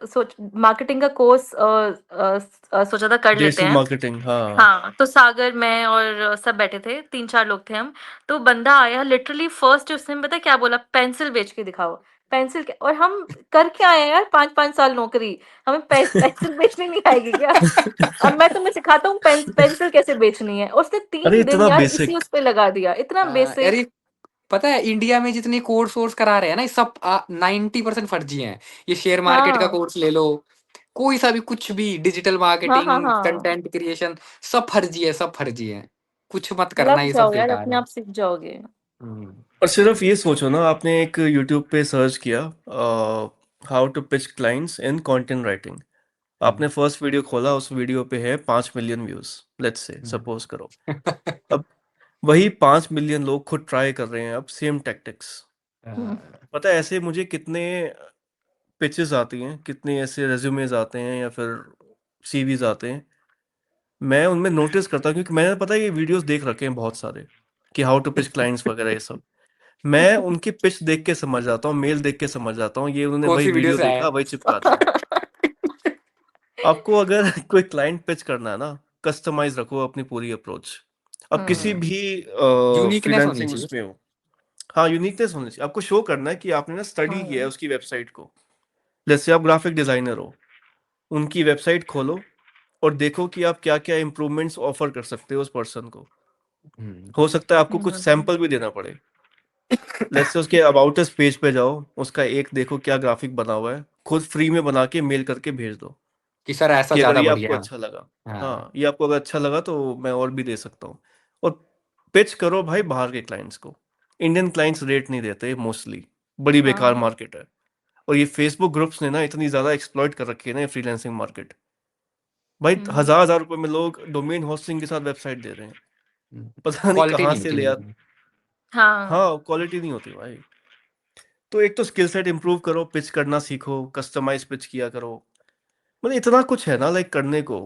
C: मार्केटिंग का कोर्स सोचा था कर लेते
A: डिजिटल
C: हैं।
A: मार्केटिंग, हाँ।
C: हाँ, तो सागर, मैं और सब बैठे थे, 3-4 लोग थे हम। तो बंदा आया लिटरली फर्स्ट, उसने पता है क्या बोला? पेंसिल बेच के दिखाओ। पेंसिल के, और हम करके आए हैं यार 5-5 साल नौकरी, हमें पेंसिल बेचनी नहीं आएगी क्या? अब मैं तुम्हें सिखाता हूँ पेंसिल कैसे बेचनी है। उसने
A: अरे
C: 3 दिन
A: इतना
C: यार इसी
A: बेसिक।
C: उस पे लगा दिया, इतना बेसिक।
B: अरे पता है, इंडिया में जितने कोर्स वोर्स करा रहे हैं ना, ये सब 90% फर्जी हैं। ये शेयर मार्केट का
C: हाँ,
B: कोर्स ले लो, कोई सा भी, कुछ भी, डिजिटल
C: हाँ, हाँ,
B: मार्केटिंग,
C: हाँ।
B: कंटेंट क्रिएशन, सब फर्जी है, सब फर्जी है। कुछ मत करना,
C: लग
B: ये सब
C: जाओ यार,
B: बेकार
C: अपने
B: है।
C: आप सीख जाओगे।
B: हम्म।
A: और सिर्फ ये सोचो ना, आपने एक यूट्यूब पे सर्च किया how to pitch clients in content writing.
B: Hmm.
A: आपने फर्स्ट वीडियो खोला, उस वीडियो पे है 5 million views, let's say
B: hmm.
A: Suppose करो। अब वही 5 मिलियन लोग खुद ट्राई कर रहे हैं अब सेम टैक्टिक्स।
C: हुँ,
A: पता है ऐसे मुझे कितने पिचेस आती हैं, कितने ऐसे रेज्यूमेज आते हैं या फिर सीवीज आते हैं। मैं उनमें नोटिस करता हूँ क्योंकि मैंने पता है ये वीडियोस देख रखे हैं बहुत सारे, कि हाउ टू पिच क्लाइंट्स वगैरह ये सब। मैं उनकी पिच देख के समझ जाता हूँ, मेल देख के समझ जाता हूँ, ये उन्होंने
B: कौन
A: वही
B: सी वीडियो
A: वीडियो
B: से आया
A: देखा, वही चिपका दिया। आपको अगर कोई क्लाइंट पिच करना है ना, कस्टमाइज रखो अपनी पूरी अप्रोच। अब किसी
B: हम्म
A: भी
B: यूनिकनेस होनी
A: फ्रीलांसिंग
B: चाहिए।
A: उसमें हो, हाँ यूनिकनेस होनी चाहिए। आपको शो करना है कि आपने ना स्टडी किया है
C: हम्म
A: उसकी वेबसाइट को। जैसे आप ग्राफिक डिजाइनर हो, उनकी वेबसाइट खोलो और देखो कि आप क्या क्या इम्प्रूवमेंट्स ऑफर कर सकते हो उस पर्सन को।
B: हम्म
A: हो सकता है आपको कुछ
C: हम्म
A: सैंपल भी देना पड़े। लेट्स से उसके अबाउट अस पेज पे जाओ, उसका एक देखो क्या ग्राफिक बना हुआ है, खुद फ्री में बना के मेल करके भेज दो
B: कि सर ऐसा
A: कि अगर
B: ज्यादा
A: ये आपको
B: बढ़िया है।
A: अच्छा लगा,
B: हाँ
A: हाँ ये आपको अगर अच्छा लगा तो मैं और भी दे सकता हूँ। और पिच करो भाई बाहर के क्लाइंट्स को। इंडियन क्लाइंट्स रेट नहीं देते मोस्टली, बड़ी बेकार
C: हाँ
A: मार्केट है। और ये फेसबुक ग्रुप्स ने ना इतनी ज्यादा एक्सप्लॉइट कर रखी है ना फ्रीलांसिंग मार्केट। भाई
C: हम्म
A: 1000 रुपए में लोग डोमेन होस्टिंग के साथ वेबसाइट दे रहे हैं, पता नहीं
B: क्वालिटी
A: कहाँ
B: नहीं
A: से
B: होती
A: ले
B: लेकिन।
C: हाँ
A: हाँ क्वालिटी नहीं होती भाई। तो एक तो स्किल सेट इंप्रूव करो, पिच करना सीखो, कस्टमाइज पिच किया करो। मतलब इतना कुछ है ना लाइक करने को।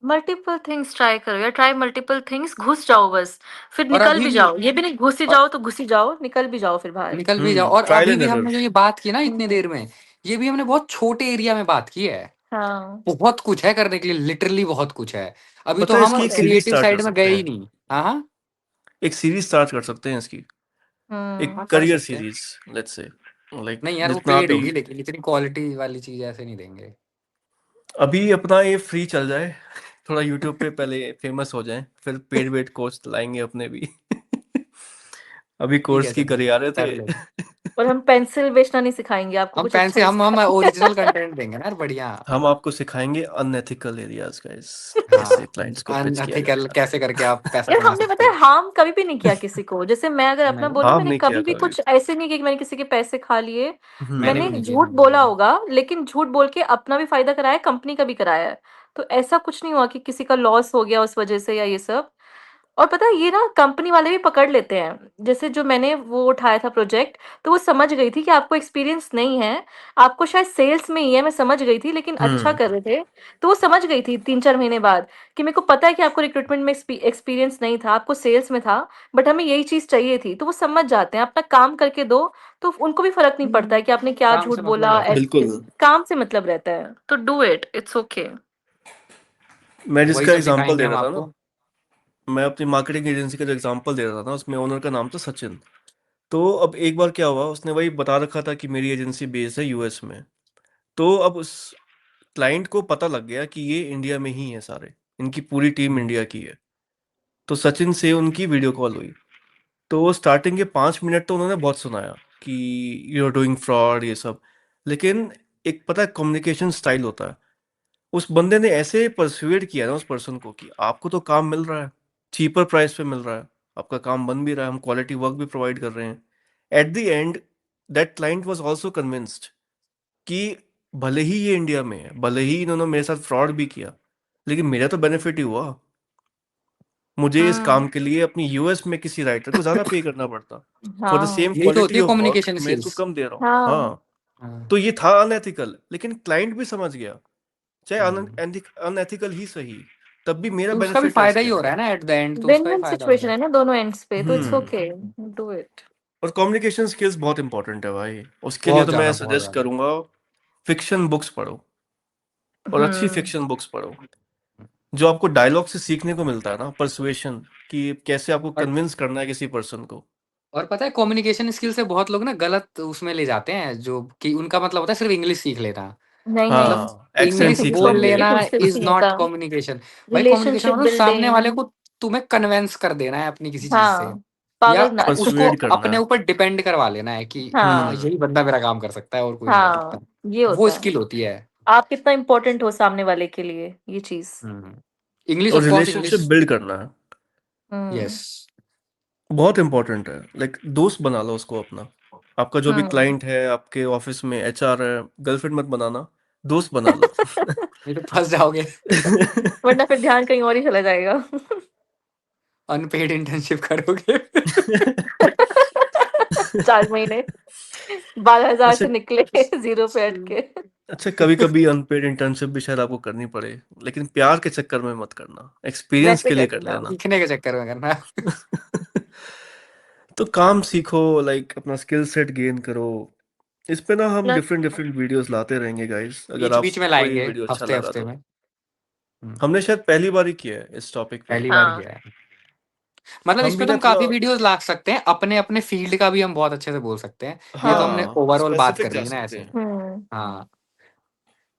C: मल्टीपल थिंग्स ट्राई करो या ट्राई मल्टीपल थिंग्स, घुस जाओ बस, फिर
B: और
C: निकल
B: अभी
C: भी
B: भी
C: जाओ। ये भी नहीं घुस ही
B: और
C: जाओ तो घुस ही जाओ, निकल भी जाओ फिर बाहर।
B: निकल भी जाओ। और
A: ट्रायल
B: अभी
A: एंड
B: भी
A: एरर।
B: हमने जो ये बात की ना इतनी
C: हम्म
B: देर में, ये भी हमने बहुत छोटे एरिया में बात की है।
C: हाँ
B: बहुत कुछ है करने के लिए, लिटरली बहुत कुछ है। अभी तो
A: पता है
B: हम
A: इसकी एक सीरीज
B: क्रिएटिव
A: स्टार्ट कर
B: साइड में
A: सकते
B: गए ही
A: हैं।
B: नहीं। हाँ हाँ
A: एक सीरीज स्टार्ट कर सकते हैं इसकी, एक
C: हम्म
B: हाँ कर
A: करियर
B: सकते हैं।
A: Series let's say. लाइक
B: नहीं यार वो
A: जितना आप
B: पेड होगी, लेकिन इतनी क्वालिटी वाली चीज ऐसे नहीं देंगे।
A: अभी अपना ये फ्री चल जाए, थोड़ा यूट्यूब पे पहले फेमस हो जाए, फिर पेड वेड कोर्स लाएंगे अपने भी। अभी
B: ठीक
A: कोर्स
B: है
A: की
B: चलो,
A: करियर थे।
B: कर लेते हैं।
C: और हम पेंसिल बेचना नहीं सिखाएंगे आपको,
B: हम
C: कुछ
B: फैन
C: अच्छा
B: से
C: ही
B: हम
C: सिखाएंगे।
B: ओरिजिनल कंटेंट देंगे ना यार, बढ़िया।
A: हम आपको सिखाएंगे अनएथिकल एरियाज गाइस, कैसे
B: हाँ
A: क्लाइंट्स को पिच किया
B: अनएथिकल
A: जाएगा।
B: कैसे करके आप पैसा
C: यार
B: कमा
C: हमने
B: सकते
C: पता है
B: हो।
C: हार्म कभी भी नहीं किया किसी को। जैसे मैं अगर अपना
B: नहीं
C: बोलूं,
A: हार्म
C: मैंने
A: नहीं किया
C: कभी भी
A: कभी।
C: कुछ ऐसे नहीं किया कि मैंने किसी के पैसे खा लिए।
B: मैंने
C: मैंने
B: भी नहीं
C: झूठ
B: किया।
C: बोला होगा, लेकिन झूठ बोल के अपना भी फायदा कराया, कंपनी का भी कराया है। तो ऐसा कुछ नहीं हुआ कि किसी का लॉस हो गया उस वजह से या ये सब। और पता है ये ना कंपनी वाले भी पकड़ लेते हैं। जैसे जो मैंने वो उठाया था प्रोजेक्ट, तो वो समझ गई थी कि आपको एक्सपीरियंस नहीं है, आपको शायद सेल्स में ही है, मैं समझ गई थी, लेकिन अच्छा
A: हम्म
C: कर रहे थे। तो वो समझ गई थी 3-4 महीने बाद कि मेरे को पता है कि आपको रिक्रूटमेंट में एक्सपीरियंस नहीं था, आपको सेल्स में था, बट हमें यही चीज चाहिए थी। तो वो समझ जाते हैं, अपना काम करके दो, तो उनको भी फर्क नहीं पड़ता है कि आपने क्या
B: काम
C: झूठ
B: से मतलब
C: बोला।
B: रहता है।
A: बिल्कुल।
C: काम से मतलब रहता है, तो डू इट, इट्स ओके।
A: मैं
B: वही
A: जिसका
B: सब
A: एग्जांपल
B: सिखाएंगे
A: दे
B: हम
A: रहा था
B: आपको।
A: ना, मैं अपनी मार्केटिंग एजेंसी का जो एग्जांपल दे रहा था उसमें ओनर का नाम था सचिन। तो अब एक बार क्या हुआ, उसने वही बता रखा था कि मेरी एजेंसी बेस्ड है यूएस में। तो अब उस क्लाइंट को पता लग गया कि ये इंडिया में ही है सारे, इनकी पूरी टीम इंडिया की है। तो सचिन से उनकी वीडियो कॉल हुई। तो स्टार्टिंग के 5 मिनट तो उन्होंने बहुत सुनाया कि यू आर डूइंग फ्रॉड ये सब। लेकिन एक पता है कम्युनिकेशन स्टाइल होता है, उस बंदे ने ऐसे परसुएड किया ना उस पर्सन को कि आपको तो काम मिल रहा है, चीपर प्राइस पे मिल रहा है, आपका काम बन भी रहा है, हम क्वालिटी वर्क भी प्रोवाइड कर रहे हैं। At the end that client was also convinced कि भले ही ये इंडिया में है, भले ही इन्होंने मेरे साथ फ्रॉड भी किया, लेकिन मेरा तो बेनिफिट ही हुआ। मुझे इस
C: हम्म
A: काम के लिए अपनी यूएस में किसी राइटर को ज्यादा पे करना पड़ता, फॉर द सेम
C: हाँ
B: यही तो होती
A: क्वालिटी
B: है
A: ऑफ वर्क
B: कम्युनिकेशन
A: मैं इसको
B: स्किल्स।
A: कम दे रहा हूँ।
C: हाँ
A: हाँ,
B: हाँ
A: तो ये था अनएथिकल, लेकिन क्लाइंट भी समझ गया, चाहे
B: हम्म।
A: अनएथिकल ही सही, तब भी मेरा
B: तो उसका भी
A: बेनिफिट है
B: फायदा
A: इसके
B: ही हो रहा
A: अंदर।
B: है ना एट द एंड, तो
C: विन
B: उसका भी
C: विन
B: फायदा हो रहा
C: सिचुएशन
B: है।
C: है ना दोनों एंड्स पे, तो it's
A: hmm.
C: Okay, do it.
A: और कम्युनिकेशन स्किल्स बहुत इंपॉर्टेंट है भाई, उसके लिए
B: बहुत
A: तो मैं
B: ज्यादा बहुत
A: सजेस्ट
B: ज्यादा।
A: करूंगा फिक्शन बुक्स पढ़ो, और अच्छी
C: हम्म
A: फिक्शन बुक्स पढ़ो। जो आपको डायलॉग से सीखने को मिलता है ना, परसुएशन, कि कैसे आपको
B: और
A: कन्विंस करना है किसी पर्सन को।
B: पता है कम्युनिकेशन स्किल से बहुत लोग ना गलत उसमें ले जाते हैं, जो कि उनका मतलब होता है सिर्फ इंग्लिश सीख लेना।
C: नहीं
B: मतलब
C: नहीं,
A: हाँ, एक्सेंट
B: इंग्लिश
A: सीख
B: बोल
A: लेंगे।
B: लेना
C: कम्युनिकेशन स्किल्स
B: इज
C: नहीं
B: नॉट
C: होता,
B: कम्युनिकेशन। भाई कम्युनिकेशन
C: रिलेशनशिप
B: मतलब सामने वाले
C: बिल्डिंग।
B: को तुम्हें कन्वेंस कर देना है अपनी किसी चीज से,
C: हाँ,
B: या
C: पागल ना
B: उसको
A: परसुएड करना
B: अपने
A: है।
B: ऊपर डिपेंड करवा लेना है कि हाँ
C: हाँ
B: यही बंदा मेरा काम कर सकता है और कोई नहीं कर सकता।
C: हाँ, ये
B: वो
C: होता है।
B: स्किल होती है।
C: आप कितना इम्पोर्टेंट हो सामने वाले के लिए, ये चीज।
B: इंग्लिश
A: और
B: of course
A: relationship
B: English.
A: Build करना है,
B: यस।
C: हम्म
A: बहुत इंपॉर्टेंट है। लाइक दोस्त बना लो उसको अपना। आपका जो भी
C: हम्म
A: क्लाइंट है, आपके ऑफिस में एचआर है, गर्लफ्रेंड मत बनाना, दोस्त बना लो।
B: नहीं तो फंस जाओगे।
C: वरना फिर ध्यान कहीं और ही चला जाएगा।
B: अनपेड इंटर्नशिप करोगे।
C: 4 महीने 12,000
A: अच्छा।
C: से निकले, जीरो पे अटके।
A: अच्छा, कभी कभी अनपेड इंटर्नशिप भी शायद आपको करनी पड़े, लेकिन प्यार के चक्कर में मत करना, एक्सपीरियंस
C: वैसे
A: के लिए कर
C: करना।
A: लेना।
B: सीखने के चक्कर में करना।
A: तो काम सीखो, लाइक अपना स्किल सेट गेन करो। इस पे ना हम
C: प्लस
A: डिफरेंट डिफरेंट वीडियोस लाते रहेंगे गाइस, अगर
B: बीच बीच में
A: आपको ये
B: लाएंगे
A: वीडियो अच्छा
B: हफ्ते
A: लगा
B: हफ्ते
A: तो।
B: में।
A: हमने शायद पहली बार ही किया है इस टॉपिक पे।
B: पहली बार
C: हाँ।
B: किया है। मतलब
A: हम
B: इस
A: भी
B: पे तो
A: ना
B: हम काफी
A: थोड़ा
B: वीडियोस ला सकते हैं, अपने अपने फील्ड का भी हम बहुत अच्छे से बोल सकते हैं। ये तो हमने
A: हाँ
B: ओवरऑल बात
A: स्पेसिफिक
B: कर
A: जा
B: ली ना
A: सकते
B: ऐसे।
A: हैं।
B: हाँ,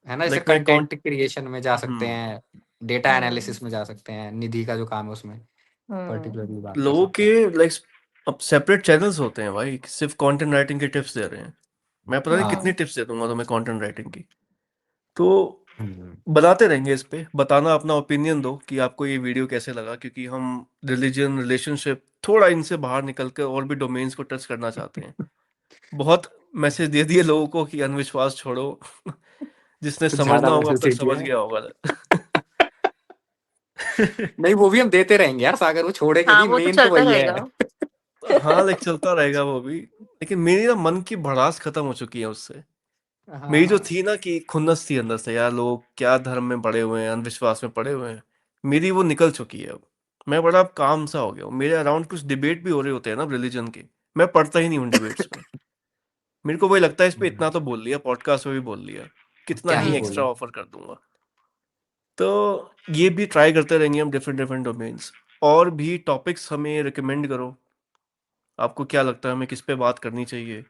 B: है ना, जैसे
A: लाइक मैं
B: कंटेंट क्रिएशन में जा सकते हैं, डेटा
C: हम्म।
B: एनालिसिस में जा सकते हैं, निधि का जो काम है उसमें पर्टिकुलरली बात कर
A: लोगों
B: सकते
A: के
B: हैं।
A: लाइक अब सेपरेट चैनल्स होते हैं भाई, सिर्फ कंटेंट राइटिंग के टिप्स दे रहे हैं। मैं पता नहीं
B: हाँ।
A: कितनी टिप्स दे दूंगा तुम्हें कंटेंट राइटिंग की। तो
B: हम्म,
A: बनाते रहेंगे इस पे, बताना अपना ओपिनियन दो कि आपको ये वीडियो कैसे लगा, क्योंकि हम रिलीजन रिलेशनशिप थोड़ा इनसे बाहर निकल कर और भी डोमेन्स को टच करना चाहते हैं। बहुत मैसेज दे दिए लोगों को कि अंधविश्वास छोड़ो। जिसने
B: कुछ
A: समझना
B: ज्यादा
A: होगा अब
B: मैसेज
A: तक
B: दे दिया
A: समझ
B: है।
A: गया होगा।
B: नहीं, वो भी हम देते रहेंगे यार सागर, वो छोड़ेंगे
C: हाँ,
B: नहीं,
C: वो तो
B: मेन तो
C: चलता
B: वही है।
C: रहेगा।
A: हाँ लाइक चलता रहेगा वो भी। लेकिन मेरी ना मन की भड़ास खत्म हो चुकी है उससे। मेरी जो
B: हाँ,
A: थी ना कि खुन्नस थी अंदर से, यार लोग क्या धर्म में पड़े हुए हैं, अंधविश्वास में पड़े हुए हैं, मेरी वो निकल चुकी है अब। मैं बड़ा अब काम सा हो गया हूँ। मेरे अराउंड कुछ डिबेट भी हो रहे होते हैं ना रिलीजन के, मैं पढ़ता ही नहीं हूँ डिबेट्स में। मेरे को वही लगता है इस पे इतना तो बोल लिया, पॉडकास्ट में भी बोल लिया, कितना
B: क्या
A: ही
B: ही
C: हम्म।
B: बोले।
A: एक्स्ट्रा ऑफर कर दूंगा। तो ये भी ट्राई करते रहेंगे हम, डिफरेंट डिफरेंट डोमेन्स। और भी टॉपिक्स हमें रिकमेंड करो, आपको क्या लगता है हमें किस पे बात करनी चाहिए।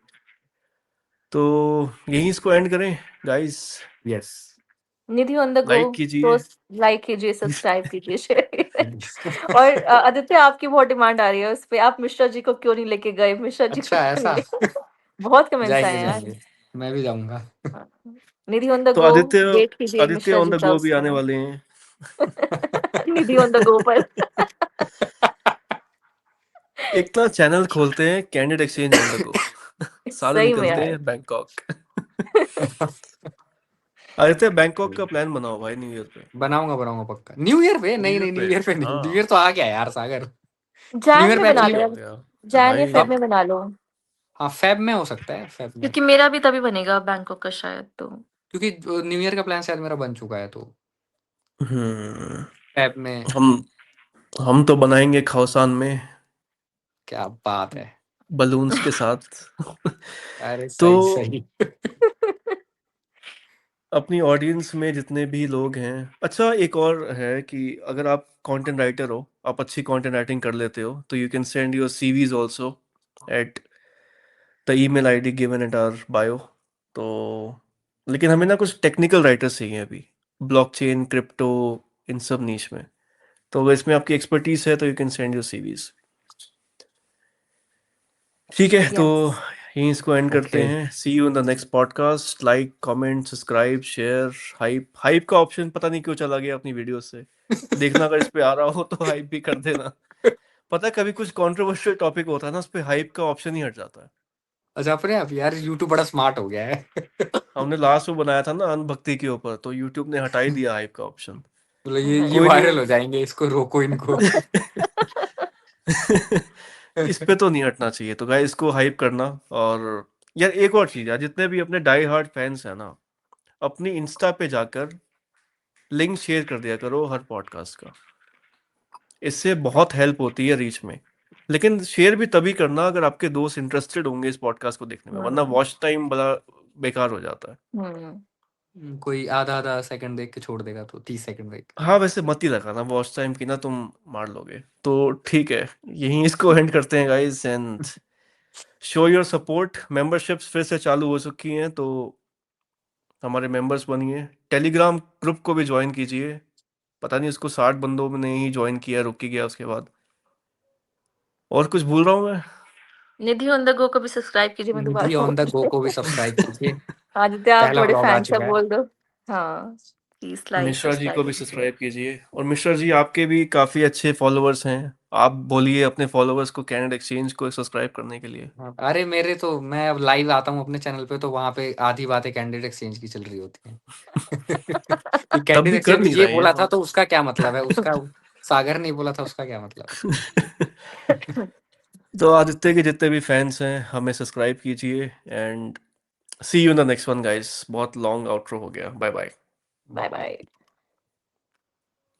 A: तो यहीं इसको एंड करें guys.
B: Yes.
C: Nidhi on the go.
A: Like
C: तो
A: कीजिए।
C: लाइक कीजिए, सब्सक्राइब कीजिए, शेयर कीजिए। और आदित्य, आपकी बहुत डिमांड आ रही है उस पे, आप मिश्रा जी को क्यों नहीं लेके गए, मिश्रा जी को
B: अच्छा,
C: क्यों नहीं
B: ऐसा।
C: लेके बहुत कमेंट्स आए
B: जाएंगे
C: हैं यार।
B: जाएंगे, मैं भी जाऊंगा।
C: हाँ। निधि ऑन द
A: तो
C: गो,
A: आदित्य
C: वेट कीजिए
A: आदित्य
C: मिश्रा
A: ऑन
C: जी
A: द
C: का
A: गो भी आने
C: उसका।
A: वाले हैं।
C: निधि ऑन द गो पर।
A: एक ना चैनल खोलते हैं, candidate exchange on the go. सारे
C: सही में
A: निकलते
C: यार।
A: हैं बैंकॉक। आदित्य बैंकॉक का प्लान बनाओ भाई न्यू ईयर पे।
B: बनाऊंगा बनाऊंगा पक्का। न्यू ईयर पे?
A: न्यू
B: नहीं
A: ईयर
B: नहीं, न्यू
A: पे
B: ईयर पे नहीं, न्यू ईयर
A: हाँ।
B: तो आ गया यार सागर। न्यू
C: जैन
B: ईयर
C: में
B: पे
C: बना
A: ये
C: लो
B: एक्चुअली,
A: हो
C: यार,
A: गया
C: जैन या
A: भाई।
C: फेब
B: अब
C: में बना लो।
B: हाँ फेब में हो सकता है, फेब में।
C: क्योंकि मेरा भी तभी बनेगा बैंकॉक का शायद, तो
B: क्योंकि न्यू ईयर का प्लान शायद मेरा बन चुका है, तो
A: हम्म।
B: फेब में।
A: हम तो बनाएंगे खौसान में
B: क्या बात है।
A: बलून्स के साथ।
B: अरे
A: तो
B: सही सही।
A: अपनी ऑडियंस में जितने भी लोग हैं, अच्छा एक और है कि अगर आप कंटेंट राइटर हो, आप अच्छी कंटेंट राइटिंग कर लेते हो, तो you can send your CVs also at the email ID given at our bio. तो लेकिन हमें ना कुछ टेक्निकल राइटर्स चाहिए अभी, ब्लॉकचेन क्रिप्टो इन सब नीश में। तो अगर इसमें आपकी एक्सपर्टीज है तो you can send your CVs. ठीक है, तो
C: यस।
A: यहीं इसको एंड करते
B: ओके।
A: हैं। See you in the next podcast. Like comment subscribe share. Hype hype का ऑप्शन पता नहीं क्यों चला गया अपनी वीडियो से। देखना अगर इस पे आ रहा हो तो हाइप भी कर देना। पता है कभी कुछ कंट्रोवर्शियल टॉपिक होता है ना, उस पे हाइप का ऑप्शन ही हट जाता है।
B: अच्छा, अपने आप यार यूट्यूब बड़ा स्मार्ट हो गया है।
A: हमने लास्ट में बनाया था ना अनभक्ति के ऊपर, तो यूट्यूब ने हटा ही दिया हाइप का ऑप्शन।
B: मतलब ये
A: कोई
B: वायरल हो
A: नहीं।
B: जाएंगे, इसको रोको इनको।
A: इस पे तो नहीं हटना चाहिए, तो गाइस इसको हाइप करना। और यार एक और चीज है, जितने भी अपने डाई हार्ड फैंस हैं ना, अपनी इंस्टा पे जाकर लिंक शेयर कर दिया करो हर पॉडकास्ट का। इससे बहुत हेल्प होती है रीच में। लेकिन शेयर भी तभी करना अगर आपके दोस्त इंटरेस्टेड होंगे इस पॉडकास्ट को देखने में, वरना वॉच टाइम बड़ा बेकार हो जाता है।
B: कोई आधा आधा सेकंड देख के छोड़ देगा तो 30 सेकंड देख के।
A: हाँ वैसे मत ही लगाना वॉच टाइम की ना, तुम मार लोगे। तो ठीक है, यहीं इसको एंड करते हैं guys. And show your support. Memberships फिर से चालू हो चुकी हैं, तो हमारे मेंबर्स बनिए। टेलीग्राम ग्रुप को भी ज्वाइन कीजिए। पता नहीं उसको 60 बंदों ने ही ज्वाइन किया, रुक ही गया उसके बाद। और कुछ भूल रहा हूँ मैं?
C: निधि ऑन द गो को भी सब्सक्राइब कीजिए, मैं
B: निधि
C: दोबारा
B: ऑन द गो
C: बोल
B: को भी सब्सक्राइब कीजिए।
C: आदित्य, आप
B: पहला
C: बड़े
B: व्लॉग आ
C: फैंस हैं,
B: चुका है।
C: बोल दो। हाँ, प्लीज लाइक
A: मिश्रा जी को
C: सब्सक्राइब
A: भी
C: कीजिए।
A: सब्सक्राइब कीजिए। और मिश्रा जी आपके भी काफ़ी अच्छे फॉलोअर्स हैं, आप बोलिए अपने फॉलोअर्स को कैनेड एक्सचेंज को सब्सक्राइब करने के लिए।
B: हाँ, अरे मेरे तो, मैं अब लाइव आता हूँ अपने चैनल पे, तो वहां पे आधी बातें कैंडिडेट एक्सचेंज की चल रही होती हैं। कि
A: तब
B: कैंडिडेट
A: भी कर
B: एक्सचेंज
A: नहीं
B: ये
A: रहे हैं
B: बोला था
A: हम।
B: तो उसका क्या मतलब है, उसका सागर नहीं बोला था उसका क्या मतलब है।
A: तो आदित्य के जितने भी फैंस हैं हमें सब्सक्राइब कीजिए। And see you in the next one guys. बहुत लॉन्ग आउटरो हो गया। Bye bye.
C: Bye bye.